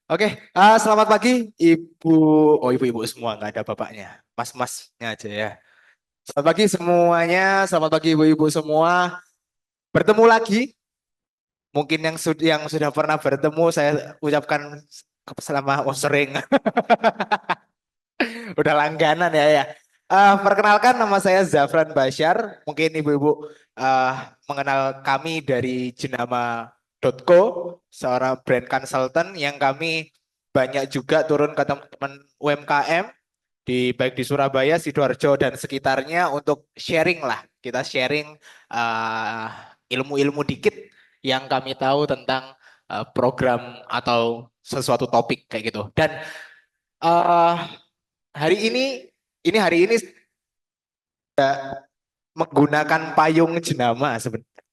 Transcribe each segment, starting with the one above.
Oke, selamat pagi Ibu. Oh, ibu-ibu semua, nggak ada bapaknya. Mas-masnya aja ya. Selamat pagi semuanya, selamat pagi ibu-ibu semua. Bertemu lagi, mungkin yang sudah pernah bertemu saya ucapkan selamat sering. Udah langganan ya. Perkenalkan nama saya Zafran Basyar. Mungkin ibu-ibu eh, mengenal kami dari Jenama.co, seorang brand consultant yang kami banyak juga turun ke teman-teman UMKM baik di Surabaya, Sidoarjo dan sekitarnya untuk sharing lah. Kita sharing eh, ilmu-ilmu dikit yang kami tahu tentang program atau sesuatu topik kayak gitu. Dan eh, hari ini menggunakan payung jenama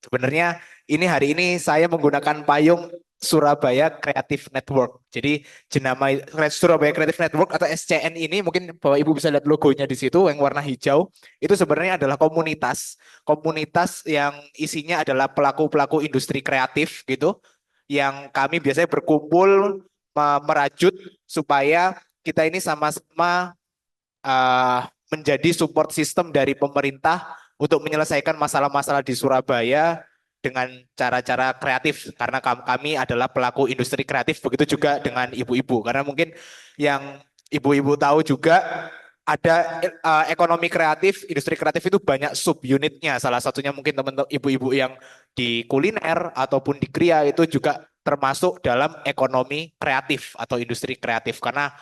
sebenarnya hari ini saya menggunakan payung Surabaya Creative Network. Jadi jenama Surabaya Creative Network atau SCN ini mungkin Bapak Ibu bisa lihat logonya di situ yang warna hijau. Itu sebenarnya adalah komunitas yang isinya adalah pelaku-pelaku industri kreatif gitu yang kami biasanya berkumpul merajut supaya kita ini sama-sama uh, menjadi support system dari pemerintah untuk menyelesaikan masalah-masalah di Surabaya dengan cara-cara kreatif karena kami adalah pelaku industri kreatif begitu juga dengan ibu-ibu karena mungkin yang ibu-ibu tahu juga ada ekonomi kreatif, industri kreatif itu banyak subunitnya. Salah satunya mungkin teman-teman ibu-ibu yang di kuliner ataupun di kria itu juga termasuk dalam ekonomi kreatif atau industri kreatif karena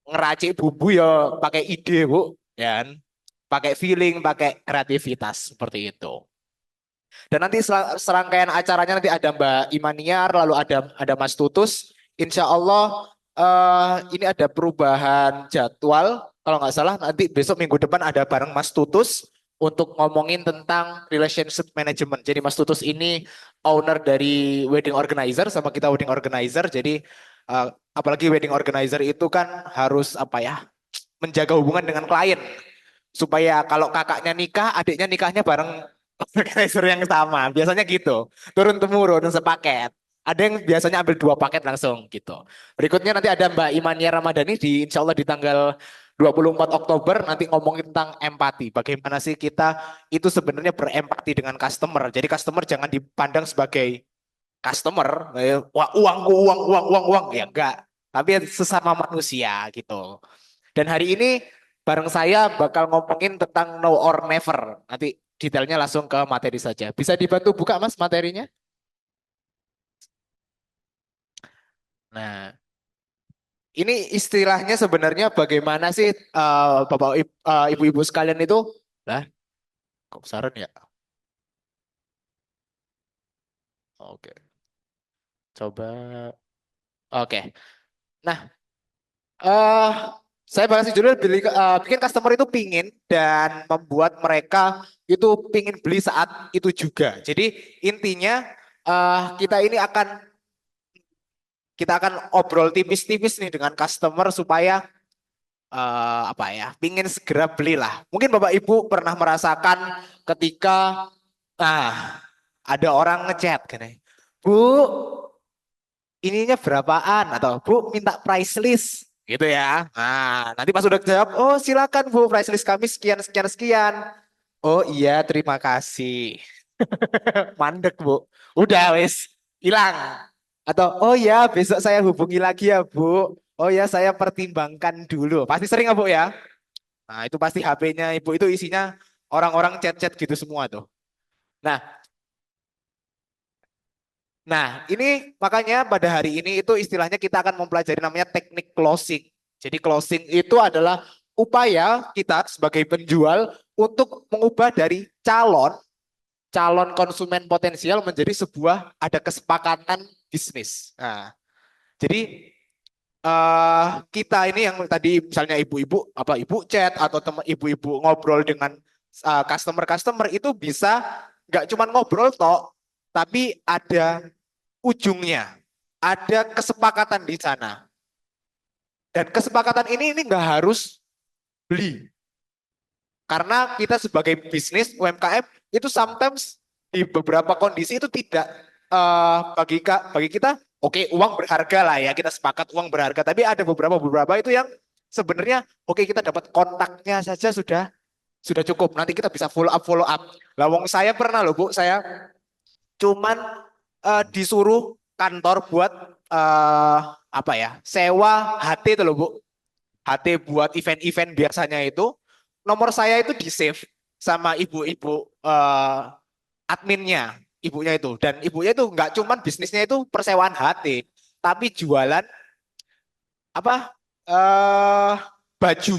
ngeracik bumbu ya pakai ide bu, ya kan? Pakai feeling, pakai kreativitas seperti itu. Dan nanti serangkaian acaranya nanti ada Mbak Imaniar, lalu ada Mas Tutus. Insya Allah ini ada perubahan jadwal. Kalau nggak salah nanti besok minggu depan ada bareng Mas Tutus untuk ngomongin tentang relationship management. Jadi Mas Tutus ini owner dari wedding organizer sama kita wedding organizer. Jadi apalagi wedding organizer itu kan harus apa ya menjaga hubungan dengan klien supaya kalau kakaknya nikah, adiknya nikahnya bareng organizer yang sama. Biasanya gitu. Turun temurun sepaket. Ada yang biasanya ambil 2 paket langsung gitu. Berikutnya nanti ada Mbak Imania Ramadhani di insya Allah di tanggal 24 Oktober nanti ngomongin tentang empati. Bagaimana sih kita itu sebenarnya berempati dengan customer. Jadi customer jangan dipandang sebagai customer, wah uangku uang uang uang uang ya enggak. Tapi sesama manusia gitu. Dan hari ini bareng saya bakal ngomongin tentang no or never. Nanti detailnya langsung ke materi saja. Bisa dibantu buka Mas materinya? Nah, ini istilahnya sebenarnya bagaimana sih ibu-ibu sekalian itu? Lah, kok saran ya? Oke, coba. Oke. Nah, eh saya bakal judul bikin customer itu pingin dan membuat mereka itu pingin beli saat itu juga. Jadi intinya kita akan obrol tipis-tipis nih dengan customer supaya apa ya, pingin segera belilah. Mungkin Bapak Ibu pernah merasakan ketika ada orang ngechat kan, ya, Bu, ininya berapaan atau Bu minta price list gitu ya. Nah, nanti pas udah jawab, oh silakan Bu, price list kami sekian sekian sekian. Oh iya, terima kasih. Mandek Bu. Udah wis hilang. Atau oh ya besok saya hubungi lagi ya Bu. Oh ya saya pertimbangkan dulu. Pasti sering ya Bu ya. Nah itu pasti HP-nya Ibu itu isinya orang-orang chat-chat gitu semua tuh. Nah, ini makanya pada hari ini itu istilahnya kita akan mempelajari namanya teknik closing. Jadi closing itu adalah upaya kita sebagai penjual untuk mengubah dari calon calon konsumen potensial menjadi sebuah ada kesepakatan bisnis. Nah, jadi kita ini yang tadi misalnya ibu-ibu apa ibu chat atau teman ibu-ibu ngobrol dengan customer-customer itu bisa nggak cuma ngobrol toh, tapi ada ujungnya, ada kesepakatan di sana. Dan kesepakatan ini nggak harus beli, karena kita sebagai bisnis UMKM itu sometimes di beberapa kondisi itu tidak bagi kita Oke, uang berharga lah ya, kita sepakat uang berharga. Tapi ada beberapa itu yang sebenarnya oke kita dapat kontaknya saja sudah cukup. Nanti kita bisa follow up. Lawang saya pernah loh Bu, saya cuman disuruh kantor buat apa ya, sewa HT itu loh Bu. HT buat event-event biasanya itu nomor saya itu di save sama ibu-ibu adminnya, ibunya itu. Dan ibunya itu nggak cuman bisnisnya itu persewaan HT, tapi jualan apa baju.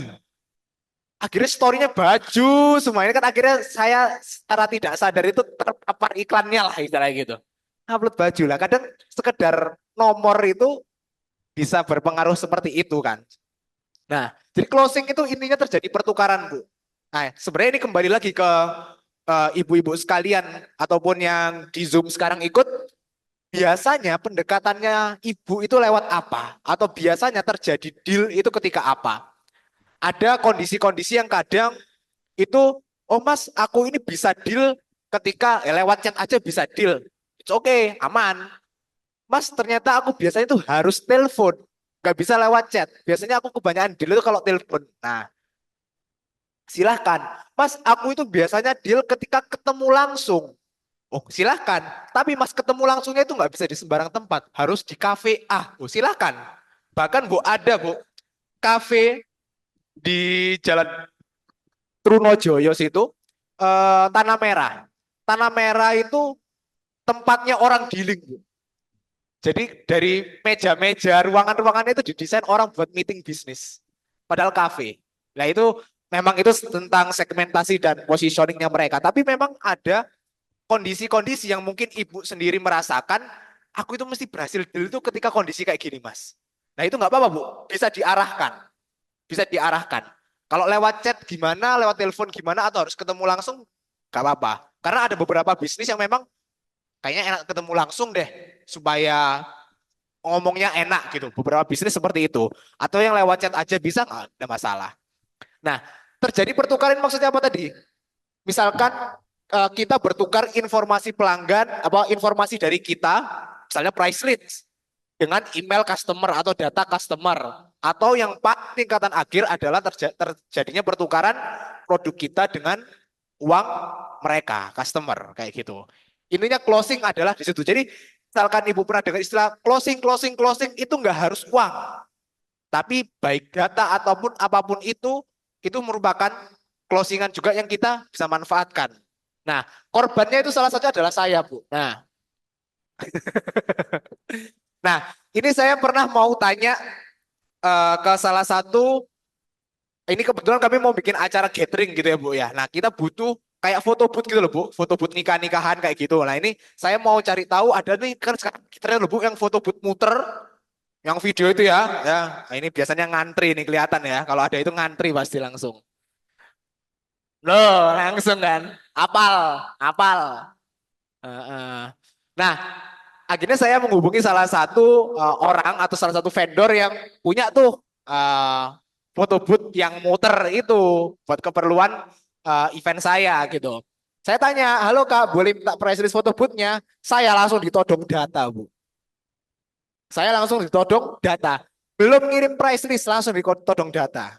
Akhirnya story-nya baju semua ini kan akhirnya saya secara tidak sadar itu terpapar iklannya lah istilahnya gitu. Upload baju lah. Kadang sekedar nomor itu bisa berpengaruh seperti itu kan. Nah, jadi closing itu intinya terjadi pertukaran, Bu. Nah, sebenarnya ini kembali lagi ke ibu-ibu sekalian ataupun yang di Zoom sekarang ikut, biasanya pendekatannya ibu itu lewat apa? Atau biasanya terjadi deal itu ketika apa? Ada kondisi-kondisi yang kadang itu, oh Mas, aku ini bisa deal ketika lewat chat aja bisa deal. It's okay, aman. Mas, ternyata aku biasanya itu harus telepon, nggak bisa lewat chat. Biasanya aku kebanyakan deal itu kalau telepon. Nah, silahkan. Mas, aku itu biasanya deal ketika ketemu langsung. Oh, silahkan. Tapi Mas ketemu langsungnya itu nggak bisa di sembarang tempat. Harus di kafe A. Oh, silahkan. Bahkan Bu ada Bu, kafe di Jalan Trunojoyo situ, Tanah Merah. Tanah Merah itu tempatnya orang dealing Bu. Jadi dari meja-meja, ruangan-ruangan itu didesain orang buat meeting bisnis. Padahal kafe. Nah itu memang itu tentang segmentasi dan positioningnya mereka. Tapi memang ada kondisi-kondisi yang mungkin ibu sendiri merasakan, aku itu mesti berhasil deal itu ketika kondisi kayak gini mas. Nah itu nggak apa-apa Bu, bisa diarahkan. Bisa diarahkan. Kalau lewat chat gimana, lewat telepon gimana, atau harus ketemu langsung, nggak apa-apa. Karena ada beberapa bisnis yang memang kayaknya enak ketemu langsung deh, supaya ngomongnya enak gitu. Beberapa bisnis seperti itu. Atau yang lewat chat aja bisa nggak ada masalah. Nah, terjadi pertukaran maksudnya apa tadi? Misalkan kita bertukar informasi pelanggan, apa informasi dari kita, misalnya price list dengan email customer atau data customer. Atau yang pak tingkatan akhir adalah terjadinya pertukaran produk kita dengan uang mereka, customer kayak gitu. Intinya closing adalah di situ. Jadi misalkan ibu pernah dengar istilah closing itu nggak harus uang, tapi baik data ataupun apapun itu merupakan closingan juga yang kita bisa manfaatkan. Nah, korbannya itu salah satu adalah saya, Bu. Nah, ini saya pernah mau tanya ke salah satu, ini kebetulan kami mau bikin acara gathering gitu ya, Bu ya. Nah, kita butuh kayak foto booth gitu loh, Bu. Foto booth nikah-nikahan kayak gitu. Nah, ini saya mau cari tahu ada nih kan sekarang kita loh, Bu, yang foto booth muter, yang video itu ya. Ya, nah, ini biasanya ngantri nih kelihatan ya. Kalau ada itu ngantri pasti langsung. Loh, langsung kan. Apal, apal. Heeh. Nah, akhirnya saya menghubungi salah satu orang atau salah satu vendor yang punya tuh foto booth yang muter itu buat keperluan event saya gitu. Saya tanya, halo Kak, boleh minta price list foto boothnya? Saya langsung ditodong data, Bu. Saya langsung ditodong data. Belum ngirim price list, langsung ditodong data.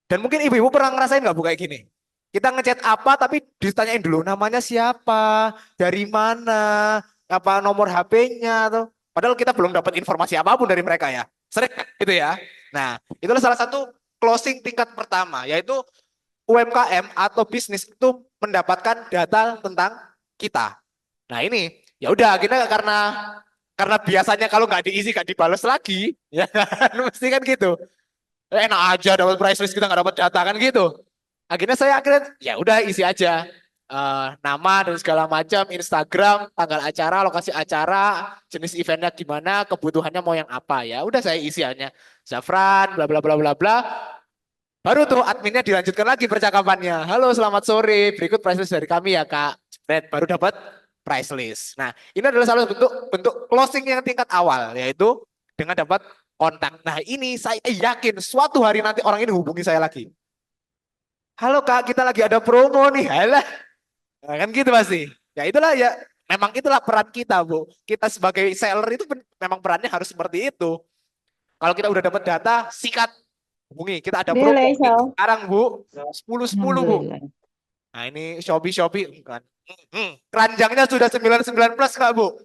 Dan mungkin ibu-ibu pernah ngerasain nggak Bu kayak gini? Kita ngechat apa tapi ditanyain dulu namanya siapa, dari mana, apa nomor HP-nya tuh. Padahal kita belum dapat informasi apapun dari mereka ya. Sering gitu ya. Nah, itulah salah satu closing tingkat pertama yaitu UMKM atau bisnis itu mendapatkan data tentang kita. Nah, ini ya udah akhirnya karena biasanya kalau nggak diisi nggak dibales lagi, ya kan mesti kan gitu. Enak aja dapat price list kita nggak dapat data kan gitu. Akhirnya ya udah isi aja nama dan segala macam, Instagram, tanggal acara, lokasi acara, jenis eventnya gimana, kebutuhannya mau yang apa ya. Udah saya isi hanya Zafran, bla bla bla bla bla. Baru tuh adminnya dilanjutkan lagi percakapannya. Halo, selamat sore. Berikut price list dari kami ya Kak. Baru dapat price list. Nah, ini adalah salah satu bentuk bentuk closing yang tingkat awal, yaitu dengan dapat kontak. Nah, ini saya yakin suatu hari nanti orang ini hubungi saya lagi. Halo Kak, kita lagi ada promo nih. Halah. Nah, kan gitu pasti. Ya itulah ya. memang itulah peran kita, Bu. Kita sebagai seller itu memang perannya harus seperti itu. Kalau kita udah dapat data, sikat, hubungi. Kita ada promo nih Misal, sekarang, Bu. 10-10, Bu. alhamdulillah. Nah, ini Shopee kan. Keranjangnya sudah 99 plus Kak, Bu?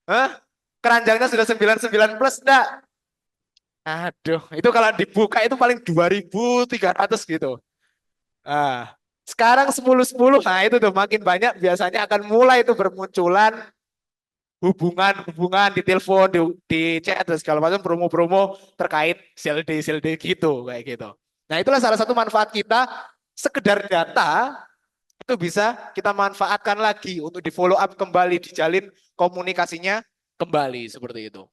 Hah? Keranjangnya sudah 99 plus enggak? Aduh, itu kalau dibuka itu paling 2.300 gitu. Ah, sekarang 10-10, nah itu tuh makin banyak biasanya akan mulai itu bermunculan hubungan-hubungan di telepon, di chat dan segala macam promo-promo terkait sale day gitu kayak gitu. Nah, itulah salah satu manfaat kita, sekedar data itu bisa kita manfaatkan lagi untuk di follow up kembali, dijalin komunikasinya kembali seperti itu.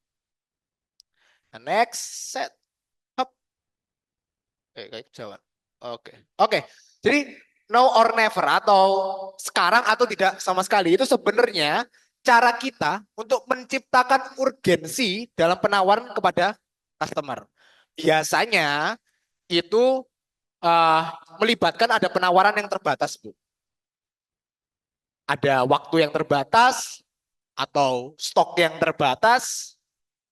Nah, next set. Hop. Kayak jalan. Oke. Oke. Jadi now or never atau sekarang atau tidak sama sekali itu sebenarnya cara kita untuk menciptakan urgensi dalam penawaran kepada customer. Biasanya itu uh, melibatkan ada penawaran yang terbatas, Bu. Ada waktu yang terbatas atau stok yang terbatas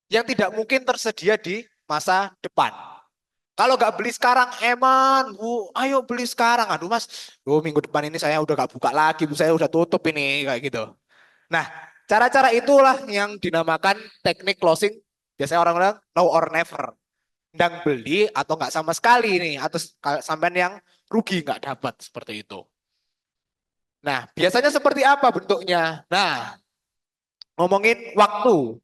yang tidak mungkin tersedia di masa depan. Kalau nggak beli sekarang, eman, Bu, ayo beli sekarang. Aduh Mas, minggu depan ini saya udah nggak buka lagi, Bu, saya udah tutup ini, kayak gitu. Nah, cara-cara itulah yang dinamakan teknik closing. Biasanya orang-orang now or never. Ndang beli atau nggak sama sekali nih, atau sampai yang rugi nggak dapat seperti itu. Nah, biasanya seperti apa bentuknya? Nah, ngomongin waktu.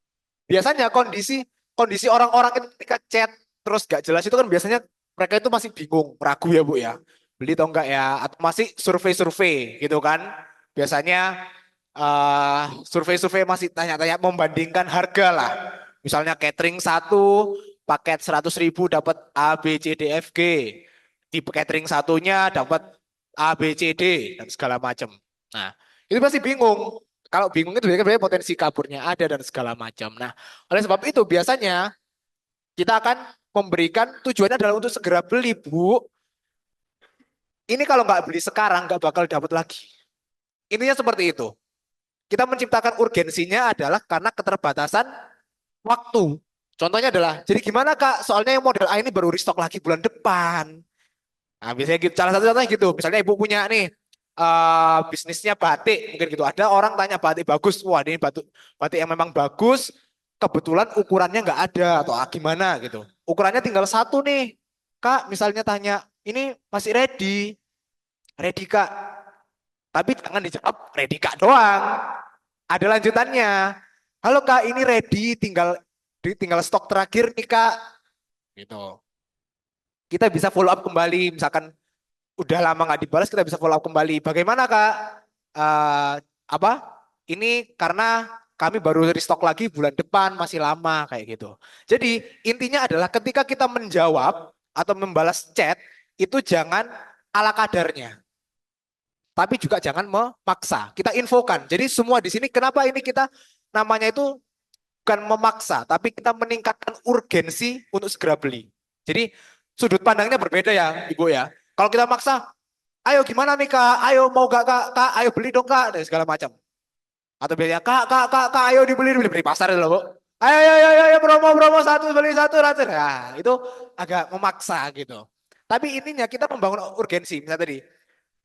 Biasanya kondisi kondisi orang-orang itu ketika chat terus gak jelas itu kan biasanya mereka itu masih bingung, ragu ya Bu ya. Beli atau enggak ya, atau masih survei-survei gitu kan. Biasanya survei-survei masih tanya-tanya membandingkan harga lah. Misalnya catering satu paket 100.000 dapat A, B, C, D, F, G. Di catering satunya dapat A, B, C, D dan segala macam. Nah, itu pasti bingung. Kalau bingung itu biasanya potensi kaburnya ada dan segala macam. Nah, oleh sebab itu biasanya kita akan memberikan tujuannya adalah untuk segera beli, Bu. Ini kalau nggak beli sekarang nggak bakal dapat lagi. Intinya seperti itu. Kita menciptakan urgensinya adalah karena keterbatasan waktu. Contohnya adalah, jadi gimana Kak? Soalnya yang model A ini baru restock lagi bulan depan. Nah, biasanya gitu. Salah satu contohnya gitu. Misalnya ibu punya nih bisnisnya batik, mungkin gitu. Ada orang tanya batik bagus, wah ini batik batik yang memang bagus. Kebetulan ukurannya nggak ada atau gimana gitu. Ukurannya tinggal satu nih, Kak. Misalnya tanya, ini masih ready, ready Kak. Tapi jangan dijawab ready Kak doang. Ada lanjutannya. Halo Kak, ini ready, tinggal stok terakhir nih Kak. Gitu. Kita bisa follow up kembali, misalkan udah lama nggak dibalas kita bisa follow up kembali. Bagaimana Kak? Eh, apa? Ini karena kami baru restock lagi bulan depan masih lama kayak gitu. Jadi intinya adalah ketika kita menjawab atau membalas chat itu jangan ala kadarnya, tapi juga jangan memaksa. Kita infokan. Jadi semua di sini kenapa ini kita namanya itu bukan memaksa, tapi kita meningkatkan urgensi untuk segera beli. Jadi sudut pandangnya berbeda ya, Ibu ya. Kalau kita maksa, ayo gimana nih kak, ayo mau gak kak, kak ayo beli dong kak, dan segala macam. Atau biasanya kak, ayo beli pasar loh bu. Ayo, promo satu beli satu ratus. Nah, itu agak memaksa gitu. Tapi intinya kita membangun urgensi. Misalnya tadi,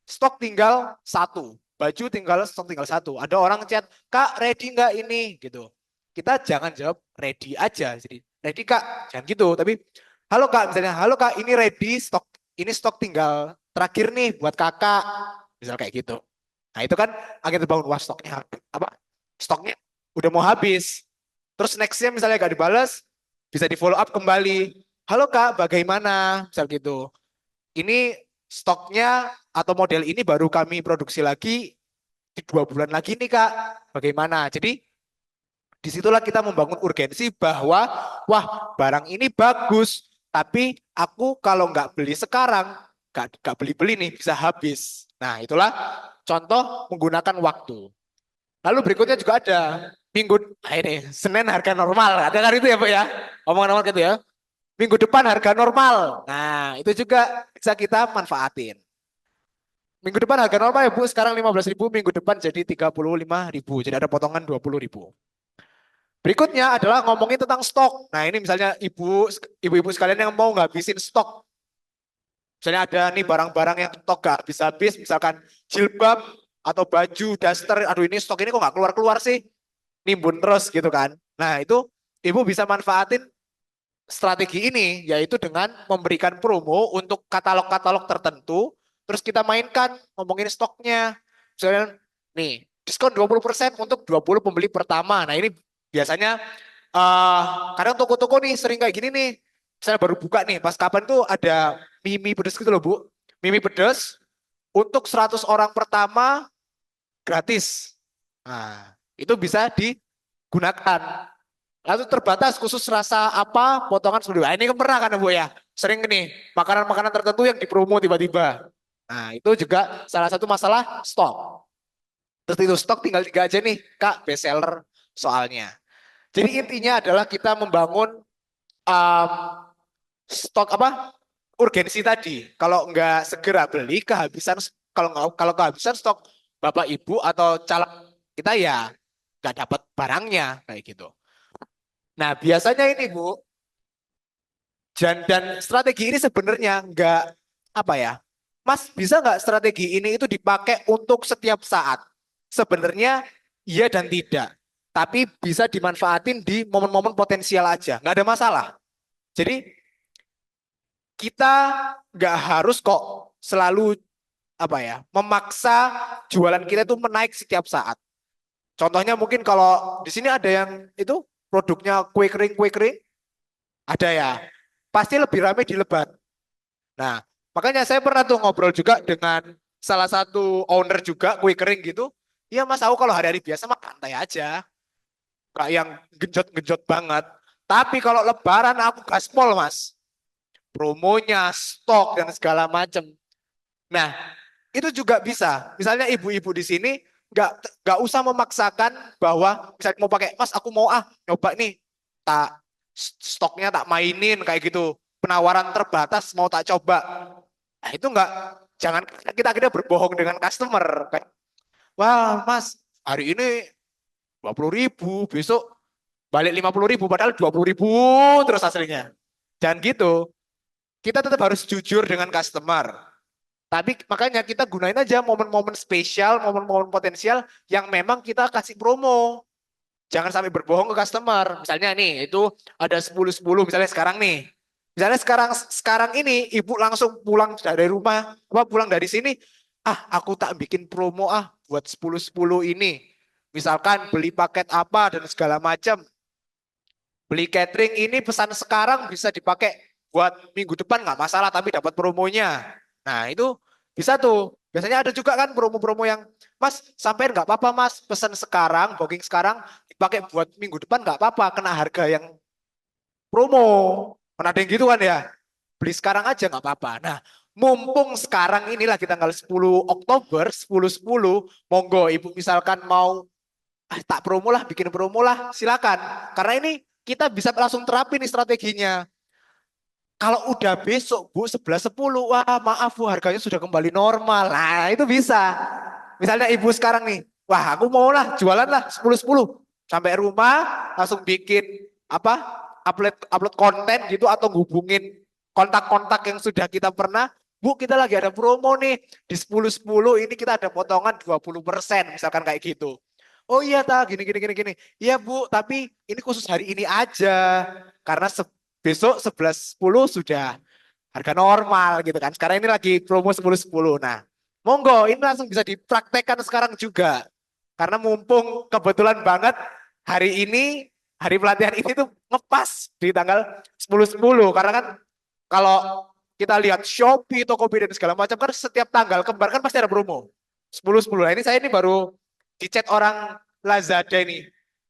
stok tinggal satu, baju stok tinggal satu. Ada orang chat, kak ready nggak ini gitu. Kita jangan jawab ready aja. Jadi ready kak, jangan gitu. Tapi halo kak, misalnya halo kak ini ready stok, ini stok tinggal terakhir nih buat kakak. Misal kayak gitu. Nah itu kan akhirnya terbangun wah stoknya apa? Stoknya udah mau habis. Terus nextnya misalnya gak dibalas, bisa di follow up kembali. Halo kak, bagaimana? Misal gitu. Ini stoknya atau model ini baru kami produksi lagi di 2 bulan lagi nih kak. Bagaimana? Jadi disitulah kita membangun urgensi bahwa wah barang ini bagus, tapi aku kalau nggak beli sekarang, nggak beli-beli nih bisa habis. Nah itulah contoh menggunakan waktu. Lalu berikutnya juga ada minggu ini Senin harga normal. Ada kan itu ya Pak ya? Omongan-omongan gitu ya. Minggu depan harga normal. Nah, itu juga bisa kita manfaatin. Minggu depan harga normal ya Bu, sekarang 15.000, minggu depan jadi 35.000. Jadi ada potongan 20.000. Berikutnya adalah ngomongin tentang stok. Nah ini misalnya ibu-ibu sekalian yang mau ngabisin stok. Misalnya ada nih barang-barang yang stok gak habis-habis, misalkan jilbab atau baju, daster. Aduh ini stok ini kok nggak keluar-keluar sih, nimbun terus gitu kan. Nah itu ibu bisa manfaatin strategi ini, yaitu dengan memberikan promo untuk katalog-katalog tertentu, terus kita mainkan ngomongin stoknya. Misalnya nih, diskon 20% untuk 20 pembeli pertama. Nah ini biasanya kadang toko-toko nih sering kayak gini nih. Saya baru buka nih, pas kapan tuh ada mie pedes gitu loh Bu. Mie pedes untuk 100 orang pertama gratis. Nah, itu bisa digunakan. Lalu terbatas khusus rasa apa potongan 10. Nah, ini kan pernah kan Bu ya? Sering nih makanan-makanan tertentu yang dipromo tiba-tiba. Nah, itu juga salah satu masalah stok. Terus itu stok tinggal 3 aja nih, Kak, best seller soalnya. Jadi intinya adalah kita membangun um, stok apa? Urgensi tadi. Kalau nggak segera beli kehabisan, kalau kehabisan stok Bapak Ibu atau caleg kita ya nggak dapat barangnya kayak gitu. Nah, biasanya ini Bu, dan strategi ini sebenarnya nggak apa ya, Mas bisa nggak strategi ini itu dipakai untuk setiap saat? Sebenarnya iya dan tidak, tapi bisa dimanfaatin di momen-momen potensial aja, nggak ada masalah. Jadi kita nggak harus kok selalu apa ya, memaksa jualan kita itu menaik setiap saat. Contohnya mungkin kalau di sini ada yang itu produknya kue kering, ada ya. Pasti lebih ramai di Lebaran. Nah, makanya saya pernah tuh ngobrol juga dengan salah satu owner juga kue kering gitu. Iya Mas, aku kalau hari-hari biasa mah santai aja. Gak yang genjot-genjot banget. Tapi kalau Lebaran aku gaspol Mas. Promonya, stok, dan segala macam. Nah, itu juga bisa. Misalnya ibu-ibu di sini nggak nggak usah memaksakan bahwa misalnya mau pakai, Mas aku mau nyoba nih, tak stoknya tak mainin kayak gitu. Penawaran terbatas mau tak coba. Nah, itu nggak, jangan kita kita berbohong dengan customer. Kayak, wah Mas, hari ini 20.000, besok balik 50.000, padahal 20.000 terus hasilnya. Dan gitu, kita tetap harus jujur dengan customer. Tapi makanya kita gunain aja momen-momen spesial, momen-momen potensial yang memang kita kasih promo. Jangan sampai berbohong ke customer. Misalnya nih, itu ada 10-10 misalnya sekarang nih. Misalnya sekarang sekarang ini ibu langsung pulang dari rumah, apa pulang dari sini, aku tak bikin promo buat 10-10 ini. Misalkan beli paket apa dan segala macam. Beli catering ini pesan sekarang bisa dipakai buat minggu depan nggak masalah tapi dapat promonya. Nah itu bisa tuh. Biasanya ada juga kan promo-promo yang Mas sampein nggak apa-apa Mas pesan sekarang, booking sekarang dipakai buat minggu depan nggak apa-apa kena harga yang promo. Pernah ada yang gitu kan ya? Beli sekarang aja nggak apa-apa. Nah mumpung sekarang inilah kita tanggal 10 Oktober 10-10 monggo ibu misalkan mau tak promo lah, bikin promo lah, silakan. Karena ini kita bisa langsung terapin nih strateginya. Kalau udah besok Bu 11-10, wah maaf Bu harganya sudah kembali normal. Nah itu bisa. Misalnya ibu sekarang nih, wah aku mau lah jualan lah 10-10. Sampai rumah langsung bikin apa upload upload konten gitu atau hubungin kontak-kontak yang sudah kita pernah. Bu kita lagi ada promo nih di 10-10 ini kita ada potongan 20% misalkan kayak gitu. Oh iya tak gini gini gini gini. Iya Bu, tapi ini khusus hari ini aja. Karena besok 11.10 sudah harga normal gitu kan. Sekarang ini lagi promo 10-10. Nah, monggo ini langsung bisa dipraktekkan sekarang juga. Karena mumpung kebetulan banget hari ini, hari pelatihan ini tuh ngepas di tanggal 10-10. Karena kan kalau kita lihat Shopee, Tokopedia dan segala macam kan setiap tanggal kembar kan pasti ada promo. 10-10. Nah ini saya ini baru di chat orang Lazada ini.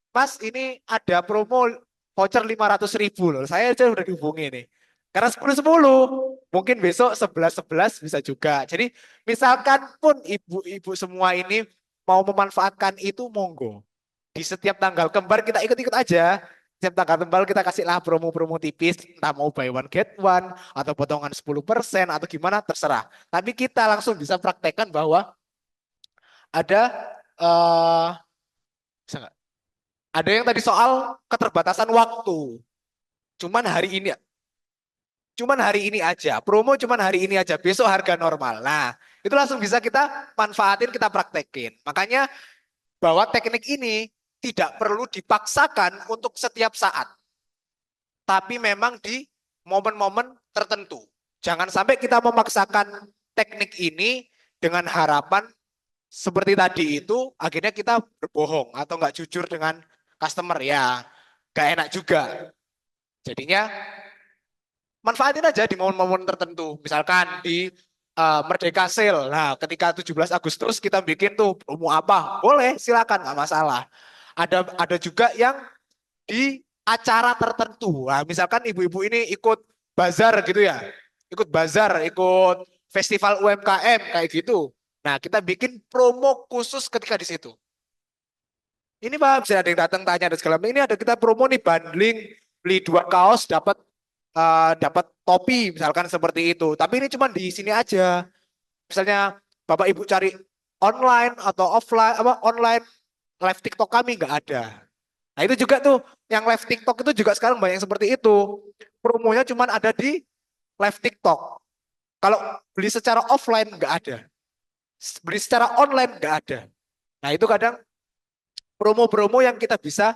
Mas ini ada promo voucher 500.000 loh. Saya aja udah dihubungi nih. Karena 10-10, mungkin besok 11-11 bisa juga. Jadi misalkan pun ibu-ibu semua ini mau memanfaatkan itu monggo. Di setiap tanggal kembar kita ikut-ikut aja. Setiap tanggal tembal kita kasihlah promo-promo tipis, entah mau buy one get one, atau potongan 10%, atau gimana, terserah. Tapi kita langsung bisa praktekkan bahwa ada, eh bisa nggak? Ada yang tadi soal keterbatasan waktu. Cuman hari ini, cuman hari ini aja, promo cuman hari ini aja, besok harga normal. Nah, itu langsung bisa kita manfaatin, kita praktekin. Makanya bahwa teknik ini tidak perlu dipaksakan untuk setiap saat, tapi memang di momen-momen tertentu. Jangan sampai kita memaksakan teknik ini dengan harapan seperti tadi itu, akhirnya kita berbohong atau nggak jujur dengan customer, ya nggak enak juga. Jadinya manfaatin aja di momen-momen tertentu. Misalkan di Merdeka Sale. Nah, ketika 17 Agustus kita bikin tuh promo apa? Boleh, silakan, nggak masalah. Ada juga yang di acara tertentu. Nah, misalkan ibu-ibu ini ikut bazar gitu ya. Ikut bazar, ikut festival UMKM kayak gitu. Nah, kita bikin promo khusus ketika di situ. Ini Pak, bisa ada yang datang tanya dan segala macam. Ini ada kita promo nih bundling, beli 2 kaos dapat topi misalkan seperti itu. Tapi ini cuma di sini aja. Misalnya Bapak Ibu cari online atau offline apa online live TikTok kami nggak ada. Nah itu juga tuh yang live TikTok itu juga sekarang banyak yang seperti itu. Promonya cuma ada di live TikTok. Kalau beli secara offline nggak ada. Beli secara online nggak ada. Nah itu kadang promo-promo yang kita bisa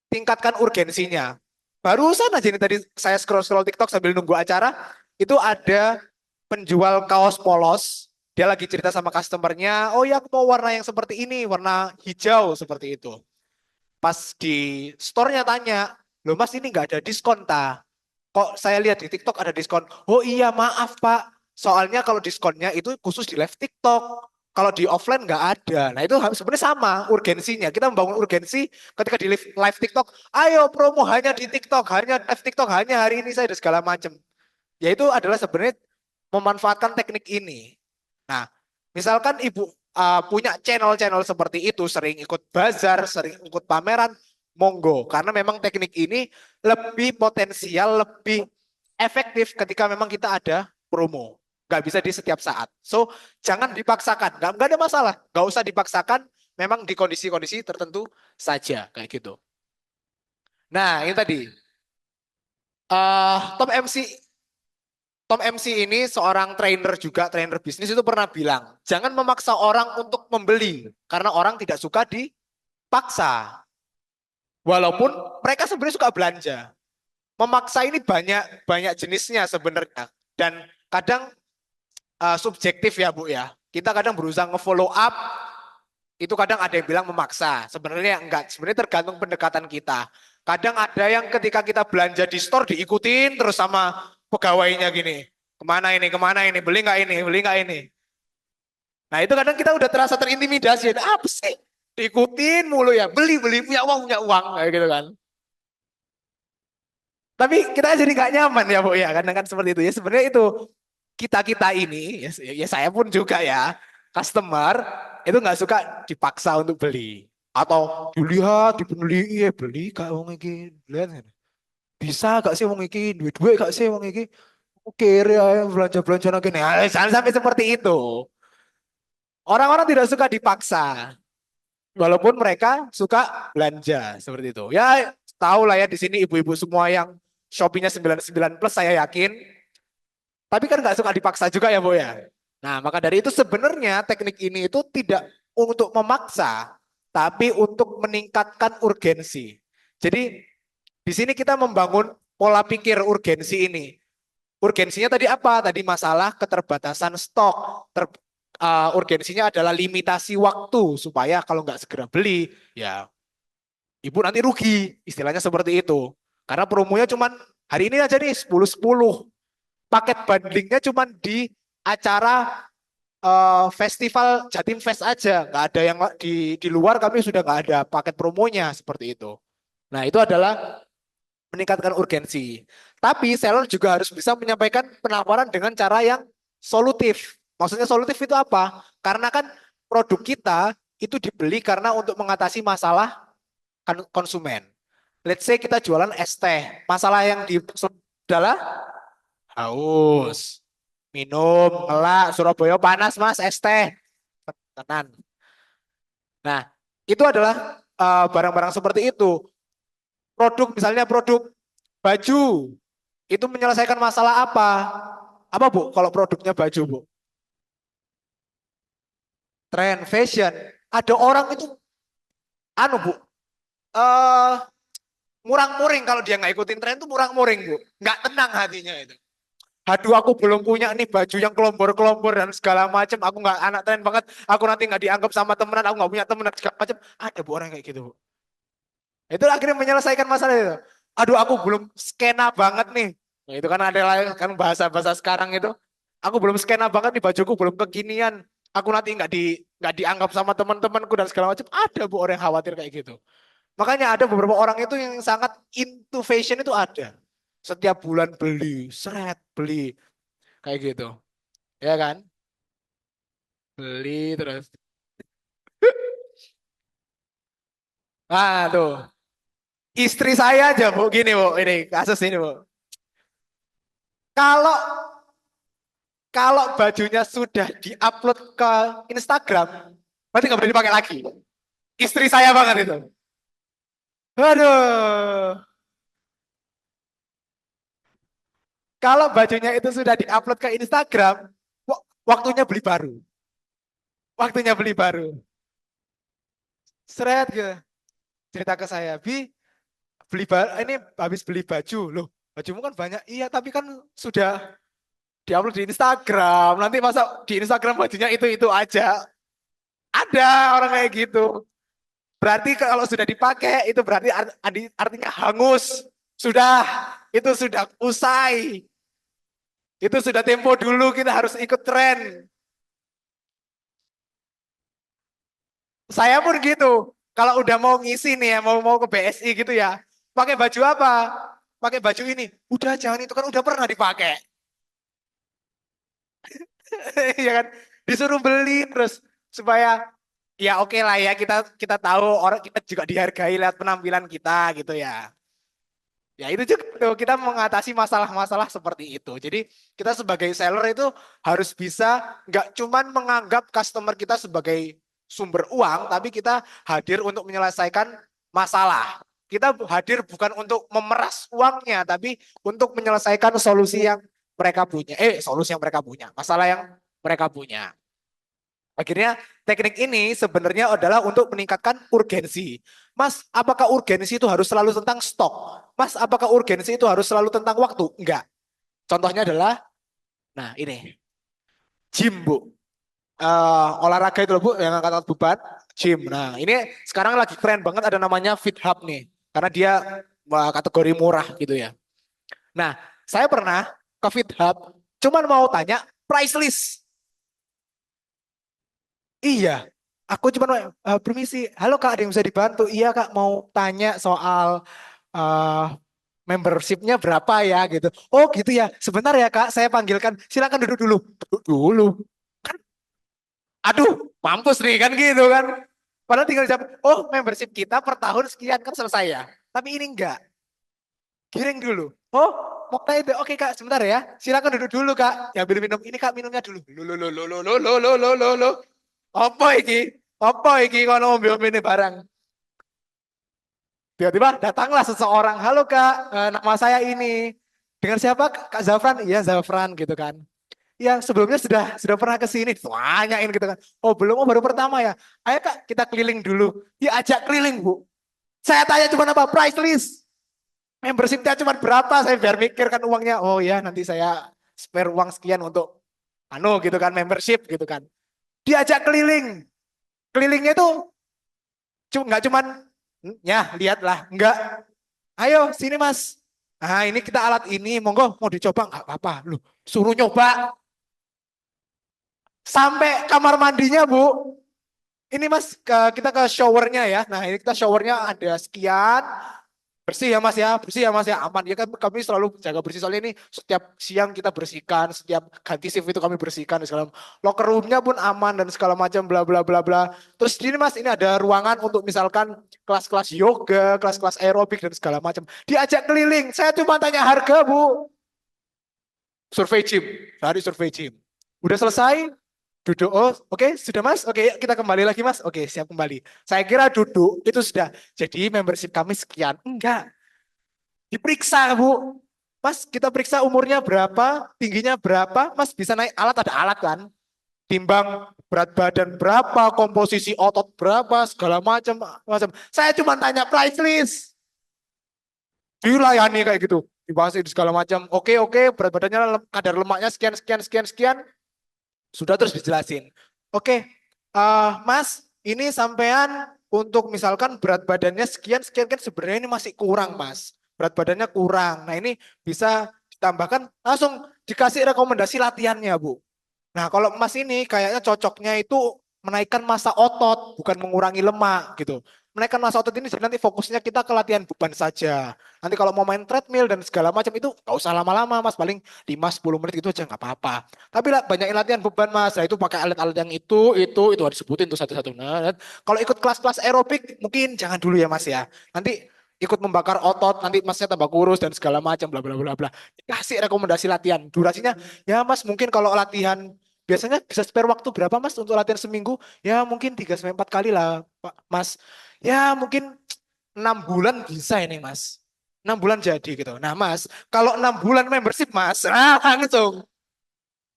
tingkatkan urgensinya. Barusan aja ini tadi saya scroll-scroll TikTok sambil nunggu acara, itu ada penjual kaos polos, dia lagi cerita sama customernya, oh ya aku mau warna yang seperti ini, warna hijau seperti itu. Pas di store-nya tanya, loh mas ini nggak ada diskon ta? Kok saya lihat di TikTok ada diskon? Oh iya maaf Pak, soalnya kalau diskonnya itu khusus di live TikTok. Kalau di offline nggak ada. Nah itu sebenarnya sama urgensinya. Kita membangun urgensi ketika di live TikTok. Ayo promo hanya di TikTok, hanya live TikTok, hanya hari ini saya ada segala macam. Ya itu adalah sebenarnya memanfaatkan teknik ini. Nah, misalkan ibu punya channel-channel seperti itu, sering ikut bazar, sering ikut pameran, monggo. Karena memang teknik ini lebih potensial, lebih efektif ketika memang kita ada promo. Nggak bisa di setiap saat. So, jangan dipaksakan. Nggak ada masalah. Nggak usah dipaksakan. Memang di kondisi-kondisi tertentu saja. Kayak gitu. Nah, ini tadi. Top MC Tom MC ini seorang trainer juga, trainer bisnis itu pernah bilang, jangan memaksa orang untuk membeli, karena orang tidak suka dipaksa. Walaupun mereka sebenarnya suka belanja. Memaksa ini banyak banyak jenisnya sebenarnya. Dan kadang subjektif ya Bu ya. Kita kadang berusaha nge-follow up, itu kadang ada yang bilang memaksa. Sebenarnya enggak, sebenarnya tergantung pendekatan kita. Kadang ada yang ketika kita belanja di store diikutin terus sama pegawainya gini. Kemana ini, beli nggak ini, beli nggak ini. Nah itu kadang kita udah terasa terintimidasi. Apa sih? Diikutin mulu ya, beli, punya uang, kayak gitu kan. Tapi kita jadi nggak nyaman ya Bu ya, kadang kan seperti itu ya. Sebenarnya itu kita ini, ya saya pun juga ya, customer itu nggak suka dipaksa untuk beli. Atau dilihat, dibeli, iya beli kak wong iki. Lihat, bisa gak sih wong iki, duit-duit gak sih wong iki. Oke, ya belanja-belanja lagi nih. Jangan sampai seperti itu. Orang-orang tidak suka dipaksa, walaupun mereka suka belanja seperti itu. Ya, tahu lah ya di sini ibu-ibu semua yang Shopee-nya 99 plus saya yakin. Tapi kan nggak suka dipaksa juga ya, Bu ya. Nah, maka dari itu sebenarnya teknik ini itu tidak untuk memaksa, tapi untuk meningkatkan urgensi. Jadi di sini kita membangun pola pikir urgensi ini. Urgensinya tadi apa? Tadi masalah keterbatasan stok. Urgensinya adalah limitasi waktu supaya kalau nggak segera beli, ya ibu nanti rugi. Istilahnya seperti itu. Karena promonya cuma hari ini aja nih 10-10. Paket bundlingnya cuma di acara festival Jatim Fest aja. Nggak ada yang di luar kami sudah nggak ada paket promonya seperti itu. Nah itu adalah meningkatkan urgensi. Tapi seller juga harus bisa menyampaikan penawaran dengan cara yang solutif. Maksudnya solutif itu apa? Karena kan produk kita itu dibeli karena untuk mengatasi masalah konsumen. let's say kita jualan es teh. Masalah yang di adalah haus. Minum, ngelak, Surabaya panas mas, es teh. Tenan. Nah, itu adalah barang-barang seperti itu. Produk, misalnya produk baju, itu menyelesaikan masalah apa? Apa Bu, kalau produknya baju Bu? Trend, fashion. Ada orang itu, anu Bu, eh murang-muring kalau dia nggak ikutin tren itu murang-muring Bu. Nggak tenang hatinya itu. Aduh aku belum punya nih baju yang kelombor-kelombor dan segala macam. Aku nggak anak tren banget. Aku nanti nggak dianggap sama temenan. Aku nggak punya temenan segala macam. Ada Bu orang kayak gitu Bu. Itu akhirnya menyelesaikan masalah itu. Aduh aku belum skena banget nih. Nah, itu kan ada kan bahasa-bahasa sekarang itu. Aku belum skena banget nih bajuku belum kekinian. Aku nanti nggak dianggap sama teman-temanku dan segala macam. Ada Bu orang yang khawatir kayak gitu. Makanya ada beberapa orang itu yang sangat into fashion itu ada. Setiap bulan beli, seret, beli. Kayak gitu. Ya kan? Beli terus. Ah tuh. Istri saya aja Bu, gini Bu, ini kasus ini Bu. Kalau kalau bajunya sudah diupload ke Instagram, berarti nggak boleh dipakai lagi. Istri saya banget itu. Aduh. Kalau bajunya itu sudah diupload ke Instagram, waktunya beli baru. Waktunya beli baru. Seret gitu. Cerita ke saya, Bi, ini habis beli baju. Loh, bajumu kan banyak. Iya, tapi kan sudah diupload di Instagram. Nanti masa di Instagram bajunya itu aja. Ada orang kayak gitu. Berarti kalau sudah dipakai, itu berarti artinya hangus. Sudah, itu sudah usai. Itu sudah tempo dulu, kita harus ikut tren. Saya pun gitu. Kalau udah mau ngisi nih ya, mau ke BSI gitu ya. Pakai baju apa? Pakai baju ini. Udah jangan itu kan udah pernah dipakai. Ya kan? Disuruh beli terus supaya ya oke lah ya kita kita tahu orang kita juga dihargai lihat penampilan kita gitu ya. Ya itu juga tuh, kita mengatasi masalah-masalah seperti itu. Jadi kita sebagai seller itu harus bisa nggak cuman menganggap customer kita sebagai sumber uang, tapi kita hadir untuk menyelesaikan masalah. Kita hadir bukan untuk memeras uangnya, tapi untuk menyelesaikan solusi yang mereka punya. Solusi yang mereka punya, masalah yang mereka punya. Akhirnya teknik ini sebenarnya adalah untuk meningkatkan urgensi. Mas, apakah urgensi itu harus selalu tentang stok? Mas, apakah urgensi itu harus selalu tentang waktu? Enggak. Contohnya adalah, nah ini, gym Bu. Olahraga itu loh Bu, yang angkat angkat beban, gym. Nah ini sekarang lagi keren banget ada namanya Fit Hub nih. Karena dia kategori murah gitu ya. Nah, saya pernah ke Fit Hub, cuman mau tanya price list. Iya, aku cuma permisi. Halo Kak, ada yang bisa dibantu? Iya Kak, mau tanya soal eh membershipnya berapa ya gitu. Oh gitu ya, sebentar ya Kak, saya panggilkan. Silakan duduk dulu. Duduk dulu. Kan, aduh, mampus nih kan gitu kan. Padahal tinggal jawab, oh membership kita per tahun sekian kan selesai ya. Tapi ini enggak, giring dulu. Oh, mau tanya itu. Oke Kak, sebentar ya. Silakan duduk dulu Kak. Ya ambil minum. Ini Kak minumnya dulu. Lo. Apa iki? Apa iki kalau mobil ini barang? Tiba-tiba datanglah seseorang. Halo Kak, nama saya ini. Dengan siapa? Kak Zafran? Iya Zafran gitu kan. Ya sebelumnya sudah pernah ke sini. Tanyain gitu kan. Oh belum, oh baru pertama ya. Ayo Kak kita keliling dulu. Dia ajak keliling Bu. Saya tanya cuma apa? Price list. Membershipnya cuma berapa? Saya biar mikirkan uangnya. Oh ya nanti saya spare uang sekian untuk gitu kan membership gitu kan. Diajak keliling. Kelilingnya itu nggak cuman ya lihatlah, enggak. Ayo sini Mas. Nah ini kita alat ini, monggo mau dicoba nggak apa-apa. Lu suruh nyoba sampai kamar mandinya Bu. Ini Mas kita ke showernya ya. Nah ini kita showernya ada sekian Bersih ya Mas ya, bersih ya Mas ya, aman ya kan kami selalu jaga bersih soalnya ini setiap siang kita bersihkan, setiap ganti shift itu kami bersihkan dan segala locker roomnya pun aman dan segala macam bla bla bla bla. Terus ini Mas ini ada ruangan untuk misalkan kelas-kelas yoga, kelas-kelas aerobik dan segala macam. Diajak keliling, saya cuma tanya harga Bu. Survei gym, hari survei gym. Udah selesai, duduk. Oh, oke, sudah Mas. Oke, yuk kita kembali lagi Mas. Oke, siap kembali. Saya kira duduk itu sudah. Jadi membership kami sekian. Enggak, diperiksa Bu. Mas, kita periksa umurnya berapa, tingginya berapa. Mas bisa naik alat, ada alat kan? Timbang berat badan berapa, komposisi otot berapa, segala macam. Macam. Saya cuma tanya price list. Dilayani kayak gitu. Dibahas itu segala macam. Oke, oke, berat badannya kadar lemaknya sekian, sekian, sekian, sekian. Sudah terus dijelasin. Oke, Mas, ini sampean untuk misalkan berat badannya sekian sekian kan sebenarnya ini masih kurang, Mas. Berat badannya kurang. Nah, ini bisa ditambahkan langsung dikasih rekomendasi latihannya, Bu. Nah, kalau Mas ini kayaknya cocoknya itu menaikkan massa otot, bukan mengurangi lemak gitu. Menaikkan massa otot ini jadi nanti fokusnya kita ke latihan beban saja. Nanti kalau mau main treadmill dan segala macam itu nggak usah lama-lama Mas, paling 5-10 menit itu aja nggak apa-apa. Tapi lah banyakin latihan beban Mas. Nah, itu pakai alat-alat yang itu harus disebutin tuh satu-satu. Nah, kalau ikut kelas-kelas aerobik mungkin jangan dulu ya Mas ya. Nanti ikut membakar otot, nanti Masnya tambah kurus dan segala macam bla bla bla bla. Kasih rekomendasi latihan. Durasinya ya Mas mungkin kalau latihan biasanya bisa spare waktu berapa Mas untuk latihan seminggu? Ya mungkin 3 sampai 4 kali lah Pak Mas. Ya mungkin 6 bulan bisa ini Mas. 6 bulan jadi gitu. Nah Mas, kalau 6 bulan membership Mas, langsung.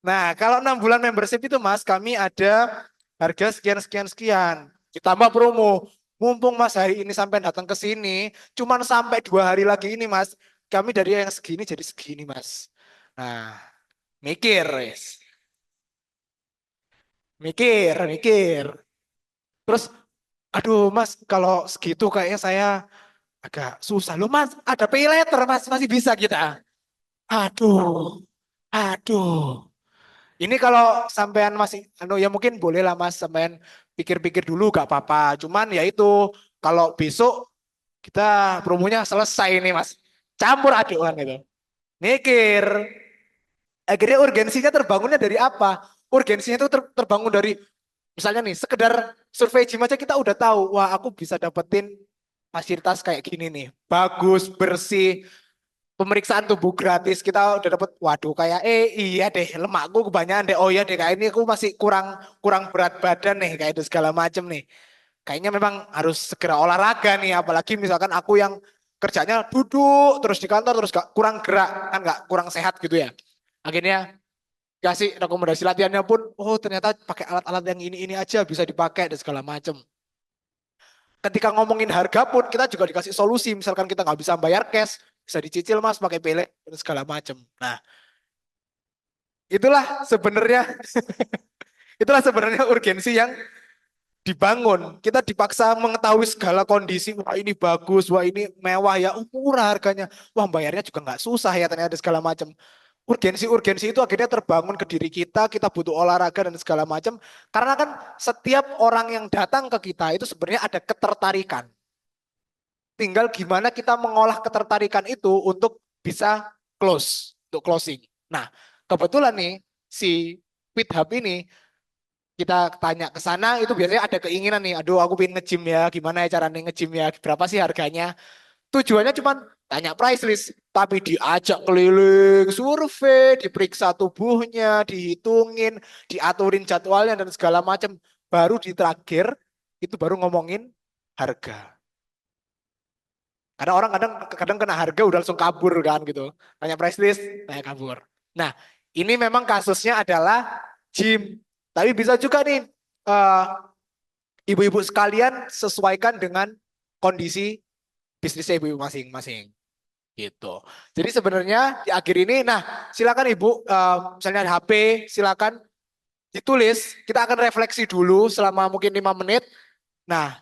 Nah kalau 6 bulan membership itu Mas, kami ada harga sekian sekian sekian. Ditambah promo. Mumpung Mas hari ini sampai datang ke sini, cuman sampai 2 hari lagi ini Mas, kami dari yang segini jadi segini Mas. Nah, mikir, wes. Mikir. Terus, aduh Mas, kalau segitu kayaknya saya agak susah. Loh Mas, ada pay letter Mas, masih bisa kita. Aduh, aduh. Ini kalau sampean masih, anu ya mungkin boleh lah Mas, sampean pikir-pikir dulu gak apa-apa. Cuman ya itu, kalau besok kita promonya selesai nih Mas. Campur adukan gitu. Mikir. Akhirnya urgensinya terbangunnya dari apa? Urgensinya itu terbangun dari misalnya nih, sekedar survei gym aja kita udah tahu, wah aku bisa dapetin fasilitas kayak gini nih. Bagus, bersih, pemeriksaan tubuh gratis. Kita udah dapet, waduh kayak, iya deh, lemakku kebanyakan deh. Oh iya deh, kayak ini aku masih kurang kurang berat badan nih, kayak itu segala macem nih. Kayaknya memang harus segera olahraga nih, apalagi misalkan aku yang kerjanya duduk terus di kantor terus gak kurang gerak, kan gak kurang sehat gitu ya. Akhirnya kasih rekomendasi latihannya pun, oh ternyata pakai alat-alat yang ini aja bisa dipakai dan segala macam. Ketika ngomongin harga pun kita juga dikasih solusi, misalkan kita nggak bisa bayar cash, bisa dicicil Mas pakai pele dan segala macam. Nah, itulah sebenarnya itulah sebenarnya urgensi yang dibangun. Kita dipaksa mengetahui segala kondisi, wah ini bagus, wah ini mewah ya, murah harganya. Wah bayarnya juga nggak susah ya ternyata segala macam. Urgensi-urgensi itu akhirnya terbangun ke diri kita butuh olahraga dan segala macam. Karena kan setiap orang yang datang ke kita itu sebenarnya ada ketertarikan. Tinggal gimana kita mengolah ketertarikan itu untuk bisa untuk closing. Nah, kebetulan nih si FitHub ini kita tanya ke sana itu biasanya ada keinginan nih, aduh aku pengen nge-gym ya, gimana ya caranya nge-gym ya, berapa sih harganya? Tujuannya cuma tanya price list, tapi diajak keliling, survei, diperiksa tubuhnya, dihitungin, diaturin jadwalnya dan segala macam. Baru di terakhir itu baru ngomongin harga. Karena orang kadang kadang kena harga udah langsung kabur kan gitu. Tanya price list, tanya kabur. Nah, ini memang kasusnya adalah gym. Tapi bisa juga nih eh, ibu-ibu sekalian sesuaikan dengan kondisi bisnisnya ibu-ibu masing-masing gitu. Jadi sebenarnya di akhir ini, nah silakan ibu, misalnya ada HP, silakan ditulis. Kita akan refleksi dulu selama mungkin 5 menit. Nah,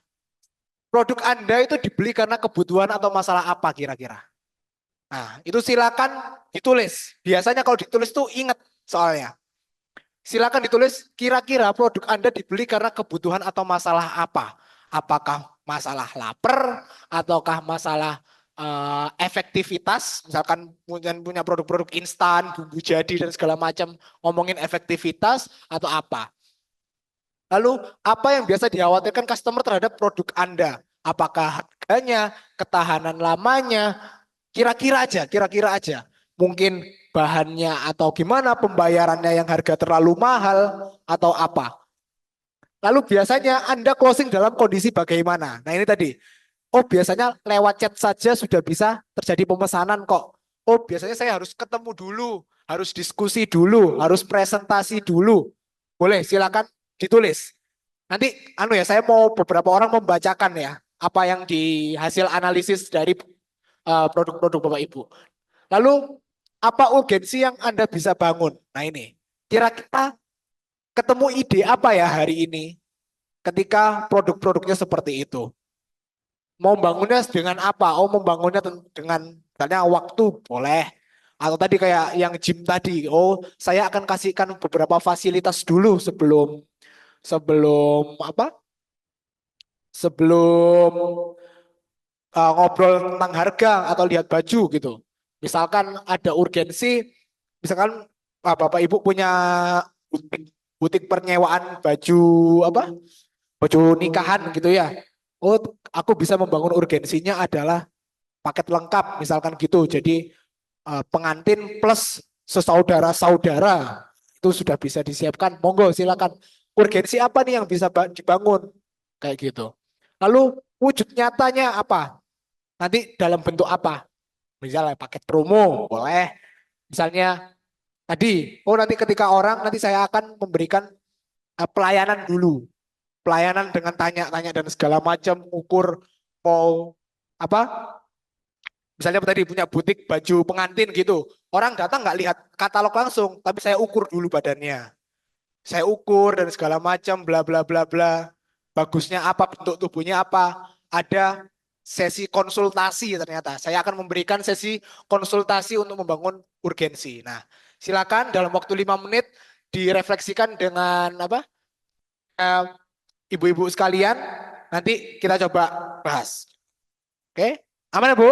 produk Anda itu dibeli karena kebutuhan atau masalah apa kira-kira? Nah, itu silakan ditulis. Biasanya kalau ditulis tuh ingat soalnya. Silakan ditulis kira-kira produk Anda dibeli karena kebutuhan atau masalah apa? Apakah masalah lapar ataukah masalah efektivitas, misalkan punya produk-produk instan, bumbu jadi dan segala macam, ngomongin efektivitas atau apa. Lalu apa yang biasa dikhawatirkan customer terhadap produk Anda? Apakah harganya, ketahanan lamanya, kira-kira aja. Mungkin bahannya atau gimana pembayarannya yang harga terlalu mahal atau apa. Lalu biasanya Anda closing dalam kondisi bagaimana? Nah ini tadi, oh biasanya lewat chat saja sudah bisa terjadi pemesanan kok. Oh biasanya saya harus ketemu dulu, harus diskusi dulu, harus presentasi dulu. Boleh silakan ditulis. Nanti saya mau beberapa orang membacakan ya apa yang di hasil analisis dari produk-produk Bapak Ibu. Lalu apa urgensi yang Anda bisa bangun? Nah ini, kira-kira ketemu ide apa ya hari ini ketika produk-produknya seperti itu? Mau bangunnya dengan apa? Oh, membangunnya dengan misalnya waktu boleh. Atau tadi kayak yang gym tadi. Oh, saya akan kasihkan beberapa fasilitas dulu sebelum sebelum apa? Sebelum ngobrol tentang harga atau lihat baju gitu. Misalkan ada urgensi, misalkan Bapak Ibu punya butik, butik pernyewaan baju apa? Baju nikahan gitu ya. Oh, aku bisa membangun urgensinya adalah paket lengkap misalkan gitu. Jadi pengantin plus sesaudara-saudara itu sudah bisa disiapkan. Monggo silakan. Urgensi apa nih yang bisa dibangun kayak gitu. Lalu wujud nyatanya apa? Nanti dalam bentuk apa? Misalnya paket promo, boleh. Misalnya tadi, oh nanti ketika orang nanti saya akan memberikan pelayanan dulu. Pelayanan dengan tanya-tanya dan segala macam, ukur mau apa? Misalnya tadi punya butik baju pengantin gitu. Orang datang nggak lihat katalog langsung, tapi saya ukur dulu badannya. Saya ukur dan segala macam, bla bla bla bla. Bagusnya apa, bentuk tubuhnya apa. Ada sesi konsultasi ternyata. Saya akan memberikan sesi konsultasi untuk membangun urgensi. Nah, silakan dalam waktu 5 menit direfleksikan dengan apa? eh, Ibu-ibu sekalian. Nanti kita coba bahas. Oke? Aman ya, Bu?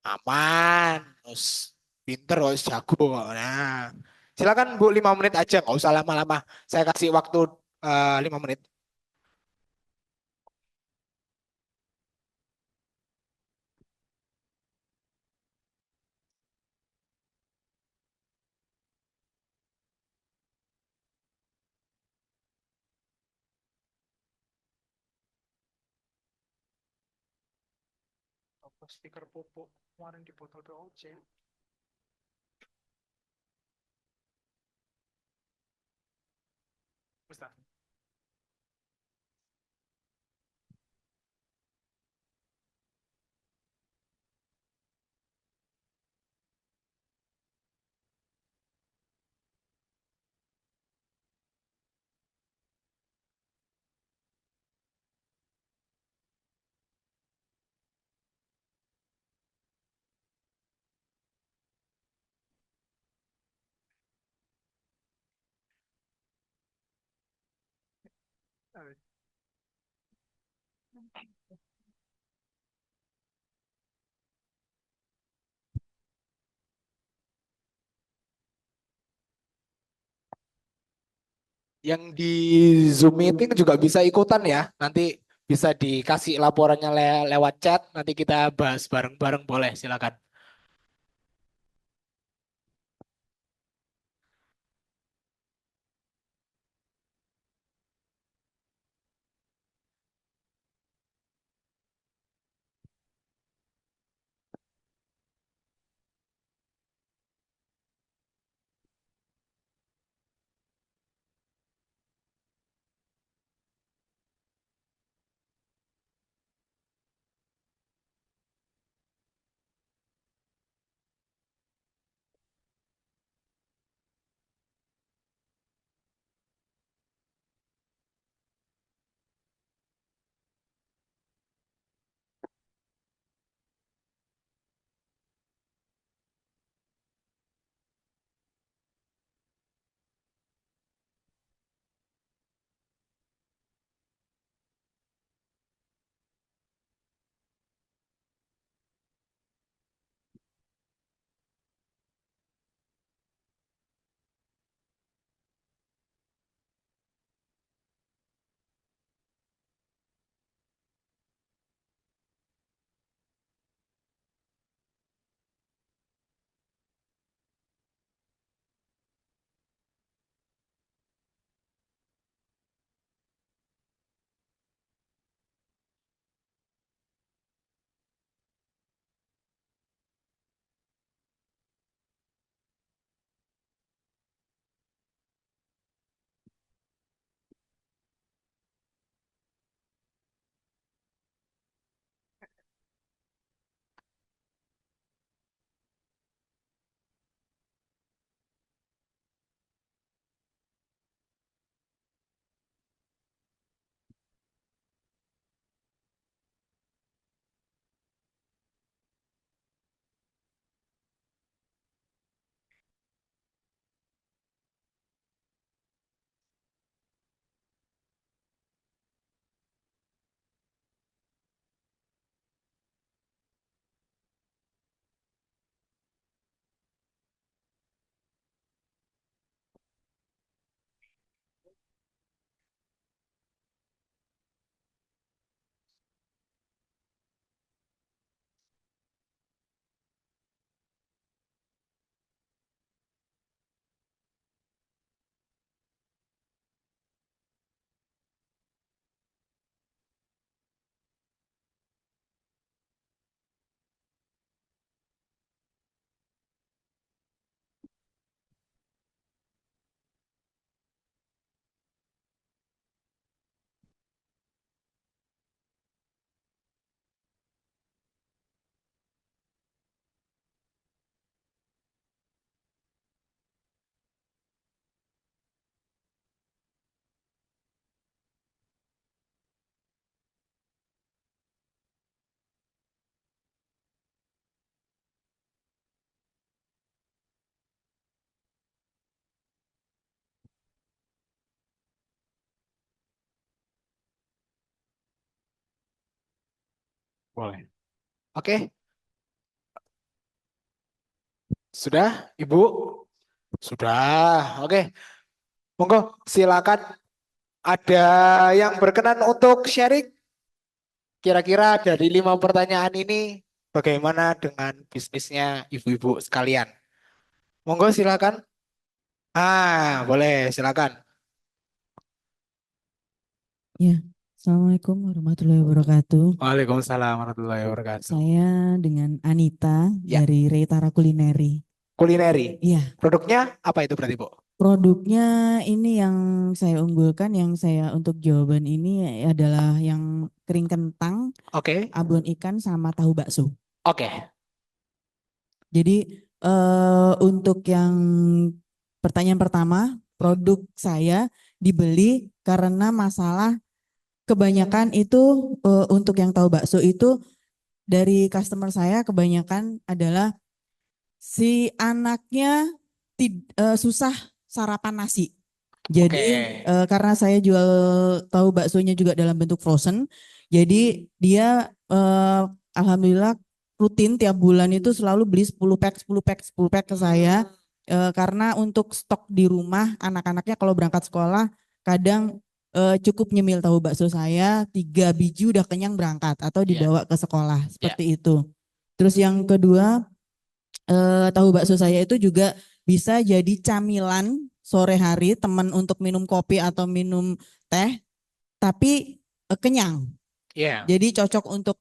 Aman. Terus pinter, terus jago. Nah, silakan Bu 5 menit aja, nggak usah lama-lama. Saya kasih waktu 5 menit. Apa stiker pupuk kemarin di botol POC? Ustaz. Yang di Zoom meeting juga bisa ikutan ya. Nanti bisa dikasih laporannya lewat chat. Nanti kita bahas bareng-bareng boleh, silakan. Boleh. Oke, sudah, Ibu? Sudah. Oke, monggo silakan. Ada yang berkenan untuk sharing? Kira-kira dari 5 pertanyaan ini, bagaimana dengan bisnisnya ibu-ibu sekalian? Monggo silakan. Boleh, silakan. Ya, Assalamualaikum warahmatullahi wabarakatuh. Waalaikumsalam warahmatullahi wabarakatuh. Saya dengan Anita Ya, dari Reitara Kulineri. kulineri. Iya, Produknya apa itu berarti, Bu? produknya ini yang saya unggulkan, yang saya untuk jawaban ini adalah yang kering kentang, Oke, abon ikan, sama tahu bakso. oke. Jadi untuk yang pertanyaan pertama, Hmm, produk saya dibeli karena masalah kebanyakan itu untuk yang tahu bakso itu dari customer saya kebanyakan adalah si anaknya susah sarapan nasi. Oke, Jadi karena saya jual tahu baksonya juga dalam bentuk frozen, jadi dia alhamdulillah rutin tiap bulan itu selalu beli 10 pack, 10 pack, 10 pack ke saya. Karena untuk stok di rumah anak-anaknya kalau berangkat sekolah kadang cukup nyemil tahu bakso saya 3 biji udah kenyang berangkat atau ya, dibawa ke sekolah ya. seperti itu. Terus yang kedua tahu bakso saya itu juga bisa jadi camilan sore hari teman untuk minum kopi atau minum teh, tapi kenyang. Ya, Jadi cocok untuk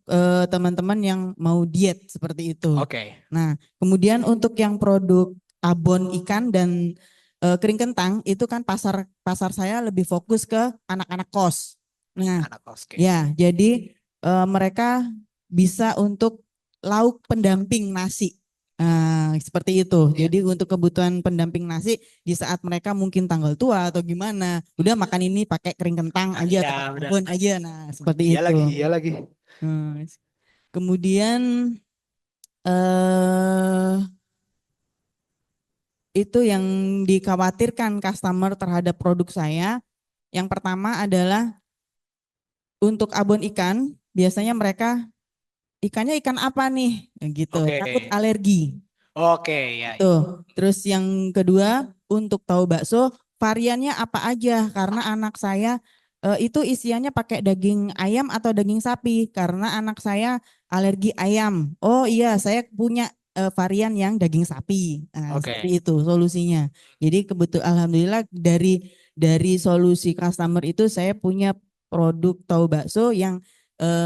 teman-teman yang mau diet seperti itu. oke. Nah, kemudian untuk yang produk abon ikan dan kering kentang itu kan pasar pasar saya lebih fokus ke anak-anak kos. Nah, Anak kos, oke. ya jadi mereka bisa untuk lauk pendamping nasi. Nah, seperti itu. Ya, Jadi untuk kebutuhan pendamping nasi di saat mereka mungkin tanggal tua atau gimana, udah makan ini pakai kering kentang aja atau ya pakai benar. abon aja. Nah, seperti Iya lagi, itu. iya lagi. Hmm, kemudian eh itu yang dikhawatirkan customer terhadap produk saya. Yang pertama adalah untuk abon ikan, biasanya mereka ikannya ikan apa nih? Gitu, Oke, takut alergi. oke, ya, ya. Tuh. Terus yang kedua, untuk tahu bakso, variannya apa aja? Karena anak saya itu isiannya pakai daging ayam atau daging sapi. Karena anak saya alergi ayam. Oh iya, saya punya varian yang daging sapi. Nah, seperti Oke, itu solusinya. Jadi kebetul alhamdulillah dari solusi customer itu saya punya produk tahu bakso yang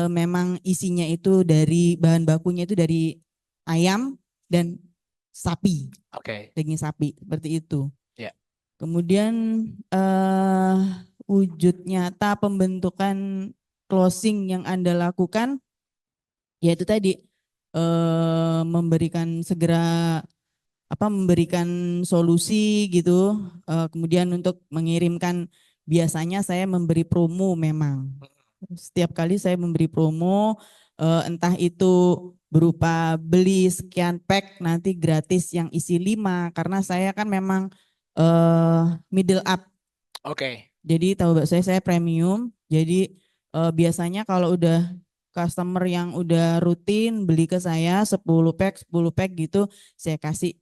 memang isinya itu dari bahan bakunya itu dari ayam dan sapi, oke. daging sapi seperti itu. Ya, Kemudian eh, wujud nyata pembentukan closing yang Anda lakukan yaitu tadi memberikan segera memberikan solusi gitu. Kemudian untuk mengirimkan biasanya saya memberi promo memang. Setiap kali saya memberi promo entah itu berupa beli sekian pack nanti gratis yang isi 5 karena saya kan memang middle up. oke. Jadi tahu bakso saya premium. Jadi biasanya kalau udah customer yang udah rutin beli ke saya 10 pack gitu, saya kasih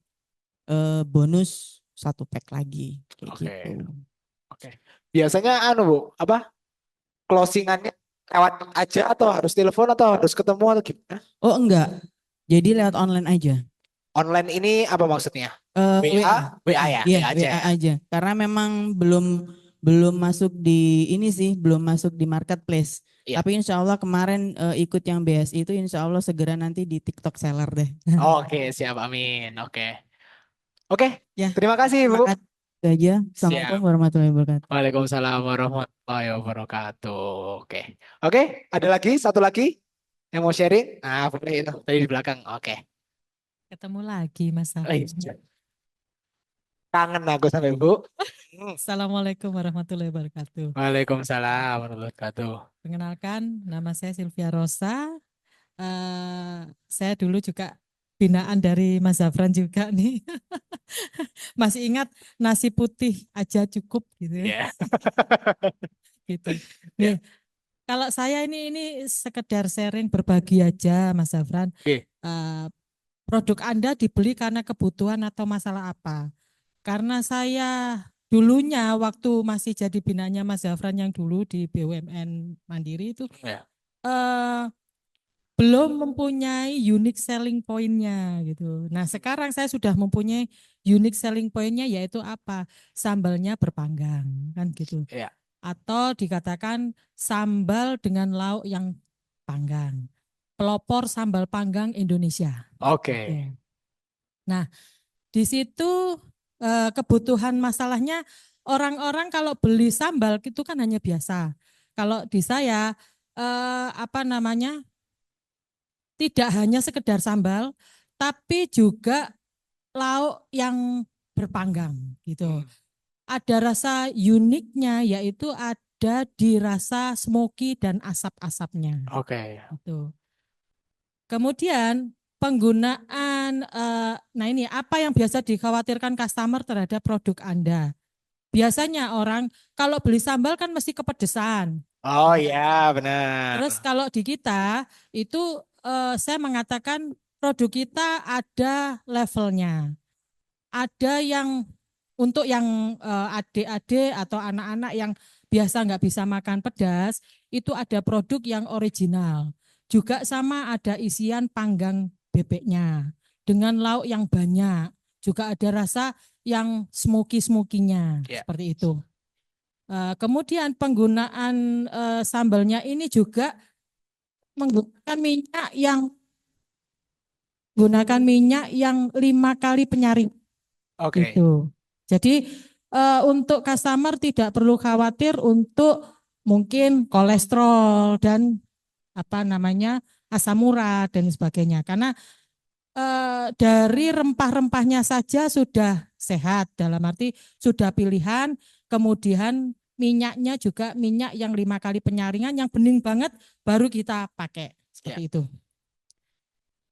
bonus 1 pack lagi kayak gitu. Oke, oke. Biasanya anu Bu, apa? Closingannya lewat aja atau harus telepon atau harus ketemu atau gimana? Oh enggak, jadi lewat online aja. Online ini apa maksudnya? WA, WA? WA WA, ya, ya WA aja WA ya. aja. Karena memang belum belum masuk di ini sih, belum masuk di marketplace. Iya. Tapi insya Allah kemarin ikut yang BSI itu insya Allah segera nanti di TikTok seller deh. Oke, siap, amin. Oke. Oke, Ya, terima kasih Bu. terima kasih. Itu aja. Assalamualaikum Siap. warahmatullahi wabarakatuh. Waalaikumsalam warahmatullahi wabarakatuh. Oke. Oke, ada lagi satu lagi yang mau sharing? Nah, boleh itu tadi di belakang. Oke. Ketemu lagi Mas Eh, Safri. kangen aku sampai Bu. Hmm. Assalamualaikum warahmatullahi wabarakatuh. Waalaikumsalam warahmatullahi wabarakatuh. Perkenalkan, nama saya Sylvia Rosa. Saya dulu juga binaan dari Mas Zafran juga nih. Masih ingat nasi putih aja cukup gitu ya. Ya. Gitu. Ya. Nih, kalau saya ini sekedar sharing berbagi aja Mas Zafran. Oke. Produk Anda dibeli karena kebutuhan atau masalah apa? Karena saya dulunya waktu masih jadi binanya Mas Zafran yang dulu di BUMN Mandiri itu Ya. eh, belum mempunyai unique selling point-nya gitu. Nah, sekarang saya sudah mempunyai unique selling point-nya yaitu apa? Sambalnya berpanggang kan gitu. Ya. Atau dikatakan sambal dengan lauk yang panggang. Pelopor sambal panggang Indonesia. Oke. Gitu. Nah, di situ kebutuhan masalahnya orang-orang kalau beli sambal itu kan hanya biasa. Kalau di saya apa namanya? Tidak hanya sekedar sambal, tapi juga lauk yang berpanggang gitu. Hmm. Ada rasa uniknya yaitu ada di rasa smoky dan asap-asapnya. Oke. Gitu. Kemudian penggunaan, nah ini apa yang biasa dikhawatirkan customer terhadap produk Anda? Biasanya orang kalau beli sambal kan mesti kepedesan. Oh ya, benar. Terus kalau di kita itu saya mengatakan produk kita ada levelnya. Ada yang untuk yang adik-adik atau anak-anak yang biasa nggak bisa makan pedas, itu ada produk yang original. Juga sama ada isian panggang bebeknya dengan lauk yang banyak. Juga ada rasa yang smoky-smokinya Ya. seperti itu. Kemudian penggunaan sambalnya ini juga menggunakan minyak yang 5 kali penyaring. Oke. Gitu. Jadi untuk customer tidak perlu khawatir untuk mungkin kolesterol dan apa namanya asam urat dan sebagainya. Karena dari rempah-rempahnya saja sudah sehat dalam arti sudah pilihan. Kemudian minyaknya juga minyak yang 5 kali penyaringan yang bening banget baru kita pakai seperti itu.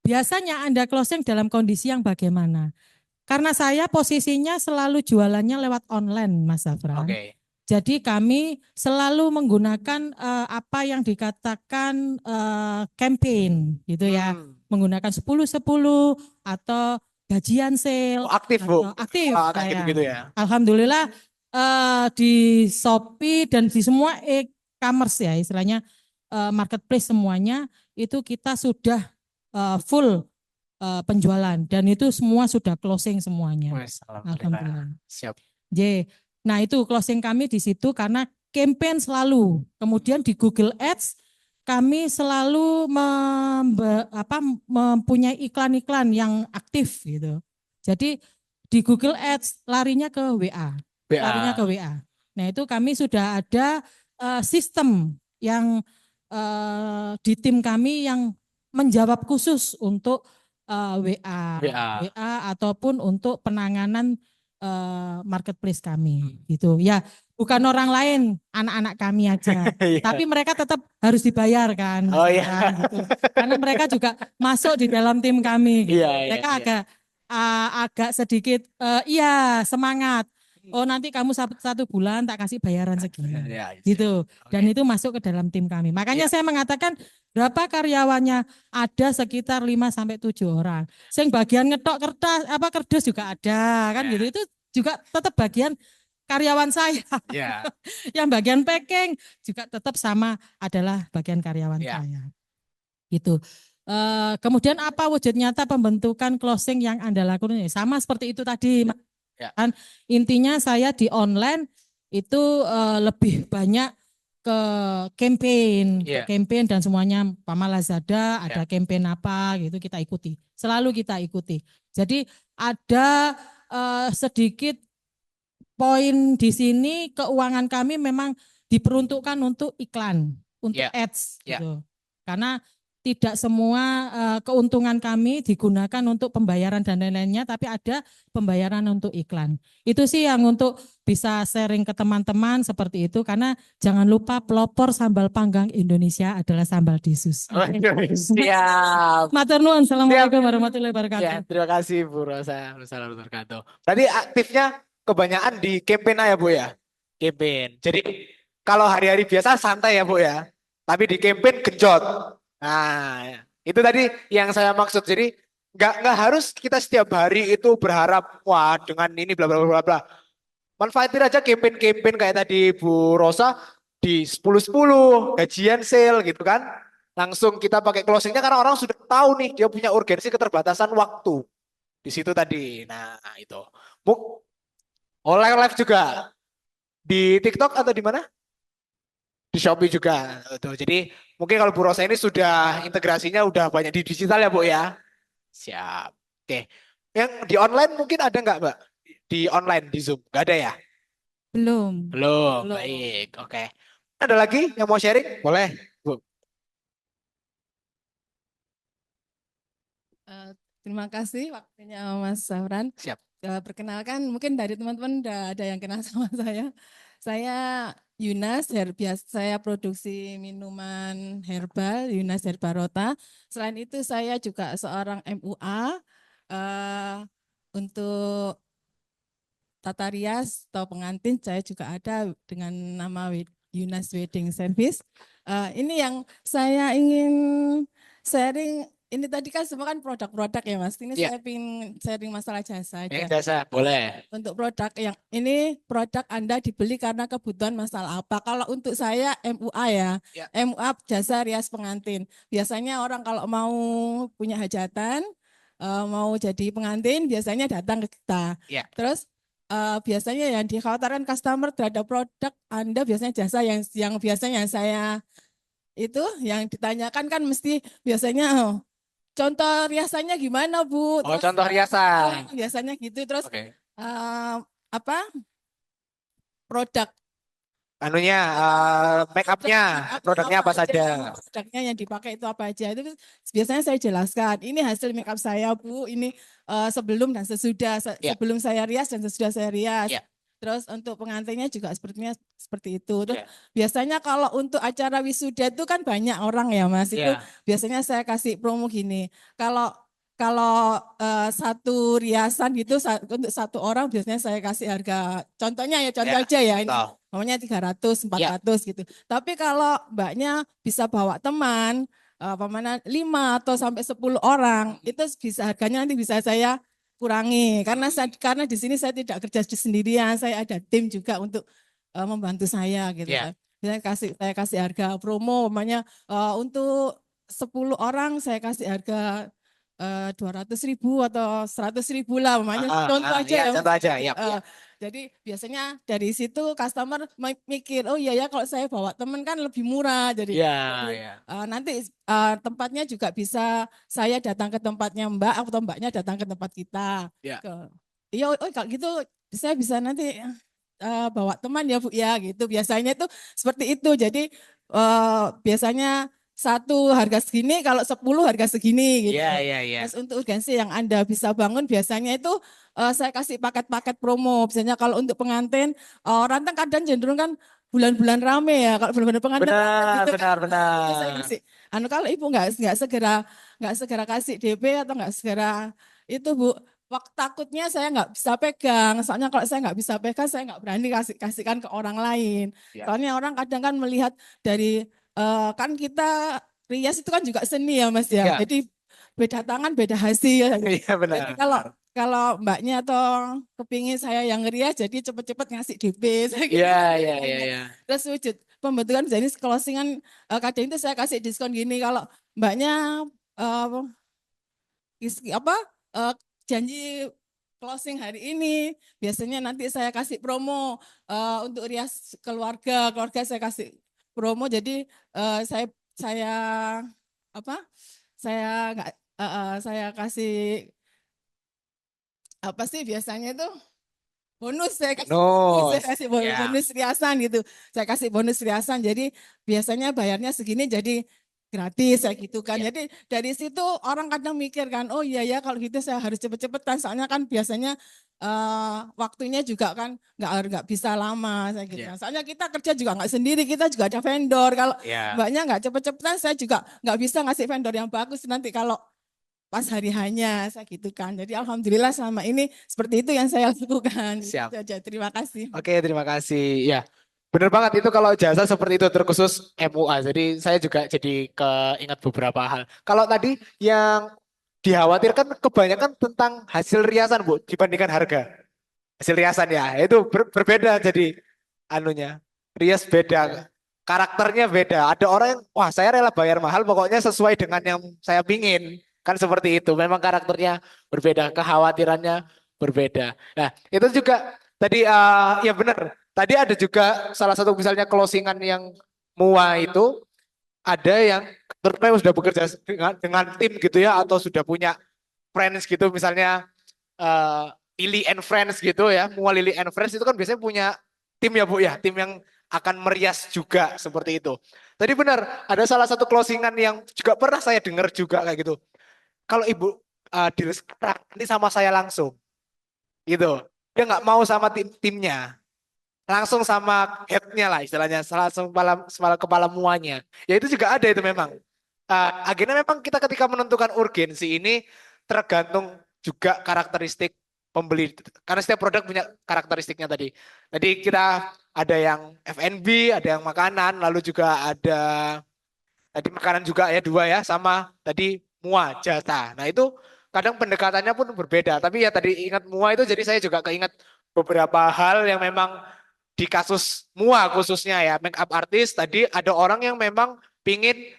Biasanya Anda closing dalam kondisi yang bagaimana? Karena saya posisinya selalu jualannya lewat online, Mas Zafran. Oke. Jadi kami selalu menggunakan apa yang dikatakan campaign gitu ya. Menggunakan 10-10 atau gajian sale. Oh, aktif, Bu. Atau aktif Kayak saya. gitu-gitu ya. Alhamdulillah di Shopee dan di semua e-commerce ya istilahnya marketplace semuanya itu kita sudah full penjualan dan itu semua sudah closing semuanya. Wes, alhamdulillah. Alhamdulillah. Siap. Nah itu closing kami di situ karena campaign selalu. Kemudian di Google Ads kami selalu mempunyai iklan-iklan yang aktif gitu. Jadi di Google Ads larinya ke WA. Larinya ke WA. Nah itu kami sudah ada sistem yang di tim kami yang menjawab khusus untuk WA ataupun untuk penanganan marketplace kami gitu. Ya, bukan orang lain, anak-anak kami aja. Tapi mereka tetap harus dibayar kan. Oh iya. Kan, gitu. Karena mereka juga masuk di dalam tim kami gitu. Mereka agak sedikit semangat. Oh nanti kamu satu bulan tak kasih bayaran segini. Gitu. Dan itu masuk ke dalam tim kami. Makanya saya mengatakan berapa karyawannya ada sekitar 5-7 orang. Sing bagian ngetok kertas juga ada kan gitu. Itu juga tetap bagian karyawan saya. Yang bagian packing juga tetap sama adalah bagian karyawan saya. Gitu. Kemudian apa wujud nyata pembentukan closing yang Anda lakukan? Sama seperti itu tadi. Kan intinya saya di online itu lebih banyak ke campaign dan semuanya Pama Lazada ada campaign apa gitu kita ikuti. Selalu kita ikuti. Jadi ada sedikit poin di sini keuangan kami memang diperuntukkan untuk iklan, untuk ads gitu. Karena tidak semua keuntungan kami digunakan untuk pembayaran dan lain-lainnya, tapi ada pembayaran untuk iklan. Itu sih yang untuk bisa sharing ke teman-teman seperti itu, karena jangan lupa pelopor sambal panggang Indonesia adalah sambal disus. Siap. Matur nuwun, assalamualaikum warahmatullahi wabarakatuh. Ya, terima kasih Bu Rosa. Assalamualaikum warahmatullahi wabarakatuh. Tadi aktifnya kebanyakan di campaign ya Bu ya? Campaign. Jadi kalau hari-hari biasa santai ya Bu ya? tapi di campaign genjot. Nah, itu tadi yang saya maksud. Jadi nggak harus kita setiap hari itu berharap wah dengan ini bla bla bla bla. Manfaatin aja campaign-campaign kayak tadi Bu Rosa di 10-10 gajian sale gitu kan. Langsung kita pakai closingnya karena orang sudah tahu nih dia punya urgensi keterbatasan waktu di situ tadi. Nah, itu. Bu, live juga di TikTok atau di mana? Di Shopee juga. Tuh. Jadi mungkin kalau Bu Rosa ini sudah integrasinya udah banyak di digital ya Bu ya. Siap. Oke. Yang di online mungkin ada nggak Mbak? Di online di Zoom? Nggak ada ya? Belum. Belum. Belum. Baik. Oke. Ada lagi yang mau sharing? Boleh. Bu. Terima kasih waktunya Mas Safran. Siap. Perkenalkan mungkin dari teman-teman udah ada yang kenal sama saya. Saya Yunas, saya produksi minuman herbal, Yunas Herbarota. Selain itu saya juga seorang MUA untuk tata rias atau pengantin, saya juga ada dengan nama Yunas Wedding Service. Ini yang saya ingin sharing. Ini tadi kan semua kan produk-produk ya Mas. Ini saya ingin sharing masalah jasa aja. Jasa, boleh. Untuk produk yang ini produk Anda dibeli karena kebutuhan masalah apa? Kalau untuk saya MUA ya, MUA jasa rias pengantin. Biasanya orang kalau mau punya hajatan, mau jadi pengantin, biasanya datang ke kita. Terus biasanya yang dikhawatirkan customer terhadap produk Anda biasanya jasa yang biasanya saya itu yang ditanyakan kan mesti biasanya contoh riasannya gimana Bu? Terus, contoh riasan. Biasanya gitu terus apa produk anunya make upnya produknya apa saja? Produknya yang dipakai itu apa aja itu biasanya saya jelaskan. Ini hasil make up saya Bu. Ini sebelum dan sesudah sebelum saya rias dan sesudah saya rias. Terus untuk pengantinnya juga sepertinya seperti itu. Terus biasanya kalau untuk acara wisuda itu kan banyak orang ya Mas. Itu biasanya saya kasih promo gini. Kalau satu riasan gitu untuk satu orang biasanya saya kasih harga contohnya ya contoh aja ya ini namanya 300 400 gitu. Tapi kalau Mbaknya bisa bawa teman 5 atau sampai 10 orang itu bisa harganya nanti bisa saya kurangi karena di sini saya tidak kerja sendirian, saya ada tim juga untuk membantu saya gitu kan. Saya kasih harga promo umpamanya untuk 10 orang saya kasih harga 200.000 atau 100.000 lah umpamanya contoh aja ya. Contoh aja, Jadi biasanya dari situ customer mikir oh iya ya kalau saya bawa teman kan lebih murah jadi nanti tempatnya juga bisa saya datang ke tempatnya Mbak atau Mbaknya datang ke tempat kita. Iya, kalau gitu saya bisa nanti bawa teman ya Bu ya gitu. Biasanya itu seperti itu. Jadi biasanya satu harga segini, kalau 10 harga segini gitu. Terus untuk urgensi yang Anda bisa bangun biasanya itu saya kasih paket-paket promo. Biasanya kalau untuk pengantin, orang kan kadang cenderung kan bulan-bulan rame ya. Kalau bulan-bulan pengantin gitu benar. Saya kasih, kalau Ibu nggak segera kasih DP atau nggak segera itu Bu, takutnya saya nggak bisa pegang. Soalnya kalau saya nggak bisa pegang, saya nggak berani kasihkan ke orang lain. Soalnya orang kadang kan melihat dari kan kita rias itu kan juga seni ya Mas ya. Jadi beda tangan beda hasil. Benar. Jadi kalau Mbaknya atau kepingin saya yang rias jadi cepet-cepet ngasih DP. Terus wujud pembentukan jadi closingan kadang itu saya kasih diskon gini kalau Mbaknya janji closing hari ini biasanya nanti saya kasih promo untuk rias keluarga saya kasih promo jadi saya kasih apa sih biasanya itu bonus saya kasih bonus riasan gitu. Saya kasih bonus riasan jadi biasanya bayarnya segini jadi gratis saya gitu kan. Jadi dari situ orang kadang mikir kan, oh iya ya kalau gitu saya harus cepet-cepetan soalnya kan biasanya waktunya juga kan nggak bisa lama saya gitu. Soalnya kita kerja juga nggak sendiri, kita juga ada vendor. Kalau Mbaknya nggak cepet-cepetan saya juga nggak bisa ngasih vendor yang bagus nanti kalau pas hari hanya saya gitu kan. Jadi alhamdulillah selama ini seperti itu yang saya lakukan. Siap. Terima kasih. Oke, terima kasih. Ya. Bener banget itu kalau jasa seperti itu terkhusus MUA. Jadi saya juga jadi keingat beberapa hal. Kalau tadi yang dikhawatirkan kebanyakan tentang hasil riasan Bu dibandingkan harga. Hasil riasan ya, itu berbeda jadi anunya. Rias beda, karakternya beda. Ada orang yang wah saya rela bayar mahal pokoknya sesuai dengan yang saya pingin. Kan seperti itu. Memang karakternya berbeda, kekhawatirannya berbeda. Nah, itu juga tadi ya benar. Tadi ada juga salah satu misalnya closingan yang MUA itu ada yang ternyata sudah bekerja dengan tim gitu ya atau sudah punya friends gitu misalnya eh Lily and Friends gitu ya. MUA Lily and Friends itu kan biasanya punya tim ya Bu ya, tim yang akan merias juga seperti itu. Tadi benar, ada salah satu closingan yang juga pernah saya dengar juga kayak gitu. Kalau Ibu deal sekarang, ini sama saya langsung gitu. Dia nggak mau sama timnya langsung sama headnya lah istilahnya langsung kepala muanya ya itu juga ada itu memang. Akhirnya memang kita ketika menentukan urgensi ini tergantung juga karakteristik pembeli karena setiap produk punya karakteristiknya tadi kita ada yang F&B ada yang makanan lalu juga ada tadi makanan juga ya dua ya sama tadi mua jasa nah itu kadang pendekatannya pun berbeda tapi ya tadi ingat mua itu jadi saya juga keingat beberapa hal yang memang di kasus MUA khususnya ya make up artist tadi ada orang yang memang pingin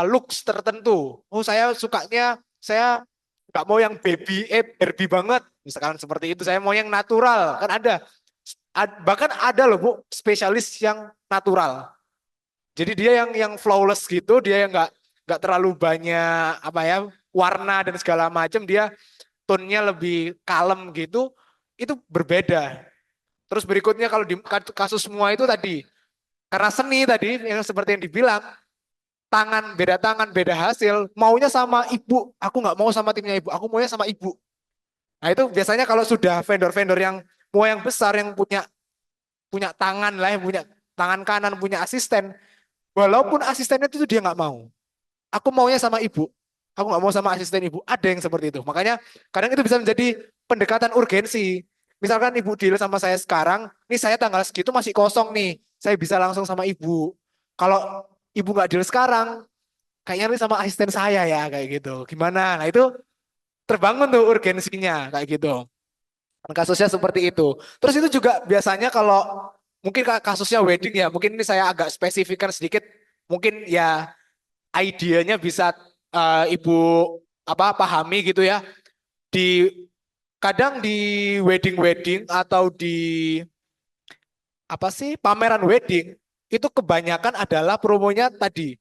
looks tertentu. Oh saya sukanya saya nggak mau yang Barbie banget misalkan seperti itu. Saya mau yang natural kan ada. Bahkan ada loh Bu spesialis yang natural. Jadi dia yang flawless gitu dia yang nggak terlalu banyak apa ya warna dan segala macam dia tone-nya lebih kalem gitu itu berbeda. Terus berikutnya kalau di kasus semua itu tadi, karena seni tadi yang seperti yang dibilang, tangan, beda hasil, maunya sama ibu, aku nggak mau sama timnya ibu, aku maunya sama ibu. Nah itu biasanya kalau sudah vendor-vendor yang mau yang besar, yang punya punya tangan lah, yang punya tangan kanan, punya asisten, walaupun asistennya itu dia nggak mau. Aku maunya sama ibu, aku nggak mau sama asisten ibu. Ada yang seperti itu. Makanya kadang itu bisa menjadi pendekatan urgensi. Misalkan ibu deal sama saya sekarang, nih saya tanggal segitu masih kosong nih, saya bisa langsung sama ibu. Kalau ibu nggak deal sekarang, kayaknya nih sama asisten saya ya kayak gitu. Gimana? Nah itu terbangun tuh urgensinya kayak gitu. Dan kasusnya seperti itu. Terus itu juga biasanya kalau mungkin kasusnya wedding ya, mungkin ini saya agak spesifikkan sedikit. Mungkin ya idenya bisa ibu apa pahami gitu ya di kadang di wedding atau di apa sih pameran wedding itu kebanyakan adalah promonya tadi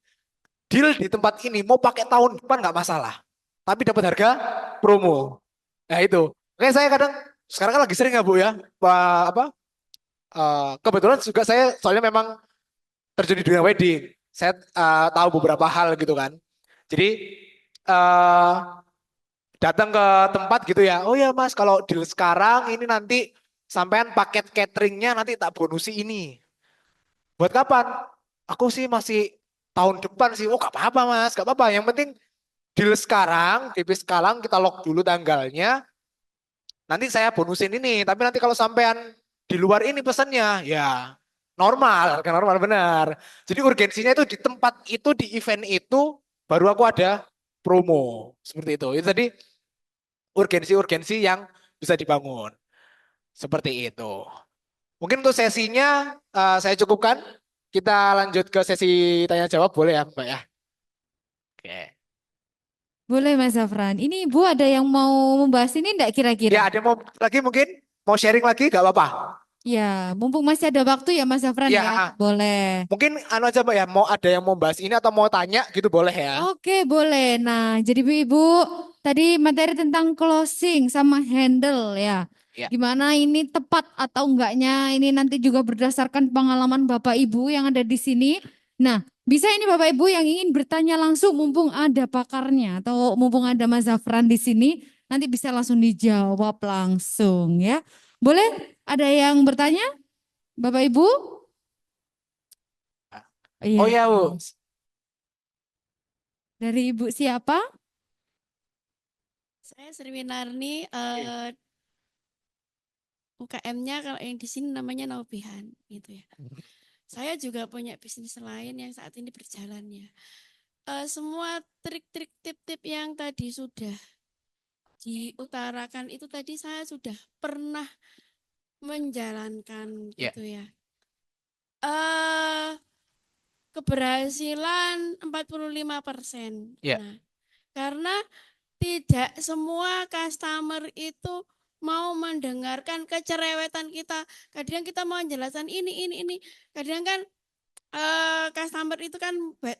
deal di tempat ini mau pakai tahun depan nggak masalah tapi dapat harga promo nah itu kayak saya kadang sekarang kan lagi sering ya Bu ya apa kebetulan juga saya soalnya memang terjun di dunia wedding saya tahu beberapa hal gitu kan jadi eh datang ke tempat gitu ya. Oh ya Mas, kalau deal sekarang ini nanti sampean paket cateringnya nanti tak bonusi ini. Buat kapan? Aku sih masih tahun depan sih. Oh gak apa-apa Mas, gak apa-apa. Yang penting deal sekarang, DP sekarang kita lock dulu tanggalnya. Nanti saya bonusin ini. Tapi nanti kalau sampean di luar ini pesannya, ya normal, kan normal benar. Jadi urgensinya itu di tempat itu, di event itu, baru aku ada promo. Seperti itu. Itu tadi urgensi-urgensi yang bisa dibangun. Seperti itu. Mungkin untuk sesinya saya cukupkan. Kita lanjut ke sesi tanya jawab boleh ya Mbak ya? Oke. Boleh Mas Zafran. Ini Ibu ada yang mau membahas ini enggak kira-kira? Ya ada yang mau lagi mungkin? Mau sharing lagi gak apa-apa? Ya, mumpung masih ada waktu ya Mas Zafran Ya, ya. Boleh. mungkin anu aja Mbak ya, mau ada yang mau bahas ini atau mau tanya gitu boleh ya? Oke, boleh. Nah, jadi Ibu, tadi materi tentang closing sama handle ya. Ya. Gimana ini tepat atau enggaknya ini nanti juga berdasarkan pengalaman Bapak Ibu yang ada di sini. Nah, bisa ini Bapak Ibu yang ingin bertanya langsung mumpung ada pakarnya atau mumpung ada Mas Zafran di sini, nanti bisa langsung dijawab langsung ya. Boleh? Ada yang bertanya? Bapak Ibu? Oh Iya. ya Bu. Dari Ibu siapa? Saya Sri Winarni, UKM-nya kalau yang di sini namanya Naubihan gitu ya. saya juga punya bisnis lain yang saat ini berjalan ya. Semua trik-trik tip-tip yang tadi sudah diutarakan itu tadi saya sudah pernah menjalankan gitu ya. Keberhasilan 45%. Nah, karena tidak semua customer itu mau mendengarkan kecerewetan kita. Kadang kita mau menjelaskan ini. Kadang kan customer itu kan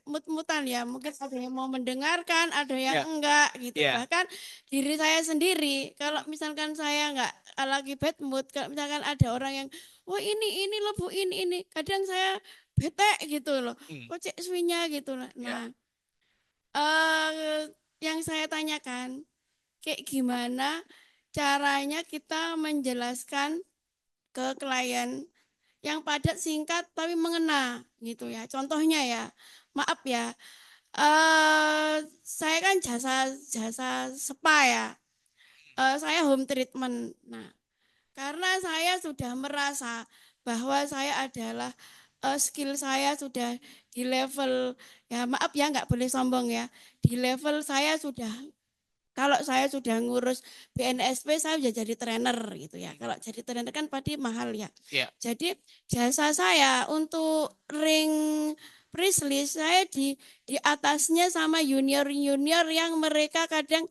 mut-mutan ya. Mungkin ada yang mau mendengarkan, ada yang enggak gitu. Bahkan diri saya sendiri, kalau misalkan saya enggak lagi bad mood, kalau misalkan ada orang yang, wah ini loh Bu, ini. Kadang saya bete gitu loh. Kok cek suinya gitu loh. Nah, yang saya tanyakan, kayak gimana caranya kita menjelaskan ke klien yang padat, singkat, tapi mengena gitu ya. Contohnya ya, maaf ya, saya kan jasa spa ya, saya home treatment. Nah, karena saya sudah merasa bahwa saya adalah skill saya sudah di level, ya maaf ya nggak boleh sombong ya, di level saya sudah, kalau saya sudah ngurus BNSP saya sudah jadi trainer gitu ya. Kalau jadi trainer kan pasti mahal ya. Jadi jasa saya untuk ring priceless saya di atasnya sama junior-junior yang mereka kadang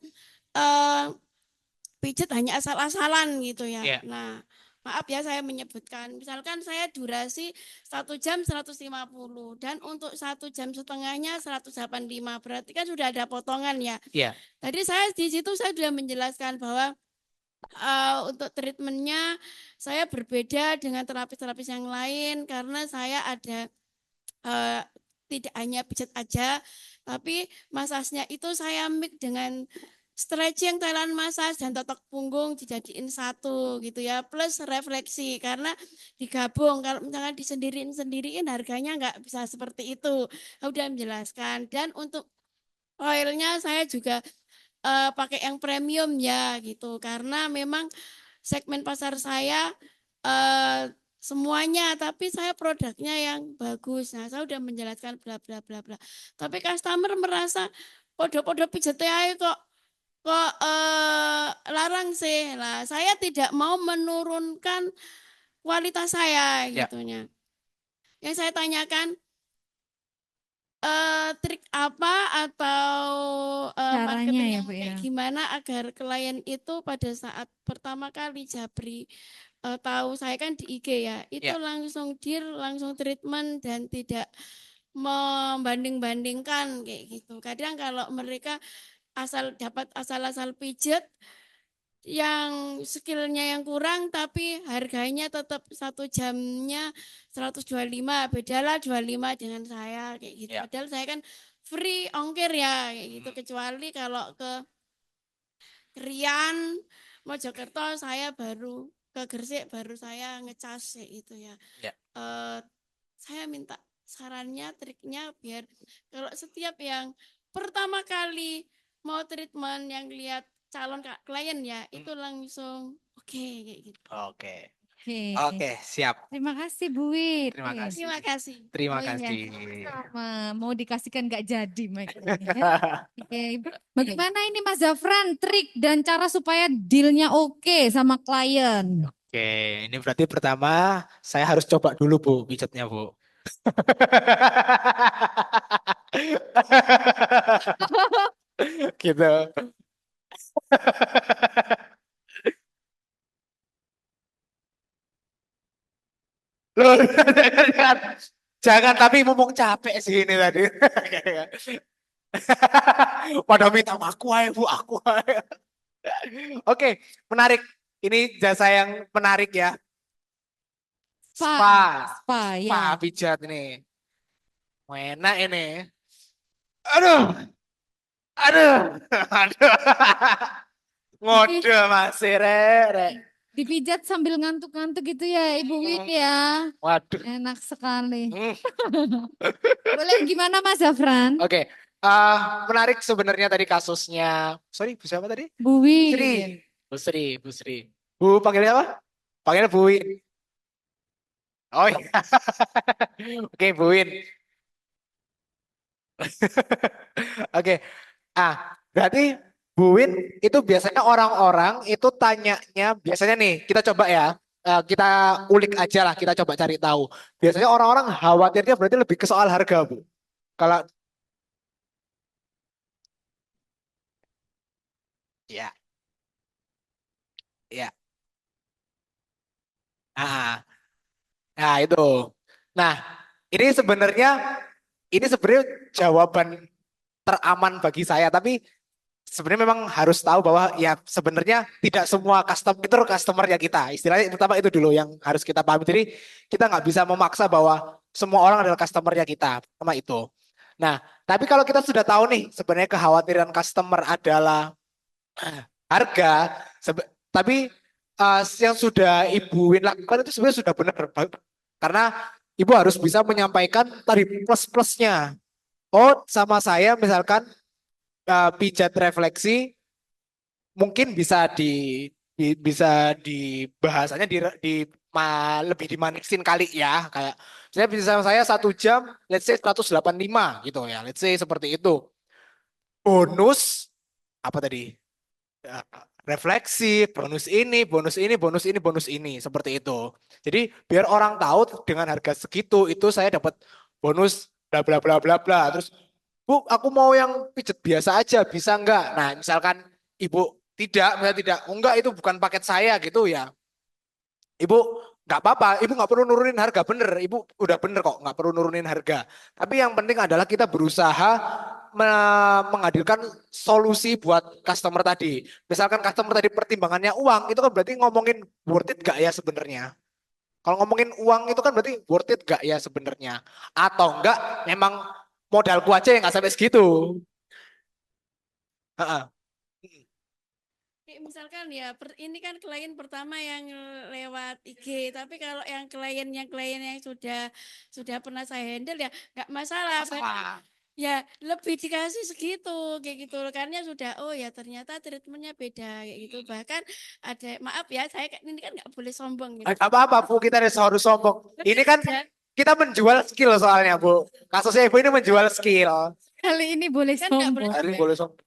pijat hanya asal-asalan gitu ya. Nah, maaf ya saya menyebutkan, misalkan saya durasi 1 jam 150 dan untuk 1,5 jam 185, berarti kan sudah ada potongan ya. Tadi saya di situ saya sudah menjelaskan bahwa untuk treatmentnya saya berbeda dengan terapis-terapis yang lain karena saya ada tidak hanya pijat aja, tapi masasnya itu saya mix dengan stretching, Thailand massage dan totok punggung dijadiin satu gitu ya, plus refleksi karena digabung. Kalau misalnya disendiriin harganya nggak bisa seperti itu. Saya udah menjelaskan. Dan untuk oilnya saya juga pakai yang premium ya gitu, karena memang segmen pasar saya semuanya, tapi saya produknya yang bagus. Nah, saya udah menjelaskan bla bla bla bla. Tapi customer merasa podo-podo pijat ae kok larang sih. Lah, saya tidak mau menurunkan kualitas saya gitunya. Yang saya tanyakan trik apa atau Caranya ya, marketing yang Bu, kayak ya. gimana agar klien itu pada saat pertama kali Japri tahu saya kan di IG ya, itu langsung deal, langsung treatment dan tidak membanding-bandingkan kayak gitu. Kadang kalau mereka dapat asal-asal pijet yang skillnya yang kurang tapi harganya tetap 1 jamnya 125, bedalah 25 dengan saya kayak gitu. Padahal saya kan free ongkir ya kayak gitu, kecuali kalau ke Rian, Mojokerto saya baru ke Gresik baru saya ngecas kayak gitu ya. Saya minta sarannya, triknya biar kalau setiap yang pertama kali mau treatment yang lihat calon klien ya itu langsung oke kayak gitu. Oke, siap. Terima kasih Bu Wit. Terima kasih. Terima kasih. Terima Oh iya, kasih. sama. Mau dikasihkan nggak jadi mic ini, ya. Oke, bagaimana ini Mas Zafran trik dan cara supaya dealnya oke sama klien? Oke, ini berarti pertama saya harus coba dulu Bu, pijatnya Bu. Gitu. Loh, jangan, jangan, tapi mumpung capek sih ini tadi. Pada minta aku aja Bu, aku aja. Oke, menarik. Ini jasa yang menarik ya. Spa ya. pijat ini. Enak ini. Aduh, aduh. Ngode masih rek. Dipijat sambil ngantuk-ngantuk gitu ya Ibu Wit ya. Waduh. Enak sekali. Boleh gimana Mas Zafran? Oke, menarik sebenarnya tadi kasusnya. Sorry, Bu siapa tadi? Bu Wit. Bu Sri. Bu panggilnya apa? Panggilnya Bu Wit. Oh iya. Oke, Bu Win. Oke. Berarti Bu Win itu biasanya orang-orang itu tanyanya biasanya nih kita coba ya, kita ulik aja lah, kita coba cari tahu. Biasanya orang-orang khawatirnya berarti lebih ke soal harga, Bu. Kalau ya, ya, ah, nah itu. Nah, ini sebenarnya jawaban teraman bagi saya, tapi sebenarnya memang harus tahu bahwa ya sebenarnya tidak semua customernya kita. Istilahnya pertama itu dulu yang harus kita pahami. Jadi kita nggak bisa memaksa bahwa semua orang adalah customernya kita. Sama itu. Nah, tapi kalau kita sudah tahu nih sebenarnya kekhawatiran customer adalah harga, tapi yang sudah Ibu Win lakukan itu sebenarnya sudah benar. Karena Ibu harus bisa menyampaikan tadi plus-plusnya. Oh, sama saya misalkan pijat refleksi mungkin bisa bisa di bahasanya lebih dimanisin kali ya, kayak saya bisa saya 1 jam let's say 185 gitu ya, let's say seperti itu, bonus apa tadi. Ya, refleksi, bonus ini, bonus ini, bonus ini, bonus ini, seperti itu. Jadi biar orang tahu dengan harga segitu itu saya dapat bonus bla bla bla bla bla. Terus, Bu, aku mau yang pijet biasa aja, bisa enggak? Nah, misalkan Ibu misalnya tidak, oh enggak itu bukan paket saya gitu ya. Ibu nggak apa-apa, Ibu nggak perlu nurunin harga, bener, Ibu udah bener kok, nggak perlu nurunin harga. Tapi yang penting adalah kita berusaha menghadirkan solusi buat customer tadi. Misalkan customer tadi pertimbangannya uang, itu kan berarti ngomongin worth it gak ya sebenarnya. Kalau ngomongin uang itu kan berarti worth it gak ya sebenarnya. Atau enggak, memang modalku aja yang nggak sampai segitu. Heeh. Kayak misalkan ya, ini kan klien pertama yang lewat IG, tapi kalau yang klien yang sudah pernah saya handle ya nggak masalah. Ya lebih dikasih segitu kayak gitu karena sudah oh ya ternyata treatmentnya beda kayak gitu, bahkan ada maaf ya saya ini kan nggak boleh sombong gitu. Gak apa-apa Bu, kita harus sombong. Ini kan kita menjual skill soalnya Bu. Kasusnya Ibu ini menjual skill. Kali ini boleh Kan nggak boleh sombong. Ini boleh sombong.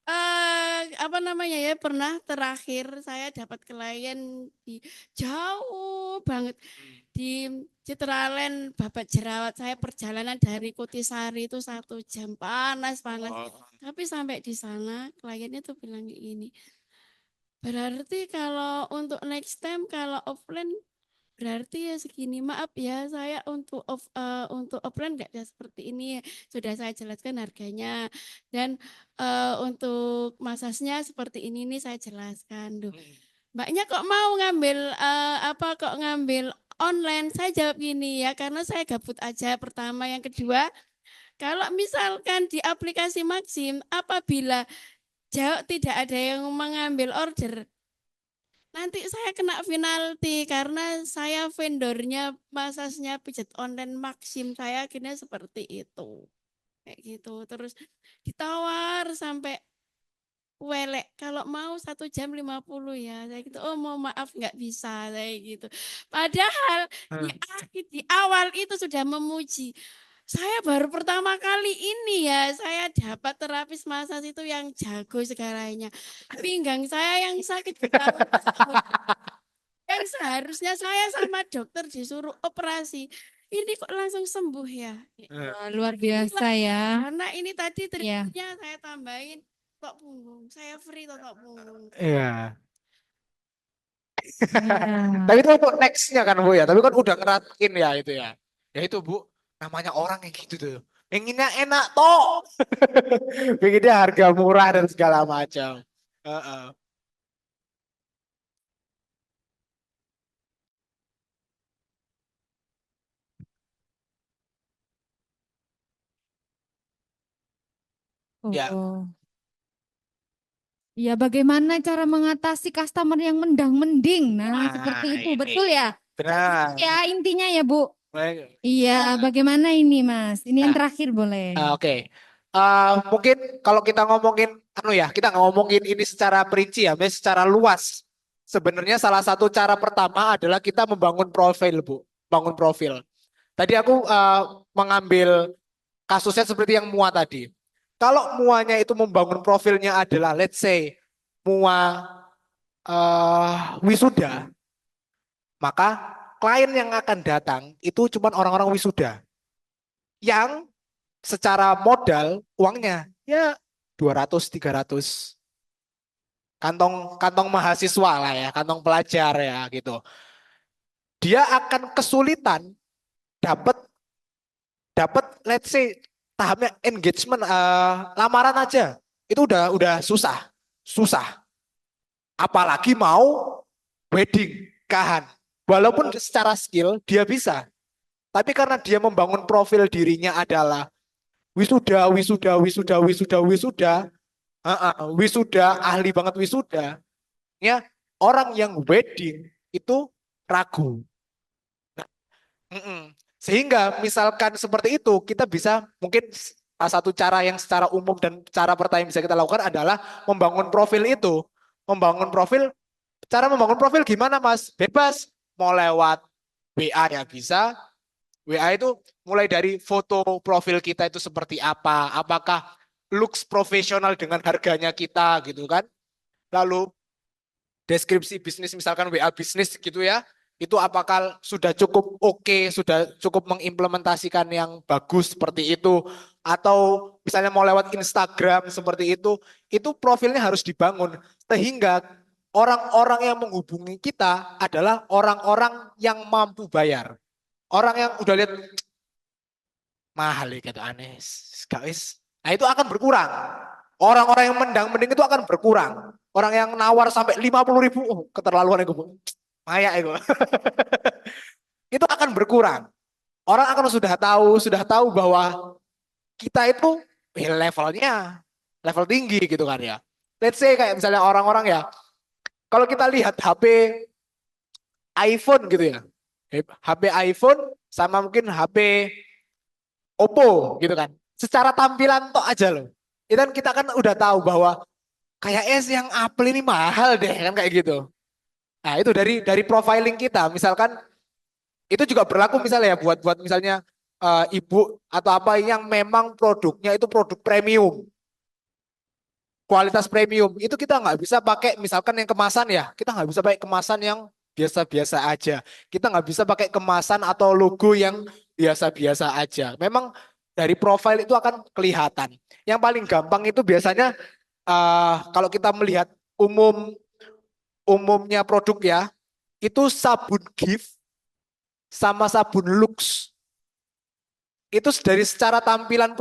apa namanya ya, pernah terakhir saya dapat klien di jauh banget di Citraland Babat Jerawat. Saya perjalanan dari Kutisari itu 1 jam, panas tapi sampai di sana kliennya tuh bilang gini, berarti kalau untuk next time kalau offline berarti ya segini, maaf ya saya untuk offline nggak bisa seperti ini, sudah saya jelaskan harganya dan untuk masasnya seperti ini nih saya jelaskan. Duh, mbaknya kok mau ngambil kok ngambil online? Saya jawab gini ya, karena saya gabut aja pertama, yang kedua kalau misalkan di aplikasi Maxim apabila tidak ada yang mengambil order, nanti saya kena penalti karena saya vendornya masasnya pijat online Maxim, saya akhirnya seperti itu. Kayak gitu. Terus ditawar sampai welek, kalau mau 1 jam 50 ya. Saya gitu, oh mau maaf nggak bisa, saya gitu. Padahal di awal itu sudah memuji. Saya baru pertama kali ini ya, saya dapat terapis masas itu yang jago segalanya. Pinggang saya yang sakit bertahun-tahun, yang seharusnya saya sama dokter disuruh operasi, ini kok langsung sembuh ya. Wah, luar biasa ya. Karena ini tadi Iya. treatmentnya saya tambahin tok punggung, saya free tok punggung. Iya. Ya. Tapi itu untuk nextnya kan Bu ya. Tapi kan udah ngeratin ya itu ya. Ya itu Bu, namanya orang yang gitu tuh. Pengennya enak toh. Pengennya harga murah dan segala macam. Heeh. Ya. Oh. Ya, bagaimana cara mengatasi customer yang mendang-mending? Nah, seperti itu, ini. betul ya? Benar. Ya, intinya ya, Bu. Baik. Iya, bagaimana ini, Mas? Ini yang Nah. terakhir boleh. Oke. Mungkin kalau kita ngomongin kita nggak ngomongin ini secara perinci ya, secara luas. Sebenarnya salah satu cara pertama adalah kita membangun profil, Bu. Bangun profil. Tadi aku mengambil kasusnya seperti yang Mua tadi. Kalau Muanya itu membangun profilnya adalah let's say Mua wisuda, maka klien yang akan datang itu cuma orang-orang wisuda yang secara modal uangnya ya 200-300 kantong kantong mahasiswa lah ya, kantong pelajar ya gitu. Dia akan kesulitan dapat dapat let's say tahapnya engagement lamaran aja itu udah susah susah apalagi mau wedding nikahan walaupun secara skill dia bisa tapi karena dia membangun profil dirinya adalah wisuda wisuda wisuda wisuda wisuda wisuda ahli banget wisuda ya orang yang wedding itu ragu. Sehingga misalkan seperti itu kita bisa mungkin salah satu cara yang secara umum dan cara pertama yang bisa kita lakukan adalah membangun profil itu. Membangun profil, cara membangun profil gimana Mas? Bebas, mau lewat WA ya bisa. WA itu mulai dari foto profil kita itu seperti apa, apakah looks profesional dengan harganya kita gitu kan. Lalu deskripsi bisnis misalkan WA bisnis gitu ya. Itu apakah sudah cukup oke, sudah cukup mengimplementasikan yang bagus seperti itu, atau misalnya mau lewat Instagram seperti itu profilnya harus dibangun sehingga orang-orang yang menghubungi kita adalah orang-orang yang mampu bayar, orang yang udah lihat mahal ya kata aneh, guys, nah itu akan berkurang. Orang-orang yang mendang-mending itu akan berkurang. Orang yang nawar sampai 50.000, oh, keterlaluan itu. Maya itu. Itu akan berkurang. Orang akan sudah tahu bahwa kita itu level tinggi gitu kan ya. Let's say kayak misalnya orang-orang ya, kalau kita lihat HP iPhone gitu ya. HP iPhone sama mungkin HP Oppo gitu kan. Secara tampilan tok aja loh. Itu kan kita kan udah tahu bahwa kayak yang Apple ini mahal deh kan kayak gitu. Nah, itu dari profiling kita. Misalkan itu juga berlaku misalnya ya buat misalnya ibu atau apa yang memang produknya itu produk premium. Kualitas premium. Itu kita nggak bisa pakai misalkan yang kemasan ya. Kita nggak bisa pakai kemasan yang biasa-biasa aja. Kita nggak bisa pakai kemasan atau logo yang biasa-biasa aja. Memang dari profil itu akan kelihatan. Yang paling gampang itu biasanya kalau kita melihat umumnya produk ya, itu sabun gift sama sabun Lux. Itu dari secara tampilan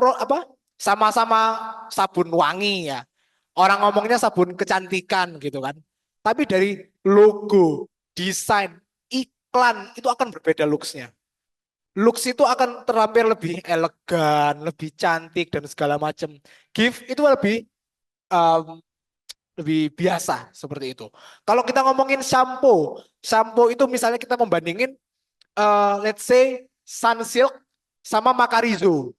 sama-sama sabun wangi ya. Orang ngomongnya sabun kecantikan gitu kan. Tapi dari logo, desain, iklan itu akan berbeda looks-nya. Lux itu akan terampil lebih elegan, lebih cantik dan segala macam. Gift itu lebih biasa seperti itu. Kalau kita ngomongin shampoo itu misalnya kita membandingin let's say Sunsilk sama Macarizo.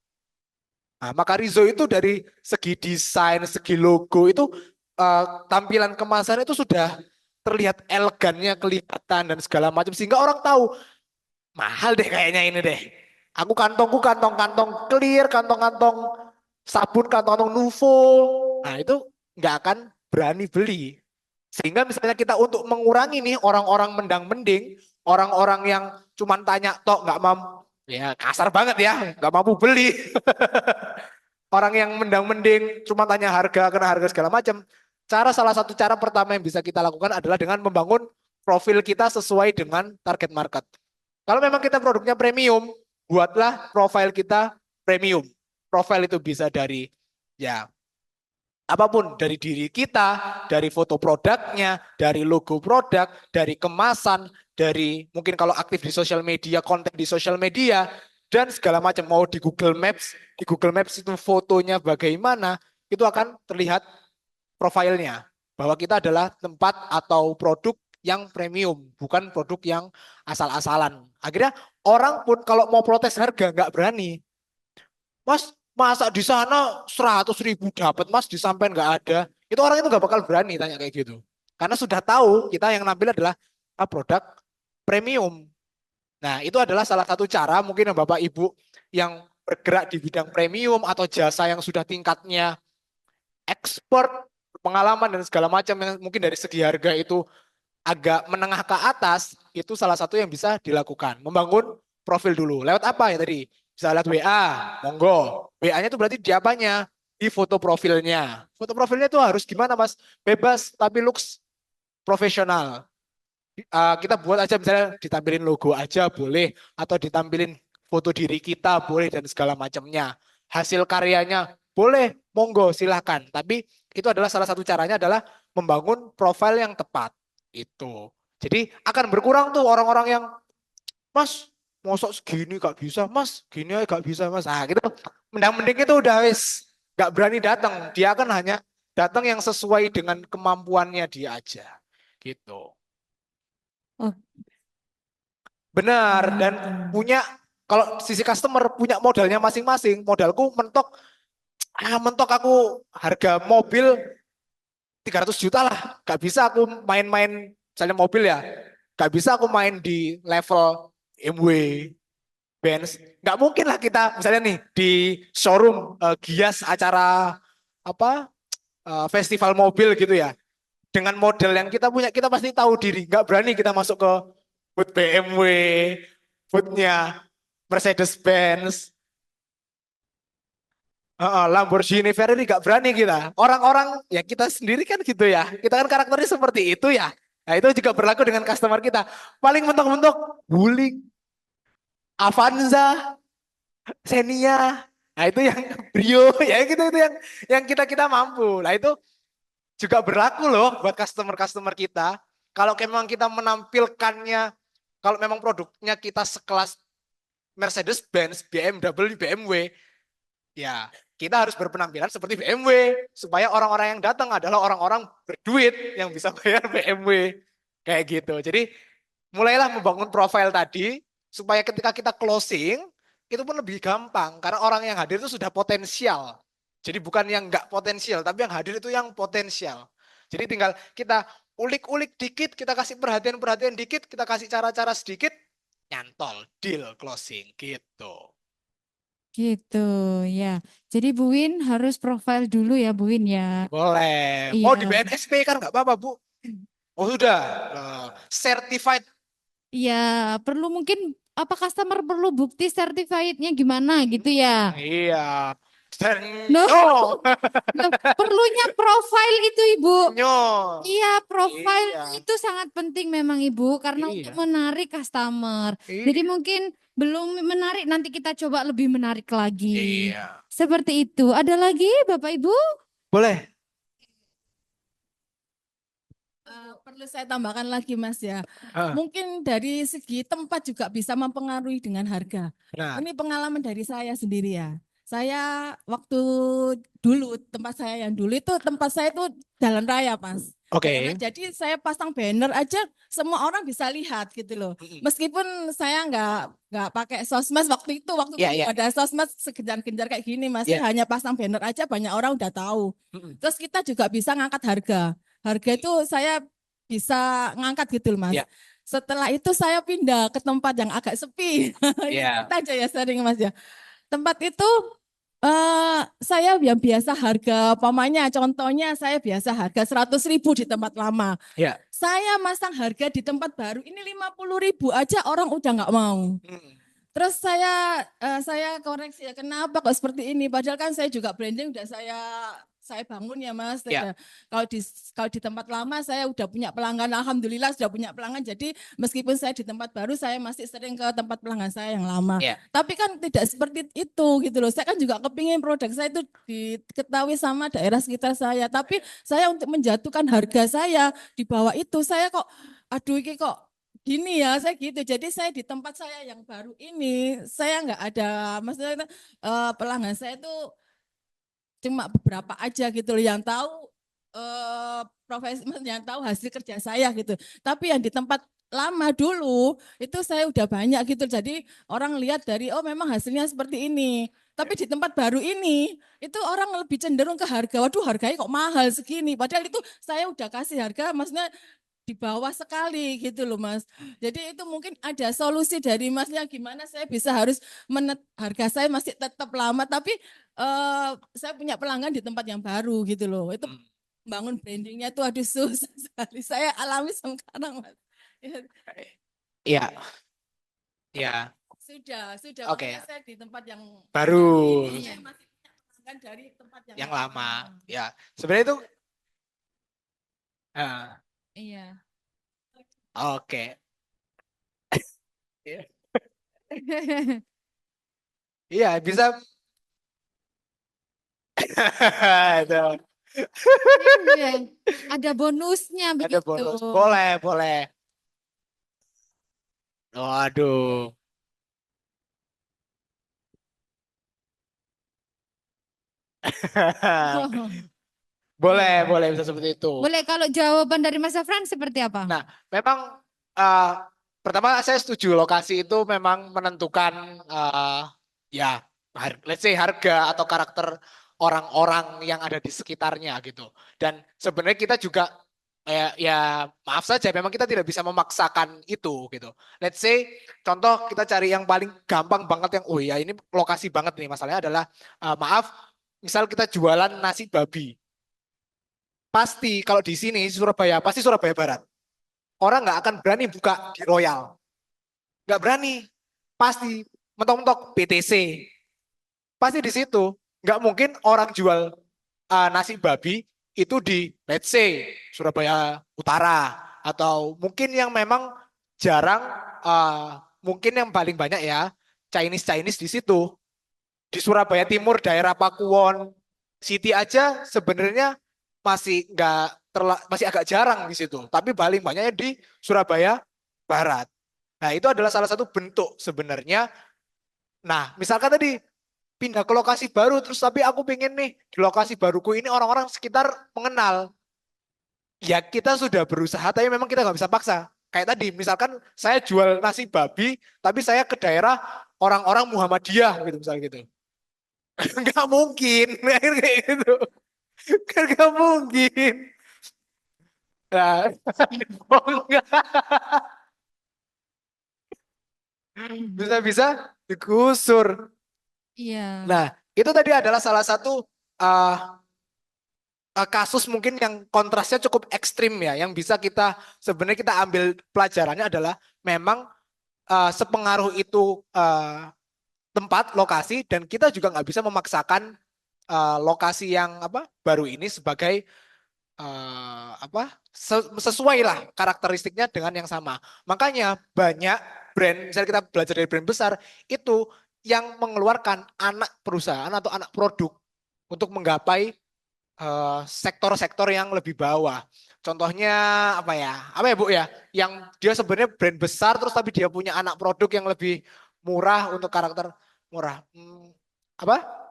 Nah, Macarizo itu dari segi desain, segi logo itu tampilan kemasan itu sudah terlihat elegannya kelihatan dan segala macam sehingga orang tahu mahal deh kayaknya ini deh. Aku kantongku kantong-kantong clear, kantong-kantong sabun, kantong-kantong Nuvo. Nah itu nggak akan berani beli. Sehingga misalnya kita untuk mengurangi nih orang-orang mendang-mending, orang-orang yang cuman tanya tok nggak mampu, ya kasar banget ya, nggak mampu beli. Orang yang mendang-mending cuma tanya harga, kena harga segala macam. Salah satu cara pertama yang bisa kita lakukan adalah dengan membangun profil kita sesuai dengan target market. Kalau memang kita produknya premium, buatlah profil kita premium. Profil itu bisa dari ya apapun, dari diri kita, dari foto produknya, dari logo produk, dari kemasan, dari mungkin kalau aktif di sosial media, konten di sosial media, dan segala macam. Mau di Google Maps itu fotonya bagaimana, itu akan terlihat profilnya. Bahwa kita adalah tempat atau produk yang premium, bukan produk yang asal-asalan. Akhirnya orang pun kalau mau protes harga nggak berani. Mas, masa di sana 100.000 dapat mas, di sampean nggak ada. Itu orang itu nggak bakal berani tanya kayak gitu. Karena sudah tahu kita yang nampil adalah produk premium. Nah, itu adalah salah satu cara mungkin Bapak Ibu yang bergerak di bidang premium atau jasa yang sudah tingkatnya expert, pengalaman dan segala macam yang mungkin dari segi harga itu agak menengah ke atas, itu salah satu yang bisa dilakukan. Membangun profil dulu. Lewat apa ya tadi? Bisa lewat WA, monggo. WA-nya itu berarti di apanya? Di foto profilnya. Foto profilnya itu harus gimana Mas? Bebas tapi looks profesional. Kita buat aja misalnya ditampilin logo aja boleh, atau ditampilin foto diri kita boleh dan segala macamnya. Hasil karyanya boleh, monggo silahkan. Tapi itu adalah salah satu caranya adalah membangun profil yang tepat. Itu. Jadi akan berkurang tuh orang-orang yang Mas, mosok segini gak bisa, Mas, gini aja gak bisa, Mas. Ah, gitu. Mending itu udah wis gak berani datang. Dia akan hanya datang yang sesuai dengan kemampuannya dia aja. Gitu. Oh. Benar, dan punya, kalau sisi customer punya modalnya masing-masing. Modalku mentok aku harga mobil 300 juta lah. Gak bisa aku main-main, misalnya mobil ya. Gak bisa aku main di level BMW, Benz. Gak mungkin lah kita, misalnya nih, di showroom Gias acara apa festival mobil gitu ya. Dengan model yang kita punya, kita pasti tahu diri. Gak berani kita masuk ke booth BMW, boothnya Mercedes-Benz, Lamborghini, Ferrari gak berani kita. Orang-orang ya kita sendiri kan gitu ya. Kita kan karakternya seperti itu ya. Nah itu juga berlaku dengan customer kita. Paling mentok-mentok Wuling, Avanza, Xenia. Nah itu yang Brio ya gitu itu yang kita mampu. Nah itu juga berlaku loh buat customer-customer kita. Kalau memang kita menampilkannya, kalau memang produknya kita sekelas Mercedes-Benz, BMW, BMW, ya kita harus berpenampilan seperti BMW supaya orang-orang yang datang adalah orang-orang berduit yang bisa bayar BMW kayak gitu. Jadi mulailah membangun profil tadi supaya ketika kita closing itu pun lebih gampang karena orang yang hadir itu sudah potensial. Jadi bukan yang enggak potensial, tapi yang hadir itu yang potensial. Jadi tinggal kita ulik-ulik dikit, kita kasih perhatian-perhatian dikit, kita kasih cara-cara sedikit, nyantol, deal, closing gitu. Gitu ya. Jadi Bu Win harus profil dulu ya Bu Win ya. Boleh. Iya. Mau di BNSP kan nggak apa-apa Bu. Oh sudah. Certified. Iya, perlu mungkin apa customer perlu bukti certified-nya gimana gitu ya. Iya. Loh, perlunya profil itu Ibu. Nyo. Iya, profil Iya. itu sangat penting memang Ibu karena Iya. untuk menarik customer. Iya. Jadi mungkin belum menarik, nanti kita coba lebih menarik lagi. Iya. Seperti itu. Ada lagi Bapak Ibu? Boleh. Perlu saya tambahkan lagi Mas ya. Mungkin dari segi tempat juga bisa mempengaruhi dengan harga. Nah. Ini pengalaman dari saya sendiri ya. Saya waktu dulu, tempat saya yang dulu itu tempat saya itu jalan raya Mas. Oke. Jadi saya pasang banner aja semua orang bisa lihat gitu loh. Meskipun saya nggak pakai sosmed waktu itu, ada sosmed segenjar-genjar kayak gini Mas. Hanya pasang banner aja banyak orang udah tahu. Terus kita juga bisa ngangkat harga. Harga itu saya bisa ngangkat gitu loh Mas. Setelah itu saya pindah ke tempat yang agak sepi. Kita aja ya sering Mas ya. Tempat itu saya yang biasa harga, pamannya contohnya saya biasa harga 100.000 di tempat lama. Saya masang harga di tempat baru ini 50.000 aja orang udah nggak mau. Terus saya koreksi ya kenapa kok seperti ini? Padahal kan saya juga branding udah saya bangun ya Mas. Kalau di tempat lama saya udah punya pelanggan, alhamdulillah sudah punya pelanggan. Jadi meskipun saya di tempat baru saya masih sering ke tempat pelanggan saya yang lama. Tapi kan tidak seperti itu gitu loh. Saya kan juga kepingin produk saya itu diketahui sama daerah sekitar saya. Tapi saya untuk menjatuhkan harga saya di bawah itu saya kok aduh ini kok gini ya, saya gitu. Jadi saya di tempat saya yang baru ini, saya nggak ada, maksudnya pelanggan saya itu cuma beberapa aja gitu loh yang tahu yang tahu hasil kerja saya gitu. Tapi yang di tempat lama dulu itu saya udah banyak gitu. Jadi orang lihat dari oh memang hasilnya seperti ini. Tapi di tempat baru ini itu orang lebih cenderung ke harga. Waduh harganya kok mahal segini. Padahal itu saya udah kasih harga maksudnya di bawah sekali gitu loh Mas. Jadi itu mungkin ada solusi dari Masnya gimana saya bisa harus harga saya masih tetap lama tapi saya punya pelanggan di tempat yang baru gitu loh. Itu bangun brandingnya tuh aduh susah sekali. Saya alami sekarang Mas. Iya, iya. Sudah. Oke. Makanya saya di tempat yang Baru. ini saya masih punya pelanggan dari tempat Yang lama. Ya, sebenarnya itu Iya. oke. Iya, bisa. Itu. Iya. Ada bonusnya Ada begitu. bonus. Boleh. Waduh. Boleh bisa seperti itu. Boleh kalau jawaban dari Mas Afran seperti apa? Nah, memang pertama saya setuju lokasi itu memang menentukan ya let's say harga atau karakter orang-orang yang ada di sekitarnya gitu. Dan sebenarnya kita juga ya maaf saja memang kita tidak bisa memaksakan itu gitu. Let's say contoh kita cari yang paling gampang banget yang oh ya ini lokasi banget nih masalahnya adalah maaf misal kita jualan nasi babi. Pasti kalau di sini Surabaya pasti Surabaya Barat. Orang nggak akan berani buka di Royal. Nggak berani. Pasti mentok-mentok PTC. Pasti di situ. Nggak mungkin orang jual nasi babi itu di let's say Surabaya Utara. Atau mungkin yang memang jarang, mungkin yang paling banyak ya Chinese di situ. Di Surabaya Timur, daerah Pakuwon City aja sebenarnya masih agak jarang di situ. Tapi paling banyaknya di Surabaya Barat. Nah, itu adalah salah satu bentuk sebenarnya. Nah, misalkan tadi pindah ke lokasi baru, terus tapi aku pengen nih di lokasi baruku ini orang-orang sekitar mengenal. Ya kita sudah berusaha, tapi memang kita nggak bisa paksa. Kayak tadi, misalkan saya jual nasi babi, tapi saya ke daerah orang-orang Muhammadiyah gitu misalnya gitu. Nggak mungkin, kayak gitu. Kan nggak mungkin. Nah, bisa-bisa digusur. Iya. Nah, itu tadi adalah salah satu uh, kasus mungkin yang kontrasnya cukup ekstrim ya, yang bisa kita sebenarnya kita ambil pelajarannya adalah memang sepengaruh itu tempat, lokasi, dan kita juga nggak bisa memaksakan lokasi yang baru ini sebagai sesuai lah karakteristiknya dengan yang sama. Makanya banyak brand, misalnya kita belajar dari brand besar, itu yang mengeluarkan anak perusahaan atau anak produk untuk menggapai sektor-sektor yang lebih bawah. Contohnya apa ya Bu ya? Yang dia sebenarnya brand besar terus tapi dia punya anak produk yang lebih murah untuk karakter murah. Apa?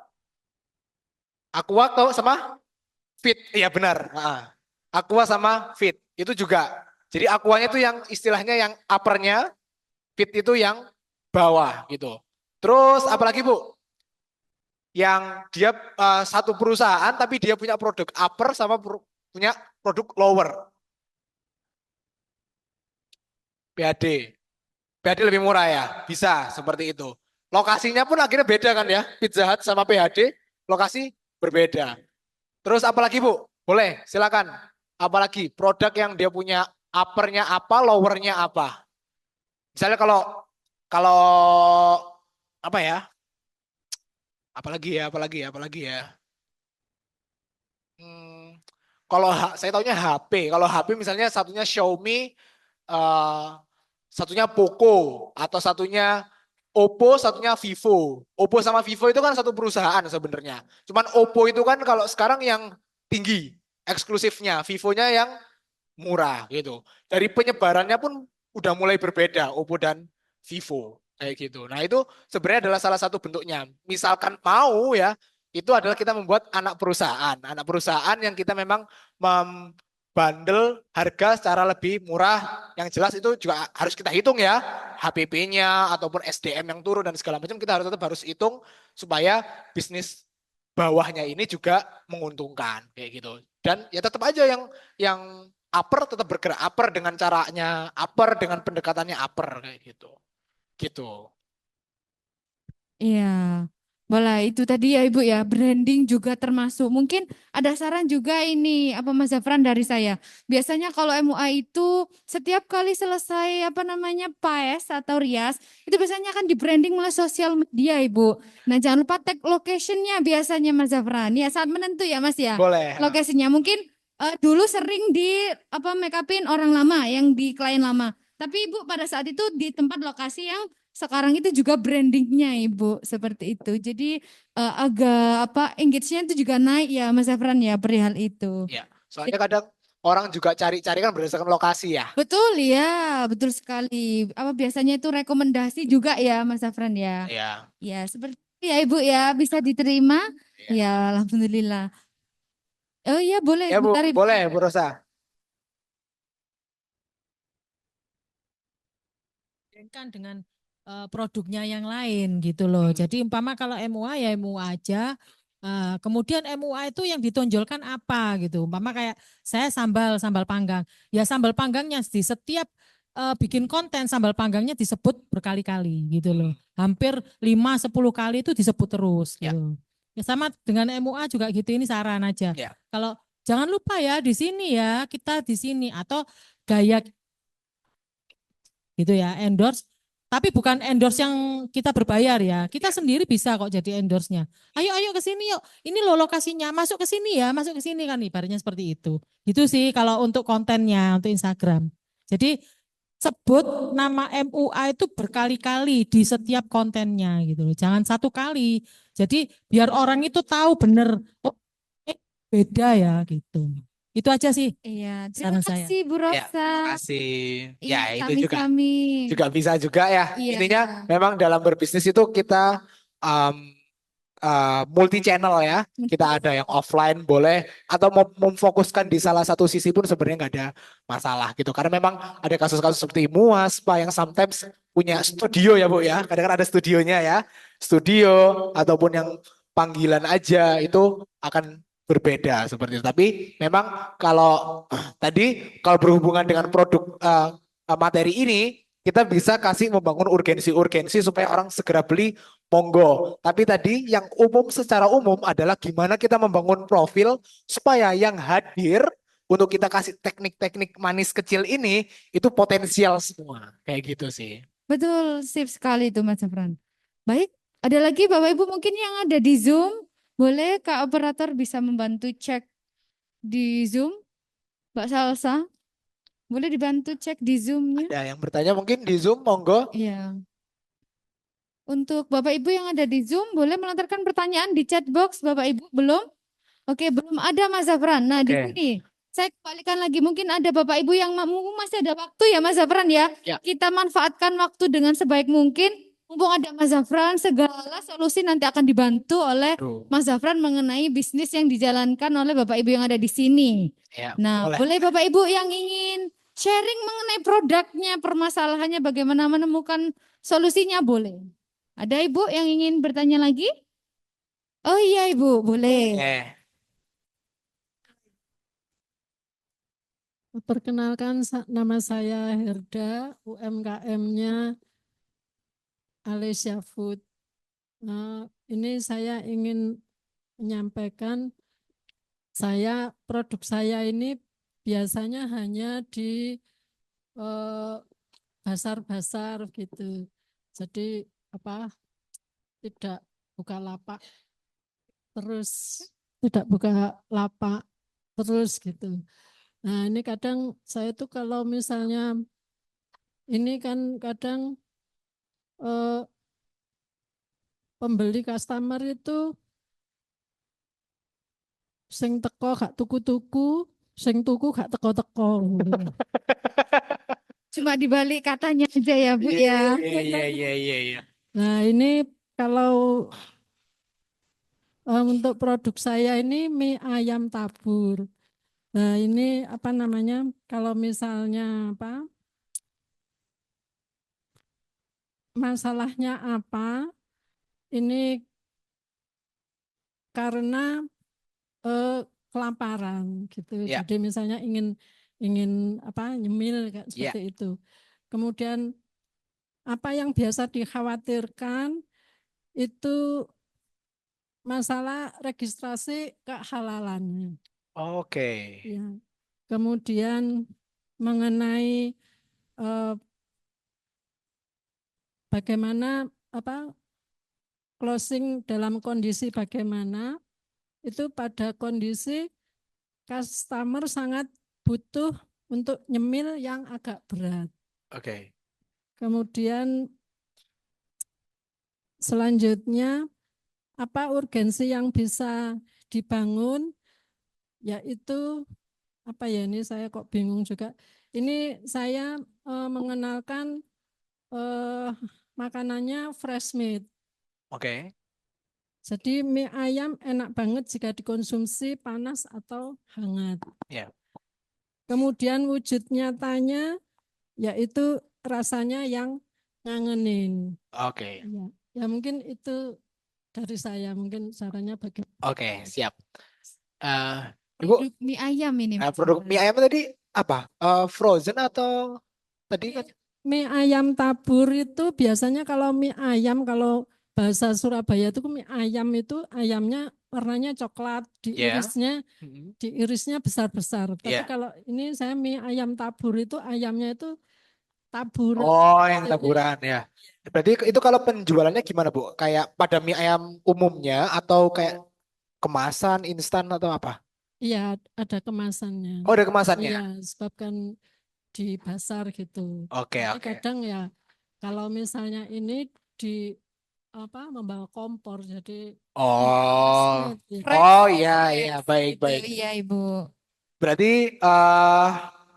Aqua atau sama Fit, iya benar. Aqua sama Fit itu juga. Jadi Aquanya itu yang istilahnya yang uppernya, Fit itu yang bawah gitu. Terus apalagi Bu? Yang dia satu perusahaan tapi dia punya produk upper sama punya produk lower. PAD. PAD lebih murah ya, bisa seperti itu. Lokasinya pun akhirnya beda kan ya, Pizza Hut sama PHD, lokasi berbeda. Terus apalagi Bu? Boleh, silakan. Apalagi produk yang dia punya uppernya apa, lowernya apa. Misalnya kalau kalau apa ya? Apalagi ya. Kalau saya tahunya HP. Kalau HP misalnya satunya Xiaomi, satunya Poco, atau satunya Oppo, satunya Vivo. Oppo sama Vivo itu kan satu perusahaan sebenarnya. Cuman Oppo itu kan kalau sekarang yang tinggi, eksklusifnya. Vivonya yang murah gitu. Dari penyebarannya pun udah mulai berbeda Oppo dan Vivo kayak gitu. Nah, itu sebenarnya adalah salah satu bentuknya. Misalkan mau ya, itu adalah kita membuat anak perusahaan. Anak perusahaan yang kita memang membandel harga secara lebih murah. Yang jelas itu juga harus kita hitung ya. HPP-nya ataupun SDM yang turun dan segala macam kita tetap harus hitung supaya bisnis bawahnya ini juga menguntungkan kayak gitu. Dan ya tetap aja yang upper tetap bergerak upper dengan caranya upper dengan pendekatannya upper kayak gitu. Gitu. Iya, boleh itu tadi ya Ibu ya, branding juga termasuk. Mungkin ada saran juga ini apa Mas Zafran dari saya. Biasanya kalau MUA itu setiap kali selesai apa namanya PAES atau RIAS, itu biasanya akan di branding melalui sosial media Ibu. Nah jangan lupa tag locationnya biasanya Mas Zafran. Ya saat menentu ya Mas ya. Boleh. Lokasinya mungkin dulu sering di apa make upin orang lama yang di klien lama. Tapi Ibu pada saat itu di tempat lokasi yang sekarang itu juga brandingnya Ibu seperti itu. Jadi agak apa engagement itu juga naik ya Mas Zafran ya perihal itu. Ya, soalnya kadang orang juga cari-cari kan berdasarkan lokasi ya. Betul ya, betul sekali. Apa biasanya itu rekomendasi juga ya Mas Zafran ya. Ya. Ya seperti ya Ibu ya bisa diterima. Ya, Ya alhamdulillah. Oh iya boleh ya Bu, bentar Ibu. boleh Bu Rosa. Kan dengan produknya yang lain gitu loh. Jadi umpama kalau MUA ya MUA aja. Kemudian MUA itu yang ditonjolkan apa gitu. Umpama kayak saya sambal panggang. Ya sambal panggangnya di setiap bikin konten sambal panggangnya disebut berkali-kali gitu loh. Hampir 5-10 kali itu disebut terus Ya. gitu. Ya sama dengan MUA juga gitu, ini saran aja. Ya. Kalau jangan lupa ya di sini ya, kita di sini atau gaya gitu ya, endorse. Tapi bukan endorse yang kita berbayar ya. Kita sendiri bisa kok jadi endorse-nya. Ayo ke sini yuk. Ini loh lokasinya. Masuk ke sini ya, masuk ke sini kan ibaratnya seperti itu. Itu sih kalau untuk kontennya untuk Instagram. Jadi sebut nama MUA itu berkali-kali di setiap kontennya gitu loh. Jangan satu kali. Jadi biar orang itu tahu bener, oh beda ya gitu. Itu aja sih Iya, terima saran saya. kasih Bu Ya, Rosa. kasih. Iya, Ya, itu juga bisa juga ya. Iya. Intinya memang dalam berbisnis itu kita multi channel ya. Kita ada yang offline boleh atau mau memfokuskan di salah satu sisi pun sebenarnya nggak ada masalah gitu. Karena memang ada kasus-kasus seperti Muas, Pak, yang sometimes punya studio ya Bu ya. Kadang-kadang ada studionya ya. Studio ataupun yang panggilan aja itu akan berbeda seperti itu. Tapi memang kalau tadi kalau berhubungan dengan produk materi ini kita bisa kasih membangun urgensi-urgensi supaya orang segera beli, monggo. Tapi tadi yang umum secara umum adalah gimana kita membangun profil supaya yang hadir untuk kita kasih teknik-teknik manis kecil ini itu potensial semua. Kayak gitu sih. Betul, sip sekali itu Mas Zafran. Baik, ada lagi Bapak Ibu mungkin yang ada di Zoom. Boleh Kak Operator bisa membantu cek di Zoom? Mbak Salsa, boleh dibantu cek di Zoom-nya? Ada yang bertanya mungkin di Zoom, monggo. Iya. Untuk Bapak Ibu yang ada di Zoom, boleh melontarkan pertanyaan di chat box Bapak Ibu? Belum? Oke, belum ada Mas Zafran. Nah, di Oke. sini saya kembalikan lagi. Mungkin ada Bapak Ibu yang mumpung masih ada waktu ya Mas Zafran ya. Ya. Kita manfaatkan waktu dengan sebaik mungkin. Mumpung ada Mas Zafran, segala solusi nanti akan dibantu oleh Mas Zafran mengenai bisnis yang dijalankan oleh Bapak Ibu yang ada di sini. Ya, Nah, boleh Bapak Ibu yang ingin sharing mengenai produknya, permasalahannya, bagaimana menemukan solusinya, boleh. Ada Ibu yang ingin bertanya lagi? Oh iya Ibu, boleh. Perkenalkan nama saya Herda, UMKM-nya Alesia Food. Nah, ini saya ingin menyampaikan produk saya ini biasanya hanya di pasar-pasar gitu. Jadi tidak buka lapak terus gitu. Nah, ini kadang saya tuh kalau misalnya ini kan kadang pembeli customer itu sing teko gak tuku-tuku, sing tuku gak teko-teko. Cuma dibalik katanya aja ya Bu ya. Iya. Nah, ini kalau untuk produk saya ini mie ayam tabur. Nah, ini kalau misalnya masalahnya apa? Ini karena kelaparan gitu. Ya. Jadi misalnya ingin ingin apa nyemil kayak seperti itu. Kemudian apa yang biasa dikhawatirkan itu masalah registrasi kehalalannya. Oke. Ya. Kemudian mengenai bagaimana apa closing dalam kondisi bagaimana itu pada kondisi customer sangat butuh untuk nyemil yang agak berat. Oke. Kemudian selanjutnya apa urgensi yang bisa dibangun, yaitu apa ya, ini saya kok bingung juga. Ini saya mengenalkan makanannya fresh meat. Oke. Jadi mie ayam enak banget jika dikonsumsi panas atau hangat. Ya. Kemudian wujud nyatanya yaitu rasanya yang ngangenin. Oke. Ya mungkin itu dari saya, mungkin sarannya bagaimana. Oke, siap. Ibu, Produk mie ayam ini. produk mie ayam tadi apa? Frozen atau tadi kan? Mie ayam tabur itu biasanya kalau mie ayam, kalau bahasa Surabaya itu mie ayam itu ayamnya warnanya coklat, diirisnya besar-besar. Tapi kalau ini saya mie ayam tabur itu ayamnya itu taburan. Oh, yang taburan ya. Berarti itu kalau penjualannya gimana, Bu? Kayak pada mie ayam umumnya atau kayak kemasan, instan atau apa? Iya, ada kemasannya. Oh, ada kemasannya. Iya, sebab kan di pasar gitu. Oke. Kadang ya kalau misalnya ini di apa membawa kompor jadi Oh. gitu. Oh iya, baik. Iya, Ibu. Berarti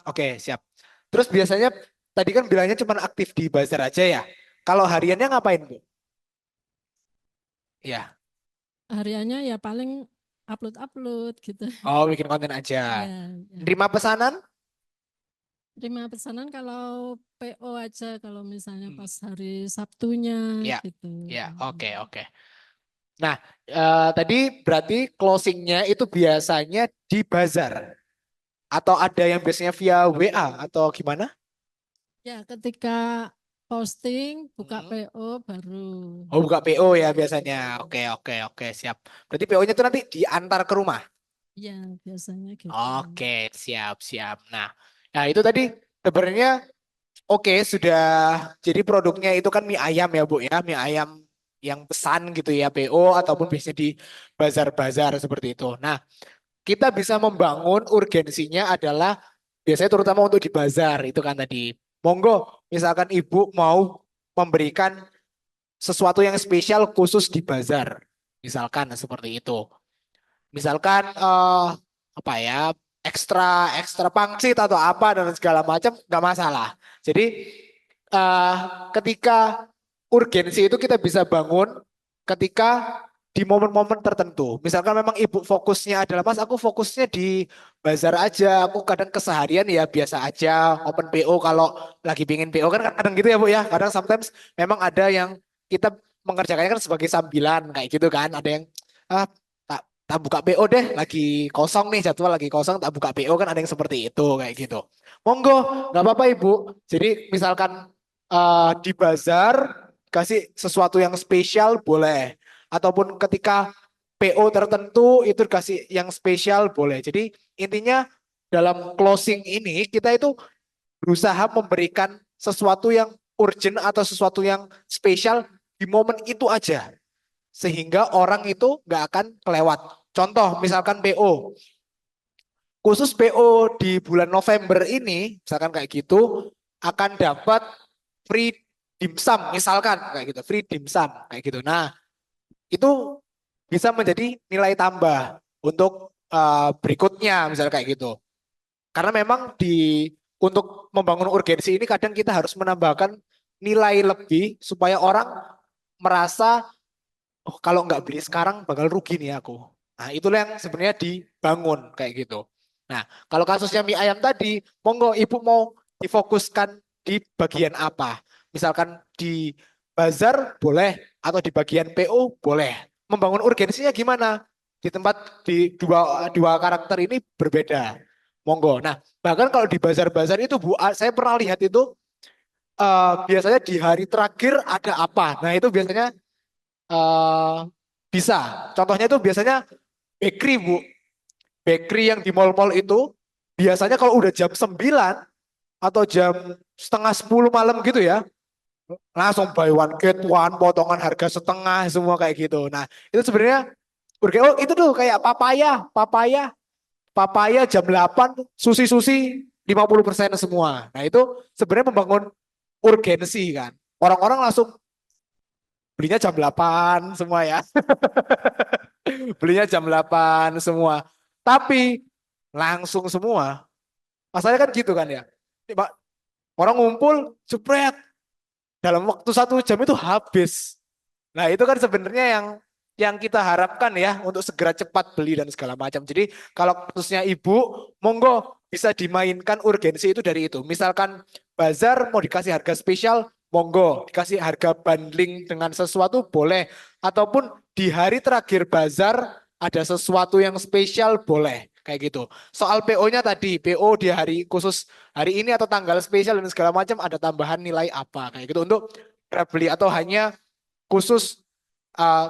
oke, siap. Terus biasanya tadi kan bilangnya cuma aktif di bazar aja ya. Kalau hariannya ngapain, Bu? Ya. Hariannya ya paling upload gitu. Oh, bikin konten aja. Ya. Terima pesanan? Terima pesanan kalau PO aja, kalau misalnya pas hari Sabtunya gitu. Ya, oke. Nah, tadi berarti closingnya itu biasanya di bazar atau ada yang biasanya via WA atau gimana? Ya, ketika posting buka PO baru. Oh, buka PO ya biasanya. Oke, siap. Berarti PO-nya itu nanti diantar ke rumah. Iya, biasanya gitu. Oke, siap. Nah, itu tadi sebenarnya oke, sudah jadi produknya itu kan mie ayam ya, Bu ya, mie ayam yang pesan gitu ya, PO ataupun biasanya di bazar-bazar seperti itu. Nah, kita bisa membangun urgensinya adalah biasanya terutama untuk di bazar itu kan tadi. Monggo, misalkan Ibu mau memberikan sesuatu yang spesial khusus di bazar. Misalkan seperti itu. Misalkan apa ya, ekstra pangsit atau apa dan segala macam nggak masalah. Jadi ketika urgensi itu kita bisa bangun ketika di momen-momen tertentu. Misalkan memang ibu fokusnya adalah, Mas, aku fokusnya di bazar aja. Aku kadang keseharian ya biasa aja. Open PO kalau lagi pingin PO kan kadang gitu ya, Bu ya. Kadang sometimes memang ada yang kita mengerjakannya kan sebagai sambilan kayak gitu kan. Ada yang tak buka PO deh, lagi kosong nih, jadwal lagi kosong, tak buka PO, kan ada yang seperti itu kayak gitu. Monggo, nggak apa-apa Ibu. Jadi misalkan di bazar kasih sesuatu yang spesial boleh, ataupun ketika PO tertentu itu kasih yang spesial boleh. Jadi intinya dalam closing ini kita itu berusaha memberikan sesuatu yang urgent atau sesuatu yang spesial di momen itu aja, sehingga orang itu nggak akan kelewat. Contoh misalkan PO, khusus PO di bulan November ini, misalkan kayak gitu, akan dapat free dimsum, misalkan kayak gitu, free dimsum kayak gitu. Nah, itu bisa menjadi nilai tambah untuk berikutnya, misalnya kayak gitu. Karena memang untuk membangun urgensi ini kadang kita harus menambahkan nilai lebih supaya orang merasa, oh kalau nggak beli sekarang bakal rugi nih aku. Nah itulah yang sebenarnya dibangun kayak gitu. Nah kalau kasusnya mie ayam tadi, monggo Ibu mau difokuskan di bagian apa? Misalkan di bazar boleh atau di bagian PO boleh. Membangun urgensinya gimana? Di dua karakter ini berbeda. monggo. Nah, bahkan kalau di bazar-bazar itu Bu, saya pernah lihat itu biasanya di hari terakhir ada apa. Nah, itu biasanya eh bisa. Contohnya itu biasanya bakery, Bu. Bakery yang di mall-mall itu biasanya kalau udah jam 9 atau jam setengah 10 malam gitu ya, langsung buy one get one, potongan harga setengah semua kayak gitu. Nah, itu sebenarnya oh itu tuh kayak papaya jam 8, susi-susi 50% semua. Nah, itu sebenarnya membangun urgensi kan. Orang-orang langsung belinya jam 8 semua ya. Belinya jam 8 semua. Tapi langsung semua. Masalahnya kan gitu kan ya. Orang ngumpul, jepret. Dalam waktu 1 jam itu habis. Nah itu kan sebenarnya yang kita harapkan ya untuk segera cepat beli dan segala macam. Jadi kalau khususnya ibu, monggo bisa dimainkan urgensi itu dari itu. Misalkan bazar mau dikasih harga spesial, monggo dikasih harga bundling dengan sesuatu boleh. Ataupun di hari terakhir bazar ada sesuatu yang spesial boleh. Kayak gitu. Soal PO-nya tadi, PO di hari khusus hari ini atau tanggal spesial dan segala macam ada tambahan nilai apa kayak gitu untuk beli atau hanya khusus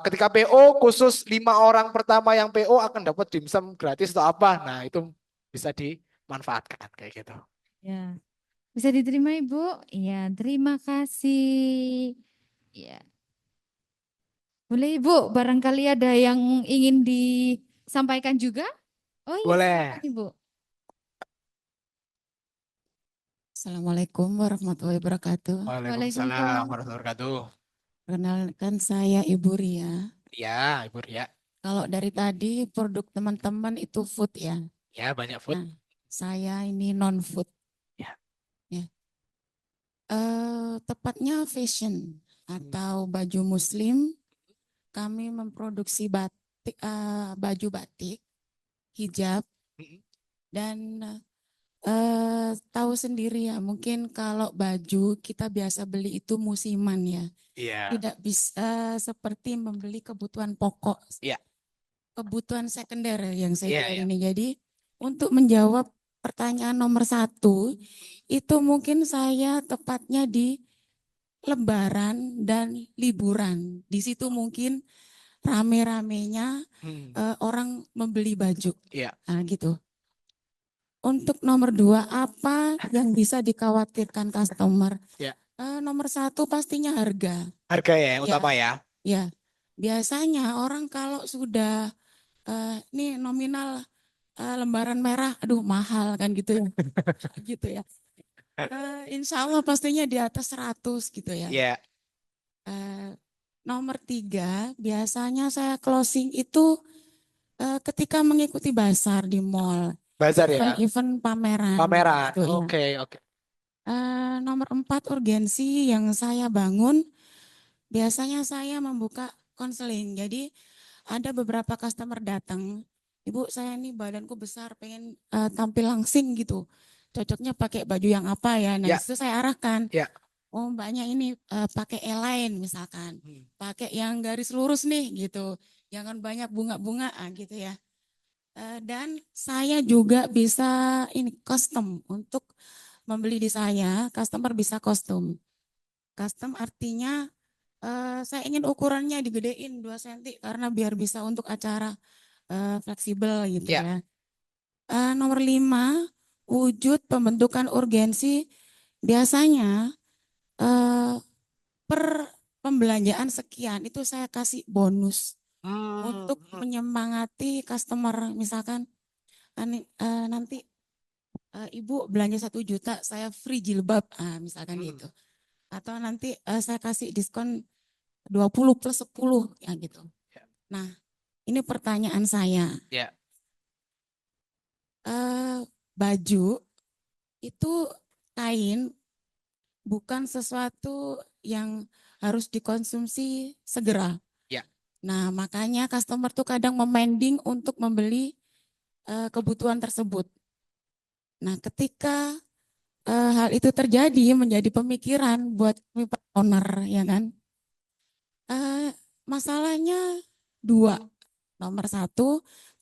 ketika PO khusus 5 orang pertama yang PO akan dapat dimsum gratis atau apa. Nah, itu bisa dimanfaatkan kayak gitu. Ya. Bisa diterima Ibu? Iya, terima kasih. Ya. Boleh Ibu, barangkali ada yang ingin disampaikan juga? Oh iya, Boleh. silakan, Ibu. Assalamualaikum warahmatullahi wabarakatuh. Waalaikumsalam warahmatullahi wabarakatuh. Perkenalkan saya Ibu Ria. Ya, Ibu Ria. Kalau dari tadi produk teman-teman itu food ya. Ya, banyak food. Nah, saya ini non food. Ya. Ya. Tepatnya fashion atau baju muslim. Kami memproduksi batik, baju batik, hijab, dan tahu sendiri ya, mungkin kalau baju kita biasa beli itu musiman ya. Iya. Tidak bisa seperti membeli kebutuhan pokok. Iya. Kebutuhan sekunder yang saya Iya, jual ini. Jadi untuk menjawab pertanyaan nomor 1, itu mungkin saya tepatnya di Lebaran dan liburan. Di situ mungkin rame-ramenya orang membeli baju. Iya. Nah, gitu. Untuk nomor 2, apa yang bisa dikhawatirkan customer? Ya. Nomor 1 pastinya harga. Harga ya yang utama ya. Ya, biasanya orang kalau sudah ini nominal lembaran merah, aduh mahal kan gitu ya. Gitu ya. Insya Allah pastinya di atas 100 gitu ya. Iya. Nomor 3, biasanya saya closing itu ketika mengikuti bazar di mall. Bazar ya. Event pameran. Pameran. Gitu ya. Oke, oke. Nomor 4, urgensi yang saya bangun, biasanya saya membuka konseling. Jadi ada beberapa customer datang, Ibu saya ini badanku besar, pengen tampil langsing gitu. Cocoknya pakai baju yang apa ya? Nah, Ya. itu saya arahkan. Ya. Oh, mbaknya ini pakai E-line misalkan. Pakai yang garis lurus nih gitu. Jangan banyak bunga-bunga gitu ya. Dan saya juga bisa ini custom untuk membeli di saya, customer bisa custom. Custom artinya saya ingin ukurannya digedein 2 cm karena biar bisa untuk acara fleksibel gitu ya. Nomor 5, wujud pembentukan urgensi biasanya per pembelanjaan sekian itu saya kasih bonus untuk menyemangati customer. Misalkan nanti Ibu belanja 1 juta, saya free jilbab, misalkan gitu. Atau nanti saya kasih diskon 20 plus 10 ya gitu. Nah, ini pertanyaan saya. Baju itu kain, bukan sesuatu yang harus dikonsumsi segera. Nah, makanya customer tuh kadang memending untuk membeli kebutuhan tersebut. Nah, ketika hal itu terjadi menjadi pemikiran buat owner ya kan. Masalahnya 2. Nomor 1,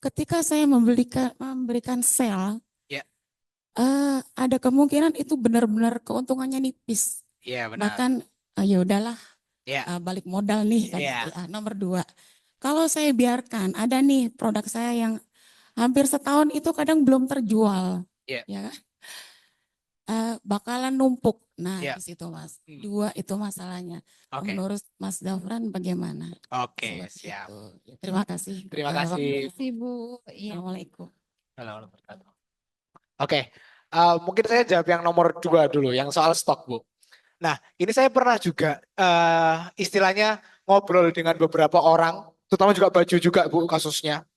ketika saya memberikan sale, ada kemungkinan itu benar-benar keuntungannya nipis. Iya benar. Bahkan ya udahlah Iya. balik modal nih kan. Iya. Ya, nomor 2. Kalau saya biarkan ada nih produk saya yang hampir setahun itu kadang belum terjual. Iya. Ya kan? Bakalan numpuk. Nah, Iya. di situ Mas. 2 itu masalahnya. Oke. Menurut Mas Dafran bagaimana? Oke, Seperti siap. itu. Terima kasih. Terima Terima kasih. kasih Bu. Iya. Assalamualaikum. Oke, mungkin saya jawab yang nomor 2 dulu, yang soal stok, Bu. Nah, ini saya pernah juga istilahnya ngobrol dengan beberapa orang, terutama juga baju juga, Bu, kasusnya.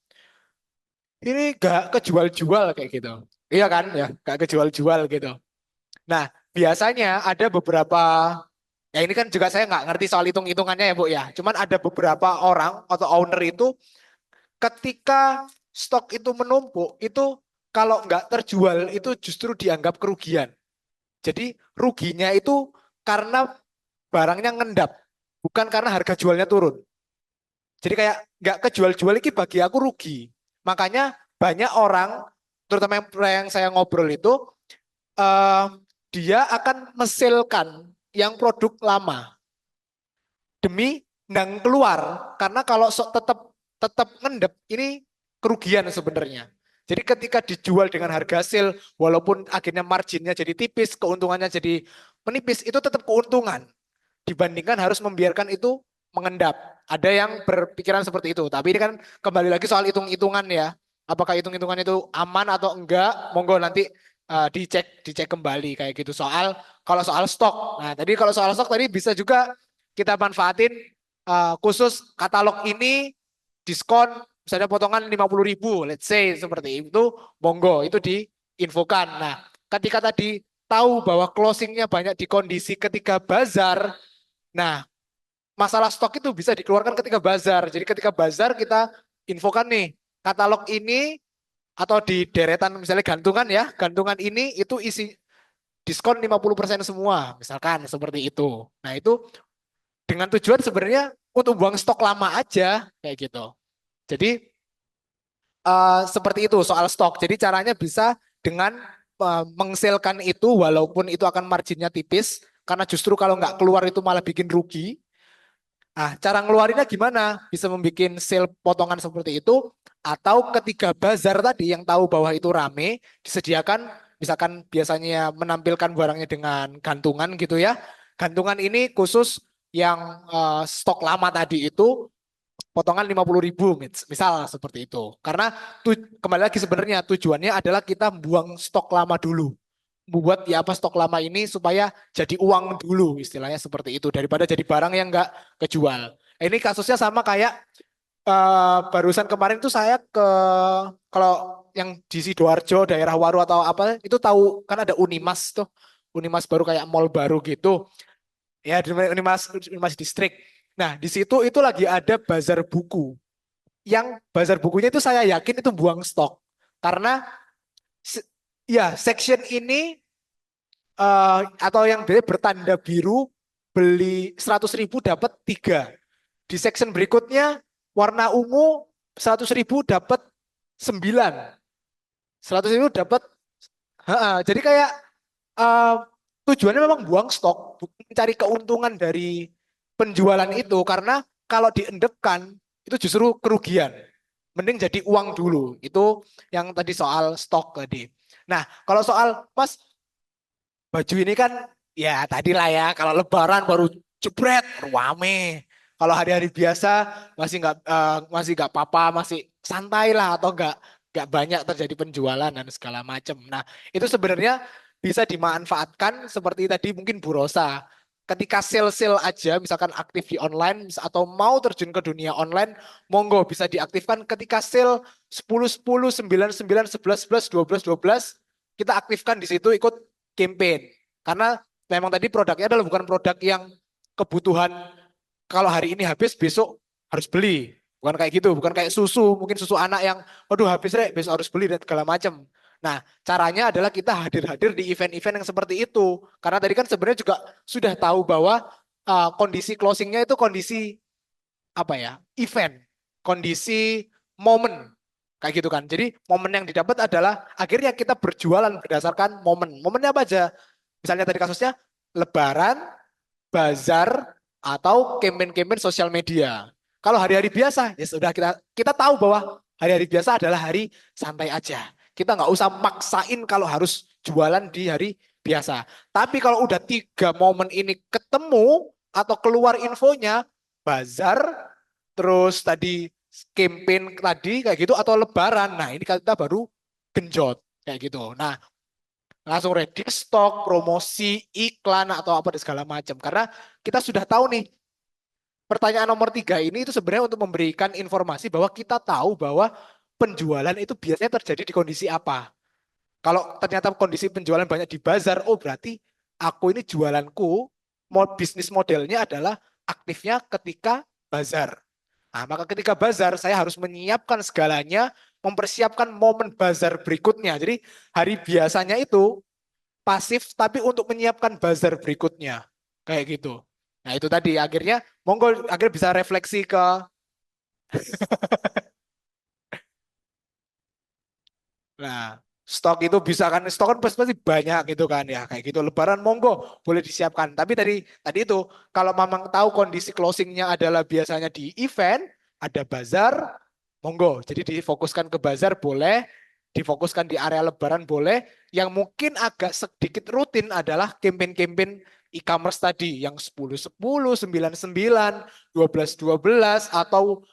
Ini gak kejual-jual kayak gitu. Iya kan, ya, gak kejual-jual gitu. Nah, biasanya ada beberapa, ya ini kan juga saya nggak ngerti soal hitung-hitungannya ya, Bu, ya. Cuman ada beberapa orang atau owner itu ketika stok itu menumpuk, itu kalau nggak terjual itu justru dianggap kerugian. Jadi ruginya itu karena barangnya ngendap, bukan karena harga jualnya turun. Jadi kayak nggak kejual-jual ini bagi aku rugi. Makanya banyak orang, terutama yang saya ngobrol itu, dia akan meselkan yang produk lama demi nang keluar. Karena kalau tetap ngendep ini kerugian sebenarnya. Jadi ketika dijual dengan harga sale, walaupun akhirnya marginnya jadi tipis, keuntungannya jadi menipis, itu tetap keuntungan. Dibandingkan harus membiarkan itu mengendap. Ada yang berpikiran seperti itu. Tapi ini kan kembali lagi soal hitung-hitungan ya. Apakah hitung-hitungan itu aman atau enggak? Monggo nanti dicek kembali kayak gitu. Kalau soal stok. Nah tadi kalau soal stok tadi bisa juga kita manfaatin khusus katalog ini diskon. Misalnya potongan 50.000, let's say seperti itu, monggo itu diinfokan. Nah, ketika tadi tahu bahwa closingnya banyak di kondisi ketika bazar, nah masalah stok itu bisa dikeluarkan ketika bazar. Jadi ketika bazar kita infokan nih, katalog ini atau di deretan misalnya gantungan ya, gantungan ini itu isi diskon 50% semua, misalkan seperti itu. Nah itu dengan tujuan sebenarnya untuk buang stok lama aja, kayak gitu. Jadi seperti itu soal stok. Jadi caranya bisa dengan mengselkan itu walaupun itu akan marginnya tipis. Karena justru kalau nggak keluar itu malah bikin rugi. Nah, cara ngeluarinnya gimana? Bisa membuat sale potongan seperti itu. Atau ketika bazar tadi yang tahu bahwa itu rame, disediakan misalkan biasanya menampilkan barangnya dengan gantungan gitu ya. Gantungan ini khusus yang stok lama tadi itu potongan 50.000 misal seperti itu. Karena kembali lagi sebenarnya tujuannya adalah kita buang stok lama dulu. Membuat ya apa stok lama ini supaya jadi uang dulu istilahnya seperti itu daripada jadi barang yang enggak kejual. Ini kasusnya sama kayak barusan kemarin itu saya kalau yang di Sidoarjo daerah Waru atau apa itu tahu kan ada Unimas tuh. Unimas baru kayak mall baru gitu. Ya Unimas Distrik. Nah, di situ itu lagi ada bazar buku. Yang bazar bukunya itu saya yakin itu buang stok. Karena ya section ini atau yang bertanda biru beli 100.000 dapat 3. Di section berikutnya warna ungu 100.000 dapat 9. 100.000 dapat jadi kayak tujuannya memang buang stok, mencari keuntungan dari penjualan itu karena kalau diendepkan itu justru kerugian. Mending jadi uang dulu. Itu yang tadi soal stok tadi. Nah, kalau soal Mas baju ini kan ya tadi lah ya kalau lebaran baru jebret rame. Kalau hari-hari biasa masih nggak apa-apa, masih santai lah atau nggak banyak terjadi penjualan dan segala macam. Nah, itu sebenarnya bisa dimanfaatkan seperti tadi mungkin Bu Rosa. Ketika sale-sale aja misalkan aktif di online atau mau terjun ke dunia online, monggo bisa diaktifkan ketika sale 10 10 9 9 11 11 12 12 kita aktifkan di situ ikut campaign. Karena memang tadi produknya adalah bukan produk yang kebutuhan kalau hari ini habis besok harus beli. Bukan kayak gitu, bukan kayak susu, mungkin susu anak yang waduh habis rek besok harus beli dan segala macam. Nah, caranya adalah kita hadir-hadir di event-event yang seperti itu. Karena tadi kan sebenarnya juga sudah tahu bahwa kondisi closingnya itu kondisi apa ya? Event, kondisi momen. Kayak gitu kan. Jadi momen yang didapat adalah akhirnya kita berjualan berdasarkan momen. Momennya apa aja? Misalnya tadi kasusnya Lebaran, bazar, atau campaign-campaign sosial media. Kalau hari-hari biasa, ya sudah kita tahu bahwa hari-hari biasa adalah hari santai aja. Kita nggak usah maksain kalau harus jualan di hari biasa. Tapi kalau udah 3 momen ini ketemu atau keluar infonya, bazar, terus tadi campaign tadi kayak gitu atau lebaran. Nah, ini kita baru genjot kayak gitu. Nah, langsung ready stok, promosi, iklan atau apa dan segala macam. Karena kita sudah tahu nih, pertanyaan nomor 3 ini itu sebenarnya untuk memberikan informasi bahwa kita tahu bahwa penjualan itu biasanya terjadi di kondisi apa. Kalau ternyata kondisi penjualan banyak di bazar, oh berarti aku ini jualanku, bisnis modelnya adalah aktifnya ketika bazar. Nah, maka ketika bazar saya harus menyiapkan segalanya, mempersiapkan momen bazar berikutnya. Jadi hari biasanya itu pasif tapi untuk menyiapkan bazar berikutnya. Kayak gitu. Nah, itu tadi akhirnya monggo akhirnya bisa refleksi ke Nah, stok itu bisa kan, stok kan pasti banyak gitu kan ya, kayak gitu. Lebaran monggo boleh disiapkan. Tapi tadi itu kalau memang tahu kondisi closingnya adalah biasanya di event, ada bazar, monggo. Jadi difokuskan ke bazar boleh, difokuskan di area Lebaran boleh. Yang mungkin agak sedikit rutin adalah campaign-campaign e-commerce tadi yang 10-10, 9-9, 12-12 atau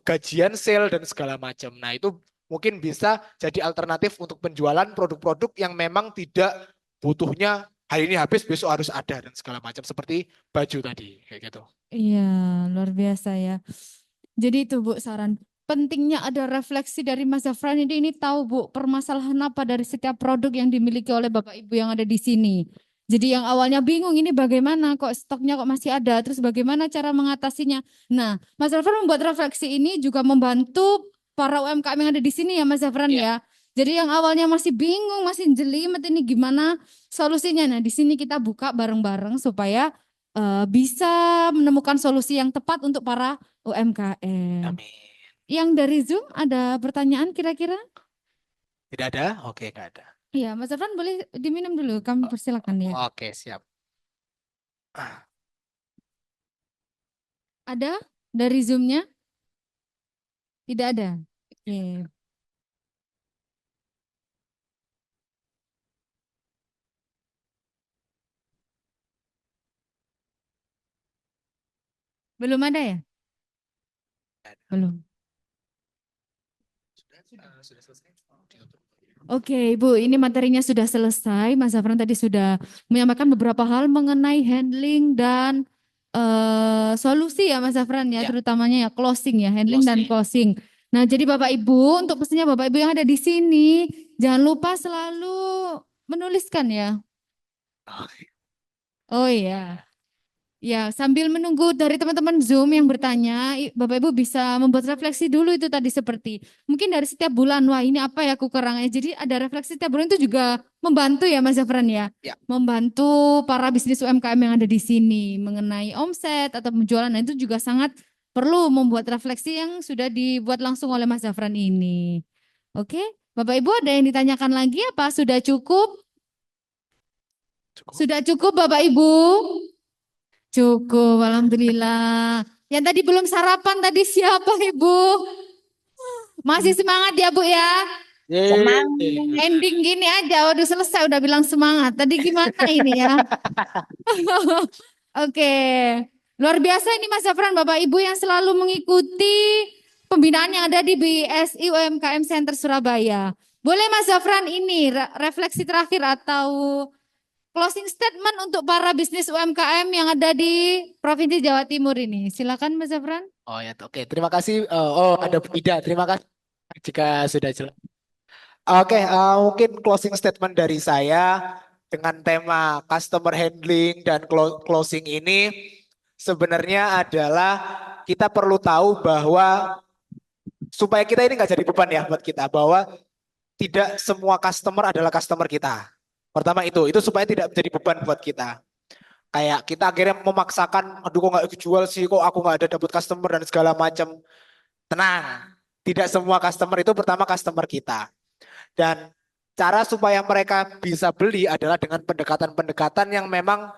gajian sale dan segala macam. Nah, itu mungkin bisa jadi alternatif untuk penjualan produk-produk yang memang tidak butuhnya hari ini habis besok harus ada dan segala macam seperti baju tadi kayak gitu. Iya, luar biasa ya. Jadi itu Bu saran. Pentingnya ada refleksi dari Mas Zafran ini tahu Bu permasalahan apa dari setiap produk yang dimiliki oleh Bapak Ibu yang ada di sini. Jadi yang awalnya bingung ini bagaimana kok stoknya kok masih ada, terus bagaimana cara mengatasinya. Nah, Mas Zafran membuat refleksi ini juga membantu para UMKM yang ada di sini ya Mas Zafran ya. Jadi yang awalnya masih bingung, masih jelimet ini gimana solusinya. Nah, di sini kita buka bareng-bareng supaya bisa menemukan solusi yang tepat untuk para UMKM. Amin. Yang dari Zoom ada pertanyaan kira-kira? Tidak ada? Oke, nggak ada. Iya, Mas Zafran boleh diminum dulu, kami persilakan ya. Oke, siap. Ada dari Zoom-nya? Tidak ada. Oke. Belum ada ya? Belum. Sudah selesai. Oke, Ibu, ini materinya sudah selesai. Mas Zafran tadi sudah menyampaikan beberapa hal mengenai handling dan solusi ya Mas Zafran ya, terutamanya ya closing ya, handling dan closing. Nah, jadi Bapak Ibu, untuk pesannya Bapak Ibu yang ada di sini, jangan lupa selalu menuliskan ya. Oh iya. Ya, sambil menunggu dari teman-teman Zoom yang bertanya, Bapak Ibu bisa membuat refleksi dulu itu tadi seperti mungkin dari setiap bulan, wah ini apa ya kekurangannya. Jadi ada refleksi setiap bulan itu juga membantu ya Mas Zafran ya. Membantu para bisnis UMKM yang ada di sini mengenai omset atau penjualan. Nah, itu juga sangat perlu membuat refleksi yang sudah dibuat langsung oleh Mas Zafran ini. Oke, Bapak Ibu ada yang ditanyakan lagi apa? Sudah cukup? Sudah cukup Bapak Ibu? Cukup, alhamdulillah. Yang tadi belum sarapan tadi siapa Ibu? Masih semangat ya Bu ya? Ending gini aja, waduh selesai udah bilang semangat. Tadi gimana ini ya? Oke, luar biasa ini Mas Zafran, Bapak Ibu yang selalu mengikuti pembinaan yang ada di BSI UMKM Center Surabaya. Boleh Mas Zafran ini refleksi terakhir atau closing statement untuk para bisnis UMKM yang ada di Provinsi Jawa Timur ini. Silakan Mas Zafran. Oh ya, oke. Terima kasih. Ada Bu Ida. Terima kasih jika sudah jelas. Oke, mungkin closing statement dari saya dengan tema customer handling dan closing ini sebenarnya adalah kita perlu tahu bahwa supaya kita ini nggak jadi beban ya buat kita, bahwa tidak semua customer adalah customer kita. Pertama itu supaya tidak menjadi beban buat kita. Kayak kita akhirnya memaksakan, aduh kok nggak dijual sih, kok aku nggak ada dapat customer dan segala macam. Tenang, Tidak semua customer itu pertama customer kita. Dan cara supaya mereka bisa beli adalah dengan pendekatan-pendekatan yang memang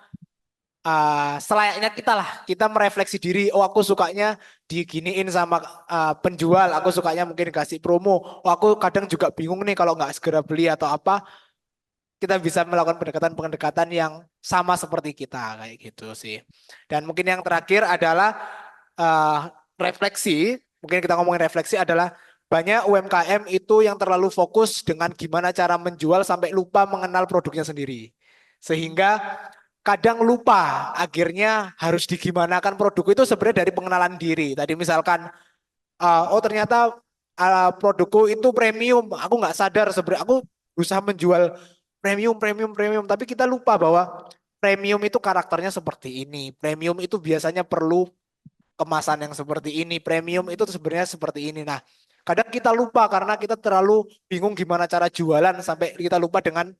selayaknya kita lah. Kita merefleksi diri, oh aku sukanya diginiin sama penjual, aku sukanya mungkin kasih promo. Oh aku kadang juga bingung nih kalau nggak segera beli atau apa. Kita bisa melakukan pendekatan-pendekatan yang sama seperti kita kayak gitu sih. Dan mungkin yang terakhir adalah refleksi. Mungkin kita ngomongin refleksi adalah banyak UMKM itu yang terlalu fokus dengan gimana cara menjual sampai lupa mengenal produknya sendiri. Sehingga kadang lupa akhirnya harus digimanakan produk itu sebenarnya dari pengenalan diri. Tadi misalkan oh ternyata produkku itu premium, aku nggak sadar sebenarnya aku berusaha menjual premium, tapi kita lupa bahwa premium itu karakternya seperti ini, premium itu biasanya perlu kemasan yang seperti ini, premium itu sebenarnya seperti ini. Nah, kadang kita lupa karena kita terlalu bingung gimana cara jualan sampai kita lupa dengan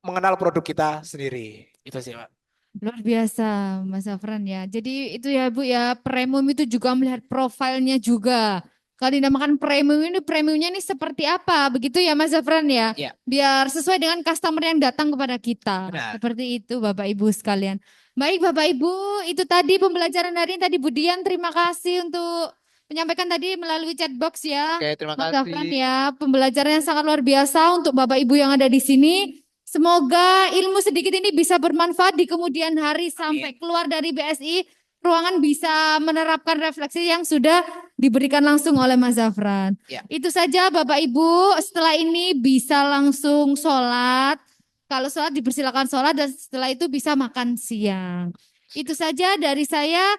mengenal produk kita sendiri. Itu sih, Pak. Luar biasa, Mas Zafran ya. Jadi itu ya Bu ya, premium itu juga melihat profilnya juga. Kalau dinamakan premium ini, premiumnya ini seperti apa? Begitu ya Mas Zafran ya? Iya. Biar sesuai dengan customer yang datang kepada kita. Benar. Seperti itu Bapak Ibu sekalian. Baik Bapak Ibu, itu tadi pembelajaran hari ini tadi Bu Dian, terima kasih untuk menyampaikan tadi melalui chatbox ya. Oke, terima Mas kasih. Zafran ya, pembelajaran yang sangat luar biasa untuk Bapak Ibu yang ada di sini. Semoga ilmu sedikit ini bisa bermanfaat di kemudian hari sampai keluar dari BSI. Ruangan bisa menerapkan refleksi yang sudah diberikan langsung oleh Mas Zafran. Ya. Itu saja Bapak Ibu, setelah ini bisa langsung sholat. Kalau sholat dipersilakan sholat dan setelah itu bisa makan siang. Itu saja dari saya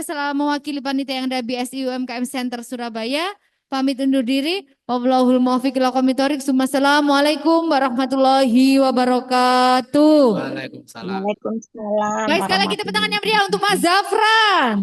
selalu mewakili panitia yang ada BSI UMKM Center Surabaya. Pamit undur diri. Wallahul muwaffiq ila aqwamit thoriq. Assalamualaikum warahmatullahi wabarakatuh. Waalaikumsalam. Waalaikumsalam. Baik, sekali lagi tepuk tangan yang meriah untuk Mas Zafran.